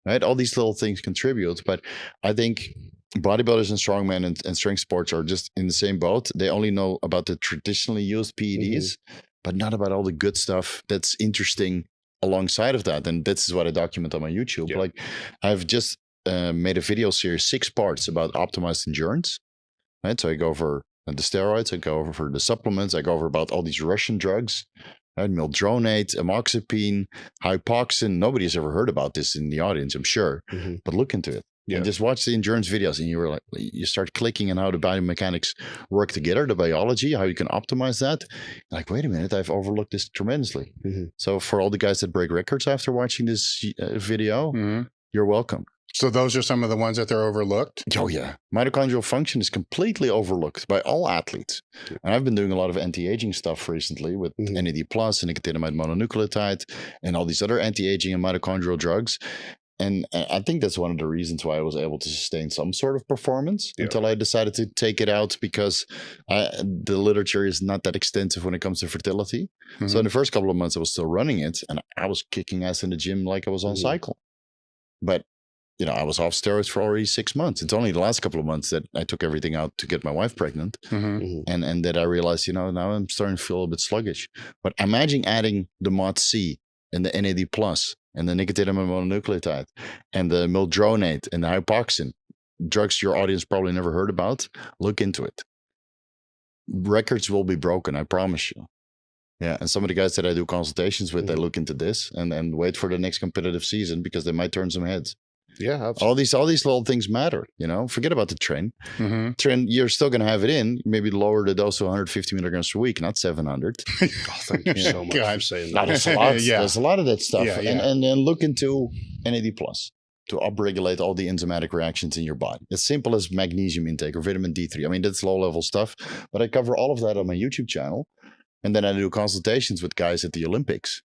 right? All these little things contribute. But I think bodybuilders and strongmen and strength sports are just in the same boat. They only know about the traditionally used PEDs, but not about all the good stuff that's interesting alongside of that. And this is what I document on my YouTube. Like I've just made a video series, 6 parts about optimized endurance, right? So I go over the steroids, I go over the supplements, I go over about all these Russian drugs, right? Mildronate, amoxapine, hypoxin. Nobody's ever heard about this in the audience, I'm sure, but look into it. And just watch the endurance videos and you start clicking on how the biomechanics work together, the biology, how you can optimize that. Like, wait a minute, I've overlooked this tremendously. So for all the guys that break records after watching this video, you're welcome. So those are some of the ones that they're overlooked? Oh yeah. Mitochondrial function is completely overlooked by all athletes. And I've been doing a lot of anti-aging stuff recently with NAD+, and nicotinamide mononucleotide, and all these other anti-aging and mitochondrial drugs. And I think that's one of the reasons why I was able to sustain some sort of performance until I decided to take it out, because the literature is not that extensive when it comes to fertility. So in the first couple of months, I was still running it and I was kicking ass in the gym like I was on cycle. But, I was off steroids for already 6 months. It's only the last couple of months that I took everything out to get my wife pregnant. And that I realized, now I'm starting to feel a little bit sluggish. But imagine adding the MOD-C and the NAD+, and the nicotinamide mononucleotide, and the mildronate, and the hypoxin, drugs your audience probably never heard about. Look into it. Records will be broken, I promise you. Yeah, and some of the guys that I do consultations with, they look into this and wait for the next competitive season because they might turn some heads. Yeah, absolutely. All these little things matter, Forget about the trend. Trend, you're still going to have it in. Maybe lower the dose to 150 milligrams per week, not 700. Thank you so much for saying that. There's a lot. There's a lot of that stuff. And then look into NAD+ to upregulate all the enzymatic reactions in your body. As simple as magnesium intake or vitamin D3. I mean, that's low level stuff, but I cover all of that on my YouTube channel. And then I do consultations with guys at the Olympics,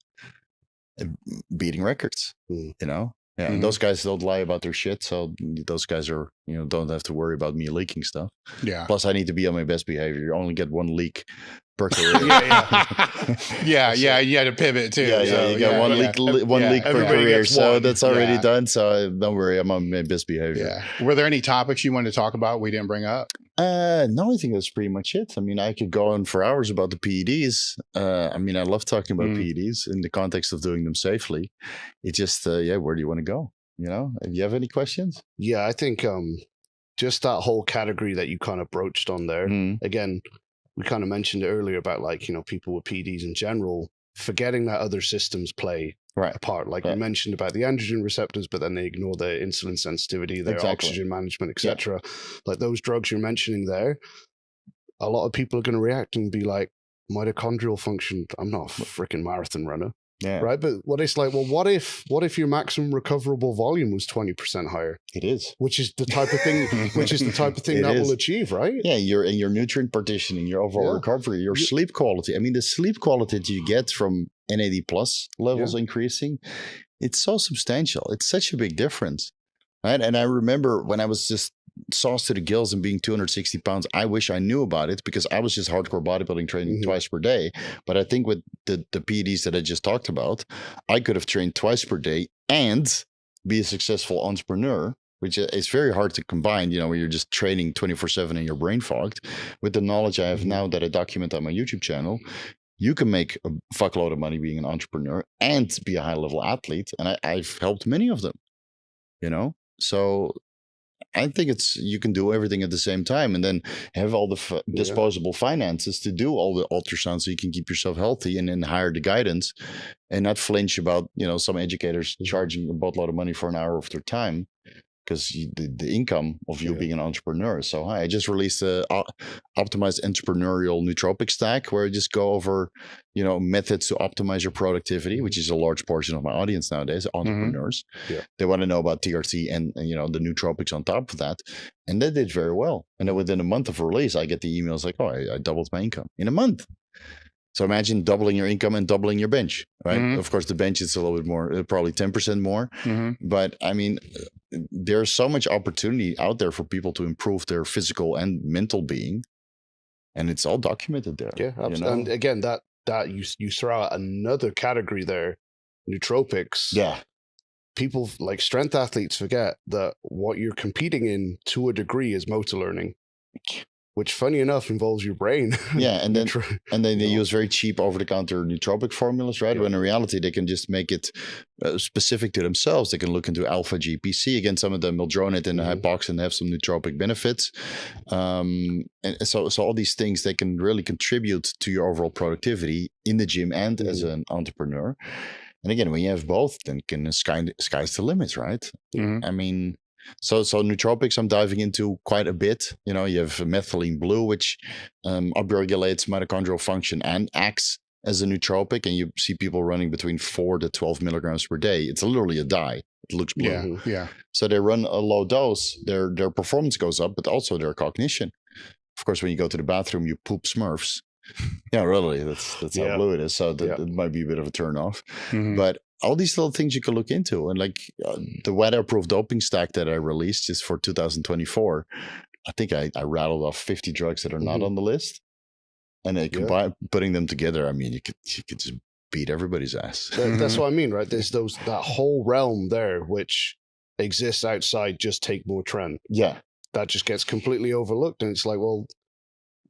beating records, Yeah, and those guys don't lie about their shit, so those guys are, don't have to worry about me leaking stuff. Yeah. Plus, I need to be on my best behavior. You only get 1 leak per career. You had to pivot too. You got one leak per career, so that's already done. So don't worry, I'm on my best behavior. Were there any topics you wanted to talk about we didn't bring up? No, I think that's pretty much it. I mean, I could go on for hours about the PEDs. I mean, I love talking about PEDs in the context of doing them safely. It's just, where do you want to go? Do you have any questions? Yeah, I think just that whole category that you kind of broached on there. Again, we kind of mentioned earlier about people with PEDs in general, forgetting that other systems play a part. Like you mentioned about the androgen receptors, but then they ignore the insulin sensitivity, their oxygen management, etc. Like those drugs you're mentioning there, a lot of people are going to react and be like, mitochondrial function, I'm not a freaking marathon runner. Right. But what if your maximum recoverable volume was 20% higher? It is. Which is the type of thing that will achieve, right? Yeah, your nutrient partitioning, your overall recovery, your sleep quality. I mean, the sleep quality that you get from NAD+ levels increasing, it's so substantial. It's such a big difference. Right. And I remember when I was just sauce to the gills and being 260 pounds, I wish I knew about it because I was just hardcore bodybuilding training twice per day. But I think with the PEDs that I just talked about, I could have trained twice per day and be a successful entrepreneur, which is very hard to combine, when you're just training 24/7 and you're brain fogged. With the knowledge I have now that I document on my YouTube channel, you can make a fuckload of money being an entrepreneur and be a high level athlete. And I've helped many of them, So I think you can do everything at the same time and then have all the disposable finances to do all the ultrasounds so you can keep yourself healthy and then hire the guidance and not flinch about, some educators charging a boatload of money for an hour of their time. because the income of you being an entrepreneur is so high. I just released a optimized entrepreneurial nootropic stack where I just go over, methods to optimize your productivity, which is a large portion of my audience nowadays, entrepreneurs. They want to know about TRT and the nootropics on top of that. And they did very well. And then within a month of release, I get the emails like, oh, I doubled my income in a month. So imagine doubling your income and doubling your bench, right? Of course, the bench is a little bit more, probably 10% more. But I mean, there's so much opportunity out there for people to improve their physical and mental being. And it's all documented there. Yeah, absolutely. And again, that you throw out another category there, nootropics. Yeah. People like strength athletes forget that what you're competing in to a degree is motor learning, which funny enough involves your brain. Yeah, and then they use very cheap over-the-counter nootropic formulas, right? When in reality they can just make it specific to themselves. They can look into alpha GPC. Again, some of them will drone it in the hypoxia and have some nootropic benefits. And so all these things, they can really contribute to your overall productivity in the gym and as an entrepreneur. And again, when you have both, then sky's the limit, right? I mean, so nootropics I'm diving into quite a bit. You have methylene blue, which upregulates mitochondrial function and acts as a nootropic. And you see people running between 4 to 12 milligrams per day. It's literally a dye. It looks blue. Yeah. So they run a low dose. Their performance goes up, but also their cognition. Of course, when you go to the bathroom, you poop Smurfs. Yeah, really. That's how blue it is. So that might be a bit of a turn off. But all these little things you can look into. And like the weather-proof doping stack that I released just for 2024, I think I rattled off 50 drugs that are not on the list. And putting them together, I mean, you could just beat everybody's ass. That's what I mean, right? There's that whole realm there which exists outside just take more trend. Yeah. That just gets completely overlooked. And it's like, well,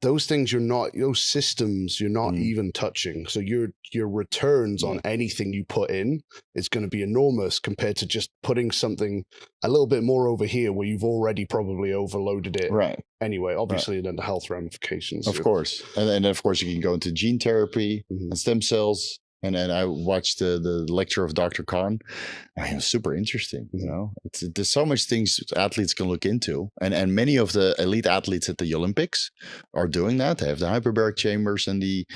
those things those systems you're not even touching. So your returns on anything you put in is going to be enormous compared to just putting something a little bit more over here where you've already probably overloaded it. Right. Anyway, obviously, then the health ramifications. Of course. And then, of course, you can go into gene therapy and stem cells. And then I watched the lecture of Dr. Khan. I mean, it was super interesting. There's so much things athletes can look into, and many of the elite athletes at the Olympics are doing that. They have the hyperbaric chambers and the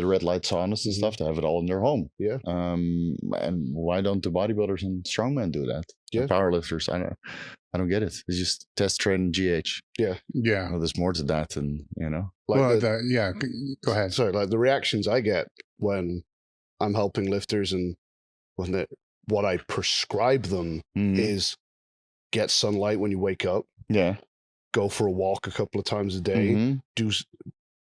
red light saunas and stuff. They have it all in their home. Yeah. And why don't the bodybuilders and strongmen do that? Yeah. The powerlifters, I don't get it. It's just test, train, GH. Yeah. Yeah. Well, there's more to that, and Like go ahead. Sorry, like the reactions I get when I'm helping lifters and what I prescribe them is get sunlight when you wake up. Yeah. Go for a walk a couple of times a day.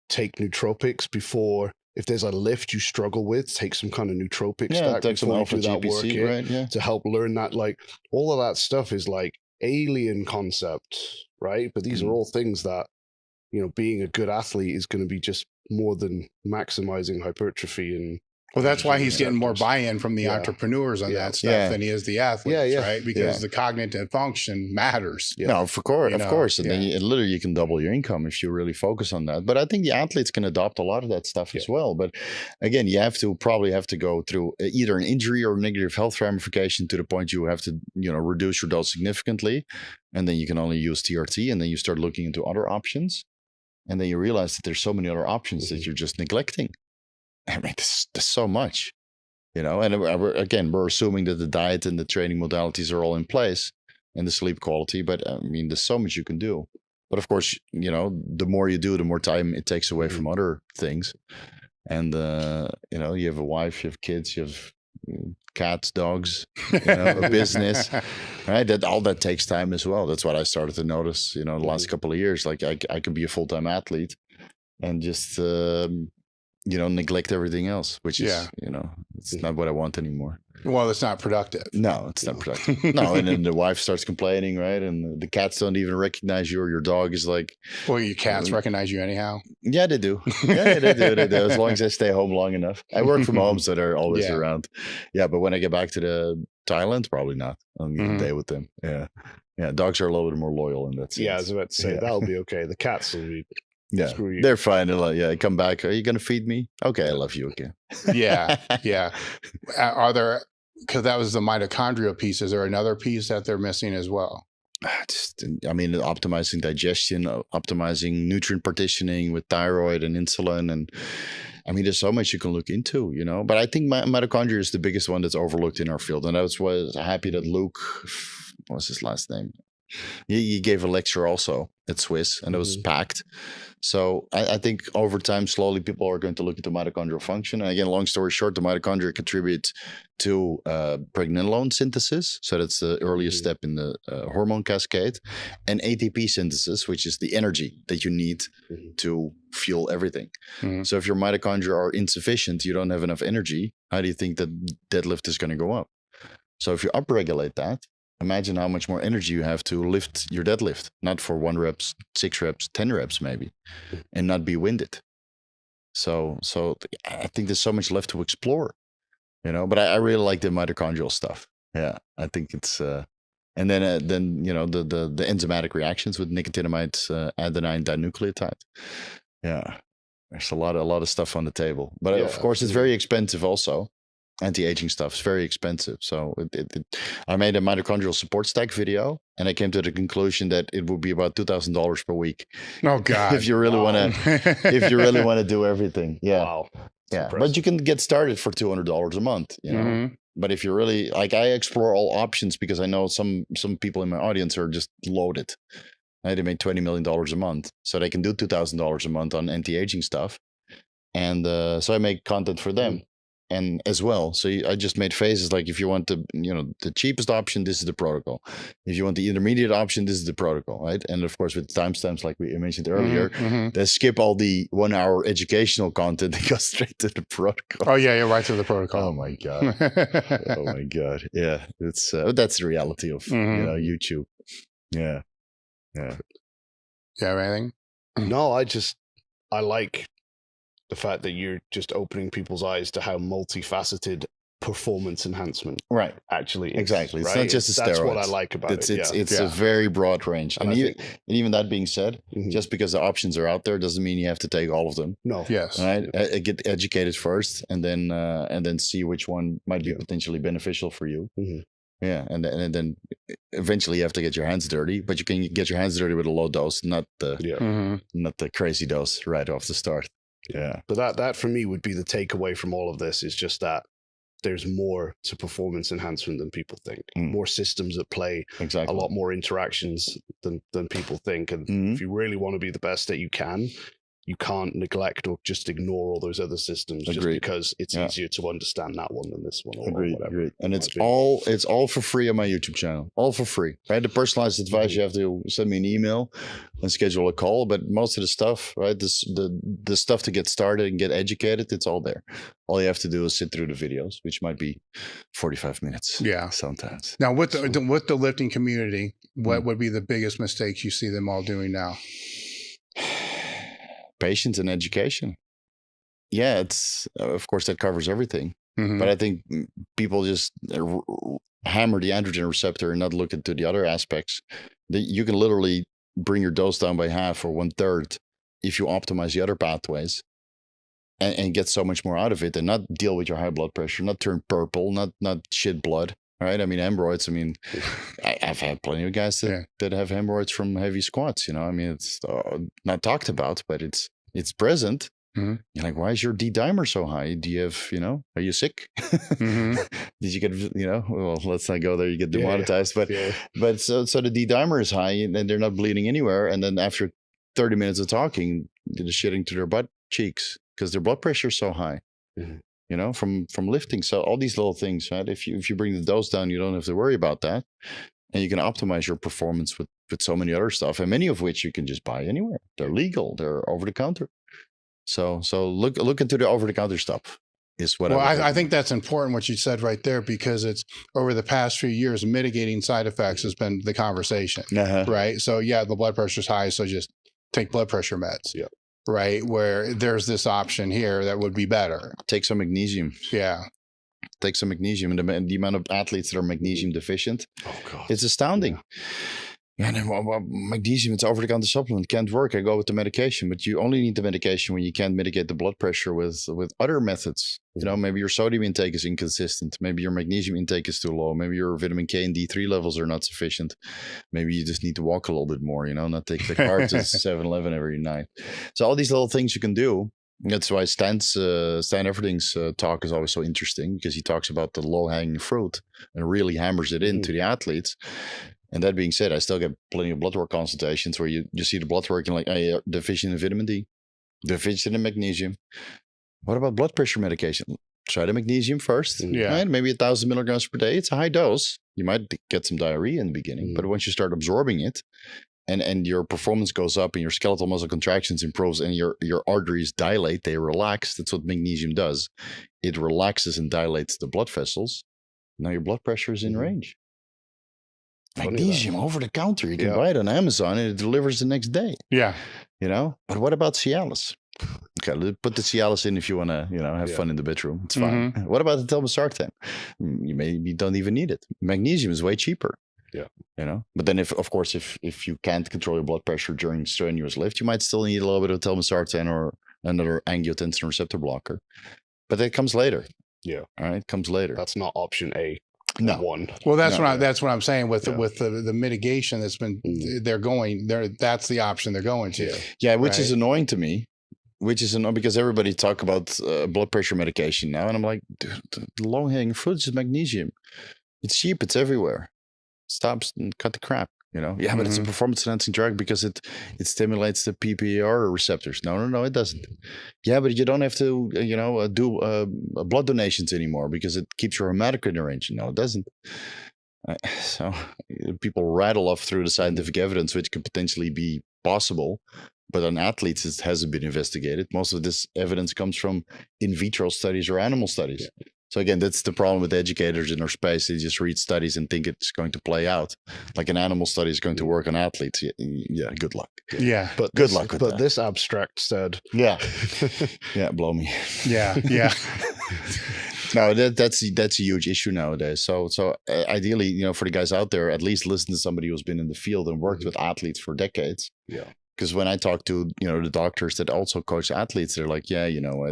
Take nootropics before. If there's a lift you struggle with, take some kind of nootropic stack take some alpha GPC, right? To help learn that. Like all of that stuff is like alien concept, right? But these are all things that, being a good athlete is going to be just more than maximizing hypertrophy. And well, that's why he's getting more buy-in from the entrepreneurs on that stuff than he is the athletes, right? Because the cognitive function matters. No, of course. And then literally you can double your income if you really focus on that. But I think the athletes can adopt a lot of that stuff as well. But again, you probably have to go through either an injury or negative health ramification to the point you have to, reduce your dose significantly. And then you can only use TRT, and then you start looking into other options. And then you realize that there's so many other options that you're just neglecting. I mean, there's so much, and again, we're assuming that the diet and the training modalities are all in place and the sleep quality, but I mean, there's so much you can do. But of course, the more you do, the more time it takes away from other things. And, you have a wife, you have kids, you have cats, dogs, a business, right? That takes time as well. That's what I started to notice, the last couple of years. Like I could be a full-time athlete and just, neglect everything else, which is, it's not what I want anymore. Well, it's not productive. No, it's not productive. No, and then the wife starts complaining, right? And the cats don't even recognize you, or your dog is like... Well, your cats recognize you anyhow? Yeah, they do. Yeah, they do. As long as I stay home long enough. I work from home, so they're always around. Yeah, but when I get back to Thailand, probably not. I'll need a day with them. Yeah. Yeah, dogs are a little bit more loyal in that sense. Yeah, I was about to say, that'll be okay. The cats will be... Yeah, they're fine. They're like, come back. Are you going to feed me? Okay, I love you again. Yeah. Are there because that was the mitochondrial piece. Is there another piece that they're missing as well? I mean, optimizing digestion, optimizing nutrient partitioning with thyroid and insulin. And I mean, there's so much you can look into, you know, but I think mitochondria is the biggest one that's overlooked in our field. And that's why I was happy that Luke, what was his last name? He gave a lecture also at Swiss, and it was packed. So I think over time, slowly people are going to look into mitochondrial function. And again, long story short, the mitochondria contribute to pregnenolone synthesis. So that's the earliest step in the hormone cascade, and ATP synthesis, which is the energy that you need to fuel everything. So if your mitochondria are insufficient, you don't have enough energy, how do you think that deadlift is going to go up? So if you upregulate that, imagine how much more energy you have to lift your deadlift, not for 1 reps, 6 reps, 10 reps maybe, and not be winded. So I think there's so much left to explore, you know, but I really like the mitochondrial stuff. Yeah, I think it's, and then, you know, the enzymatic reactions with nicotinamide, adenine dinucleotide. Yeah, there's a lot of stuff on the table, but of course it's very expensive also. Anti-aging stuff is very expensive. So I made a mitochondrial support stack video, and I came to the conclusion that it would be about $2,000 per week. Oh God! If you really want to, if you really want to do everything, Wow. Yeah. But you can get started for $200 a month. You know. But if you really like, I explore all options because I know some people in my audience are just loaded. They make $20 million a month, so they can do $2,000 a month on anti-aging stuff, and so I make content for them. And as well, so I just made phases like, if you want the cheapest option, this is the protocol. If you want the intermediate option, this is the protocol, right? And of course, with timestamps, like we mentioned earlier, they skip all the 1 hour educational content and go straight to the protocol. Oh yeah, right to the protocol. Oh my god! Oh my god! Yeah, it's that's the reality of you know, YouTube. Yeah. Yeah, anything? No, I like the fact that you're just opening people's eyes to how multifaceted performance enhancement actually is. Exactly. It's not just a steroid. That's what I like about it. It's a very broad range. And even that being said, just because the options are out there doesn't mean you have to take all of them. No. Yes. Right? Get educated first, and then see which one might be potentially beneficial for you. Yeah, and then eventually you have to get your hands dirty, but you can get your hands dirty with a low dose, not the crazy dose right off the start. Yeah. But that for me would be the takeaway from all of this, is just that there's more to performance enhancement than people think. More systems at play, a lot more interactions than people think. And if you really want to be the best that you can't neglect or just ignore all those other systems just because it's easier to understand that one than this one, or whatever. And it's all for free on my YouTube channel. All for free. Right? The personalized advice, you have to send me an email and schedule a call. But most of the stuff, right? The stuff to get started and get educated, it's all there. All you have to do is sit through the videos, which might be 45 minutes. Yeah. Sometimes. Now with the lifting community, what would be the biggest mistakes you see them all doing now? Patience and education. Yeah, it's of course that covers everything. But I think people just hammer the androgen receptor and not look into the other aspects. You can literally bring your dose down by half or 1/3 if you optimize the other pathways and get so much more out of it, and not deal with your high blood pressure, not turn purple, not shit blood. Right? I mean, hemorrhoids. I mean, I've had plenty of guys that have hemorrhoids from heavy squats. You know, I mean, it's not talked about, but it's present. You're like, why is your D-dimer so high? Do you have, are you sick? Did you get, well, let's not go there. You get demonetized, but so the D-dimer is high and they're not bleeding anywhere. And then after 30 minutes of talking, they're shitting to their butt cheeks because their blood pressure is so high. From lifting. So all these little things, right? If you bring the dose down, you don't have to worry about that. And you can optimize your performance with so many other stuff, and many of which you can just buy anywhere. They're legal. They're over the counter. So look into the over the counter stuff is what I think that's important what you said right there, because it's over the past few years, mitigating side effects has been the conversation, right? So the blood pressure's high. So just take blood pressure meds. Yeah. Right, where there's this option here that would be better. Take some magnesium. Yeah. Take some magnesium. And the amount of athletes that are magnesium deficient, it's astounding. Yeah, and then well, magnesium, it's over-the-counter supplement, can't work. I go with the medication, but you only need the medication when you can't mitigate the blood pressure with other methods. You know, maybe your sodium intake is inconsistent. Maybe your magnesium intake is too low. Maybe your vitamin K and D3 levels are not sufficient. Maybe you just need to walk a little bit more, you know, not take the car to 7-Eleven every night. So all these little things you can do. That's why Stan Everything's talk is always so interesting, because he talks about the low-hanging fruit and really hammers it into the athletes. And that being said, I still get plenty of blood work consultations where you see the blood work and like, hey, you're deficient in vitamin D, deficient in magnesium. What about blood pressure medication? Try the magnesium first. Yeah. Right? Maybe 1,000 milligrams per day. It's a high dose. You might get some diarrhea in the beginning, but once you start absorbing it and your performance goes up and your skeletal muscle contractions improves and your arteries dilate, they relax. That's what magnesium does. It relaxes and dilates the blood vessels. Now your blood pressure is in range. Magnesium over the counter. You can buy it on Amazon and it delivers the next day. Yeah. You know, but what about Cialis? Okay, put the Cialis in if you want to, you know, have fun in the bedroom. It's fine. What about the telmisartan? You maybe don't even need it. Magnesium is way cheaper. Yeah. You know, but then if you can't control your blood pressure during strenuous lift, you might still need a little bit of telmisartan or another angiotensin receptor blocker. But that comes later. Yeah. All right. Comes later. That's not option A. No. One. Well, that's what I'm saying with the mitigation that's been that's the option they're going to. Yeah, which is annoying to me. Which is annoying because everybody talk about blood pressure medication now, and I'm like, dude, the low hanging fruit is magnesium. It's cheap. It's everywhere. Stop and cut the crap. You know. Yeah, but it's a performance enhancing drug because it stimulates the PPAR receptors. No, it doesn't. Yeah, but you don't have to do blood donations anymore because it keeps your hematocrit in range. No, it doesn't. So people rattle off through the scientific evidence, which could potentially be possible, but on athletes it hasn't been investigated. Most of this evidence comes from in vitro studies or animal studies. Yeah. So again, that's the problem with educators in our space. They just read studies and think it's going to play out. Like an animal study is going to work on athletes. Yeah, good luck. Yeah. But good luck with that. But this abstract said. Yeah. Yeah, blow me. Yeah. No, that's a huge issue nowadays. So ideally, you know, for the guys out there, at least listen to somebody who's been in the field and worked with athletes for decades. Yeah. Because when I talk to, you know, the doctors that also coach athletes, they're like, yeah, you know,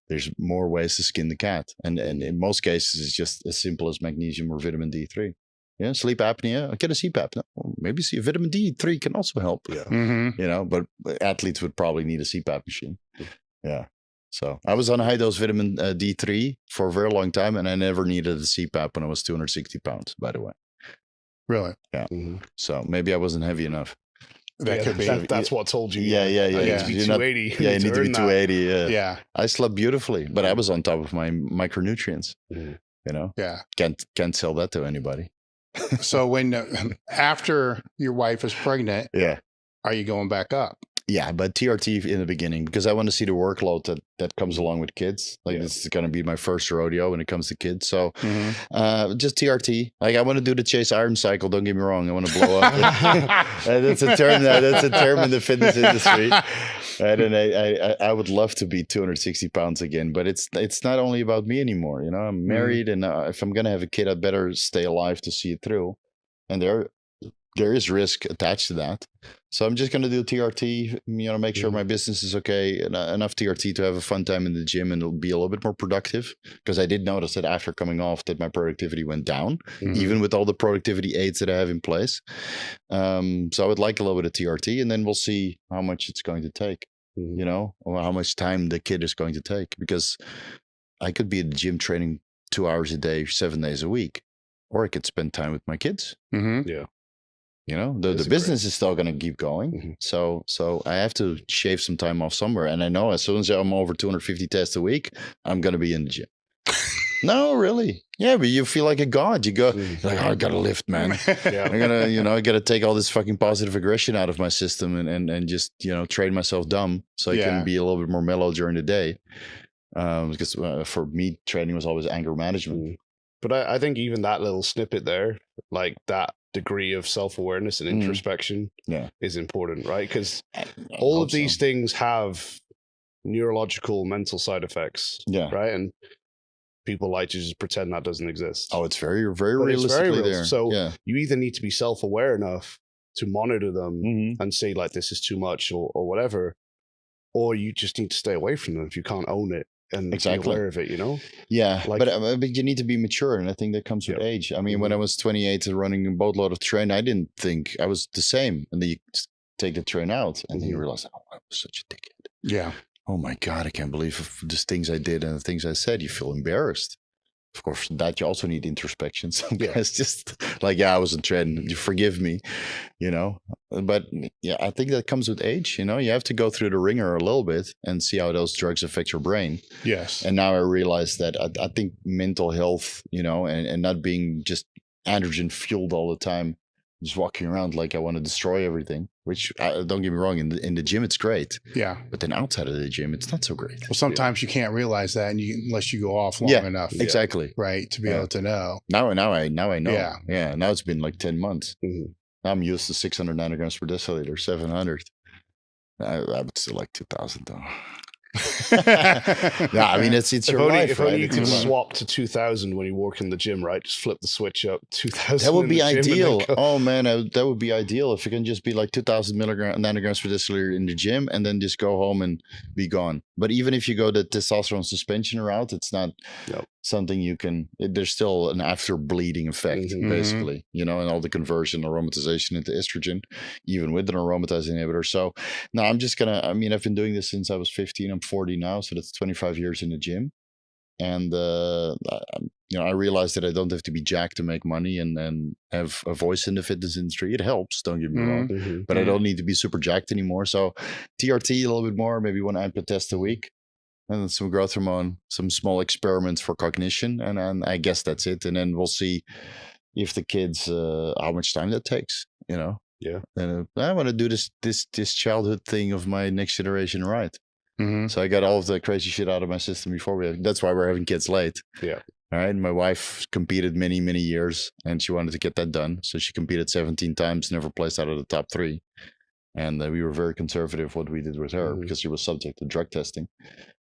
there's more ways to skin the cat. And in most cases, it's just as simple as magnesium or vitamin D3. Yeah, sleep apnea, get a CPAP. No, maybe vitamin D3 can also help. Yeah. You know, but athletes would probably need a CPAP machine. Yeah. So I was on high dose vitamin D3 for a very long time, and I never needed a CPAP when I was 260 pounds, by the way. Really? Yeah. So maybe I wasn't heavy enough. That could be. That's what told you. Yeah. You need to be 280. You need to be 280. Yeah. I slept beautifully, but I was on top of my micronutrients. You know. Yeah. Can't sell that to anybody. So when after your wife is pregnant, are you going back up? Yeah, but TRT in the beginning, because I want to see the workload that comes along with kids. Like this is going to be my first rodeo when it comes to kids. So just TRT. Like I want to do the Chase Iron cycle. Don't get me wrong. I want to blow up. That's a term. That's a term in the fitness industry. And I would love to be 260 pounds again. But it's not only about me anymore. You know, I'm married, and if I'm going to have a kid, I'd better stay alive to see it through. And there is risk attached to that. So I'm just going to do TRT, you know, make sure my business is okay, and enough TRT to have a fun time in the gym and it'll be a little bit more productive. Because I did notice that after coming off that my productivity went down, even with all the productivity aids that I have in place. So I would like a little bit of TRT, and then we'll see how much it's going to take, you know, or how much time the kid is going to take. Because I could be at the gym training 2 hours a day, 7 days a week, or I could spend time with my kids. Yeah. You know, the business is still going to keep going. So I have to shave some time off somewhere. And I know as soon as I'm over 250 tests a week, I'm going to be in the gym. No, really. Yeah, but you feel like a god. You go, like, oh, I got to lift, man. I'm going to, you know, I got to take all this fucking positive aggression out of my system and just, you know, train myself dumb so I can be a little bit more mellow during the day. Because for me, training was always anger management. But I think even that little snippet there, like that degree of self-awareness and introspection is important, right? Because all of these things have neurological, mental side effects, right? And people like to just pretend that doesn't exist. Oh, it's very, very realistically there. So you either need to be self-aware enough to monitor them and say like this is too much or whatever, or you just need to stay away from them if you can't own it and be aware of it, you know? Yeah, like, but you need to be mature, and I think that comes with age. I mean, when I was 28 and running a boatload of train, I didn't think I was the same. And then you take the train out, and then you realize, oh, I was such a dickhead. Yeah. Oh my God, I can't believe the things I did and the things I said. You feel embarrassed. Of course, that you also need introspection. Some guys just like, I was in trend. You forgive me, you know. But yeah, I think that comes with age. You know, you have to go through the ringer a little bit and see how those drugs affect your brain. Yes. And now I realize that I think mental health, you know, and not being just androgen fueled all the time, just walking around like I want to destroy everything. Which don't get me wrong, in the gym it's great. Yeah. But then outside of the gym, it's not so great. Well, sometimes you can't realize that, and unless you go off long enough. Exactly. Right, to be able to know. Now I know. Yeah. Yeah. Now it's been like 10 months. Now I'm used to 600 nanograms per deciliter, 700. I would still like 2,000 though. Yeah, I mean it's your life. If only you could swap to 2,000 when you walk in the gym, right? Just flip the switch up. 2,000. That would be ideal. Oh man, that would be ideal if you can just be like 2,000 nanograms per deciliter in the gym and then just go home and be gone. But even if you go the testosterone suspension route, it's not something you can. There's still an after bleeding effect, basically. You know, and all the conversion, aromatization into estrogen, even with an aromatase inhibitor. So no, I'm just gonna. I mean, I've been doing this since I was 15. I'm 40 now, so that's 25 years in the gym. And you know, I realized that I don't have to be jacked to make money and have a voice in the fitness industry. It helps, don't get me wrong, but I don't need to be super jacked anymore. So TRT a little bit more, maybe one AMPA test a week, and then some growth hormone, some small experiments for cognition, and I guess that's it. And then we'll see if the kids how much time that takes. You know, And I want to do this childhood thing of my next generation right. So I got all of the crazy shit out of my system before that's why we're having kids late. Yeah. All right. My wife competed many, many years and she wanted to get that done. So she competed 17 times, never placed out of the top 3. And we were very conservative what we did with her because she was subject to drug testing.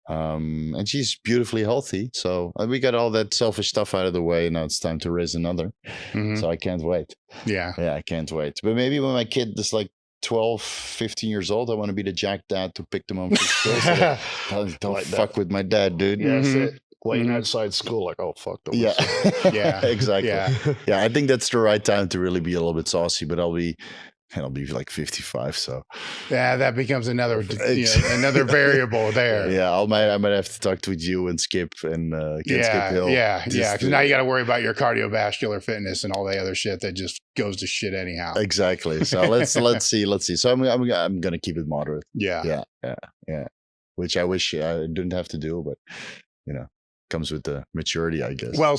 And she's beautifully healthy. So we got all that selfish stuff out of the way. Now it's time to raise another. So I can't wait. Yeah, I can't wait. But maybe when my kid is like 12, 15 years old, I want to be the jack dad to pick them up from school. So don't like fuck with my dad, dude. Yeah, that's it. Waiting outside school, like, oh, fuck them. Yeah, exactly. Yeah, I think that's the right time to really be a little bit saucy, but I'll be like 55. So yeah, that becomes another another variable there. Yeah, I might have to talk with you and Skip and Skip Hill. Because now you got to worry about your cardiovascular fitness and all the other shit that just goes to shit anyhow. Exactly. So let's see. So I'm gonna keep it moderate. Yeah. Which I wish I didn't have to do, but you know, comes with the maturity, I guess. Well,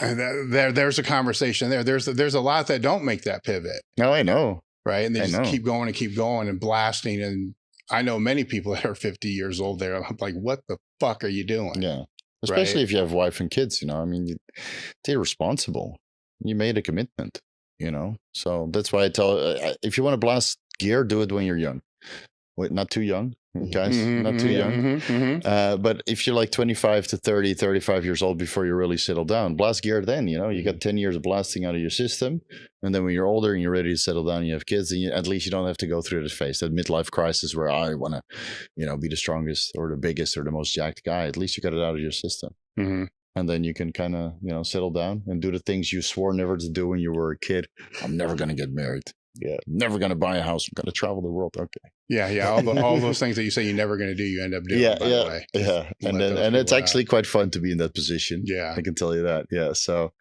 there's a conversation there. There's a lot that don't make that pivot. No, I know. Right. And they just keep going and blasting. And I know many people that are 50 years old there. I'm like, what the fuck are you doing? Yeah. Especially if you have a wife and kids, you know, I mean, they're responsible. You made a commitment, you know? So that's why I tell, if you want to blast gear, do it when you're young. Wait, not too young. Guys, not too young. But if you're like 25 to 30, 35 years old before you really settle down, blast gear then, you know, you got 10 years of blasting out of your system. And then when you're older and you're ready to settle down, you have kids, and at least you don't have to go through this phase, that midlife crisis where I want to, you know, be the strongest or the biggest or the most jacked guy. At least you got it out of your system. And then you can kind of, you know, settle down and do the things you swore never to do when you were a kid. I'm never going to get married. Yeah, never going to buy a house. I'm going to travel the world. Okay. Yeah. All those things that you say you're never going to do, you end up doing. By the way. And it's actually quite fun to be in that position. Yeah, I can tell you that. Yeah. So,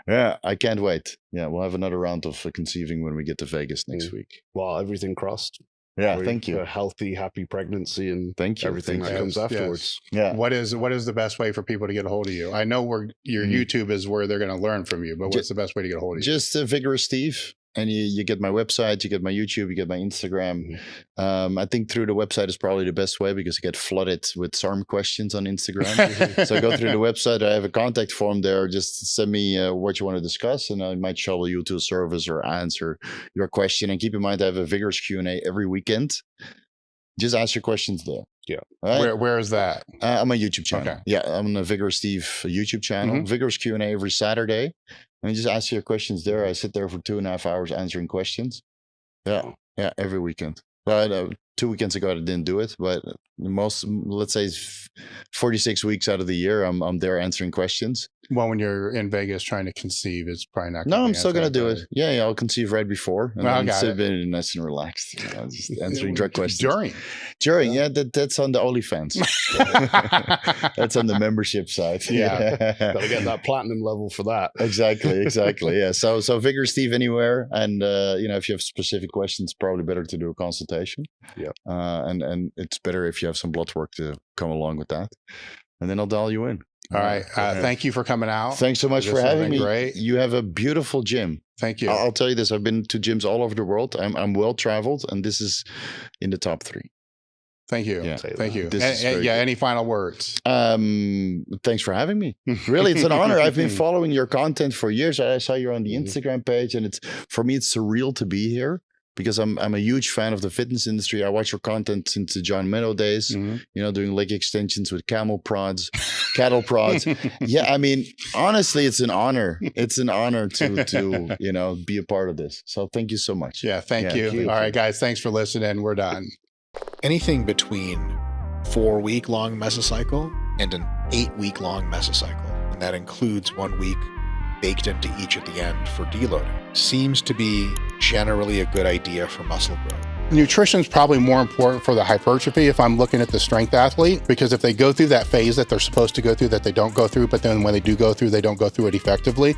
yeah, I can't wait. Yeah, we'll have another round of conceiving when we get to Vegas next week. Well, everything crossed. Yeah, thank you. A healthy, happy pregnancy, and thank you. Everything that comes afterwards. Yeah. What is the best way for people to get a hold of you? I know your YouTube is where they're going to learn from you, but what's the best way to get a hold of you? Just Vigorous Steve. And you get my website, you get my YouTube, you get my Instagram. I think through the website is probably the best way because I get flooded with SARM questions on Instagram. So go through the website. I have a contact form there. Just send me what you want to discuss, and I might shuttle you to a service or answer your question. And keep in mind, I have a Vigorous Q&A every weekend. Just ask your questions there. Yeah. Right? Where is that? On my YouTube channel. Okay. Yeah, I'm on the Vigorous Steve YouTube channel. Vigorous Q&A every Saturday. And just ask your questions there. I sit there for 2.5 hours answering questions. Yeah, every weekend. But 2 weekends ago, I didn't do it. But most, let's say, 46 weeks out of the year, I'm there answering questions. Well, when you're in Vegas trying to conceive, it's probably not. No, I'm still going to do it. Yeah, I'll conceive right before. And well, then been nice and relaxed. Just answering direct questions. During, yeah, that's on the OnlyFans. That's on the membership side. Yeah. Got to get that platinum level for that. Exactly. Yeah. So Vigorous Steve anywhere. And, if you have specific questions, probably better to do a consultation. Yeah. And it's better if you have some blood work to come along with that. And then I'll dial you in. All right. Thank you for coming out. Thanks so much for having me. Great. You have a beautiful gym. Thank you. I'll tell you this. I've been to gyms all over the world. I'm well traveled, and this is in the top 3. Thank you. Yeah. Thank you. And, any final words? Thanks for having me. Really, it's an honor. I've been following your content for years. I saw you on the Instagram page, and for me, it's surreal to be here. Because I'm a huge fan of the fitness industry. I watch your content since the John Meadow days, doing leg extensions with cattle prods. Yeah, I mean, honestly, it's an honor. It's an honor to be a part of this. So thank you so much. Yeah, thank you. All right, guys, thanks for listening. We're done. Anything between 4-week-long mesocycle and an 8-week-long mesocycle, and that includes 1 week baked into each at the end for deloading, seems to be generally a good idea for muscle growth. Nutrition is probably more important for the hypertrophy if I'm looking at the strength athlete, because if they go through that phase that they're supposed to go through that they don't go through, but then when they do go through, they don't go through it effectively,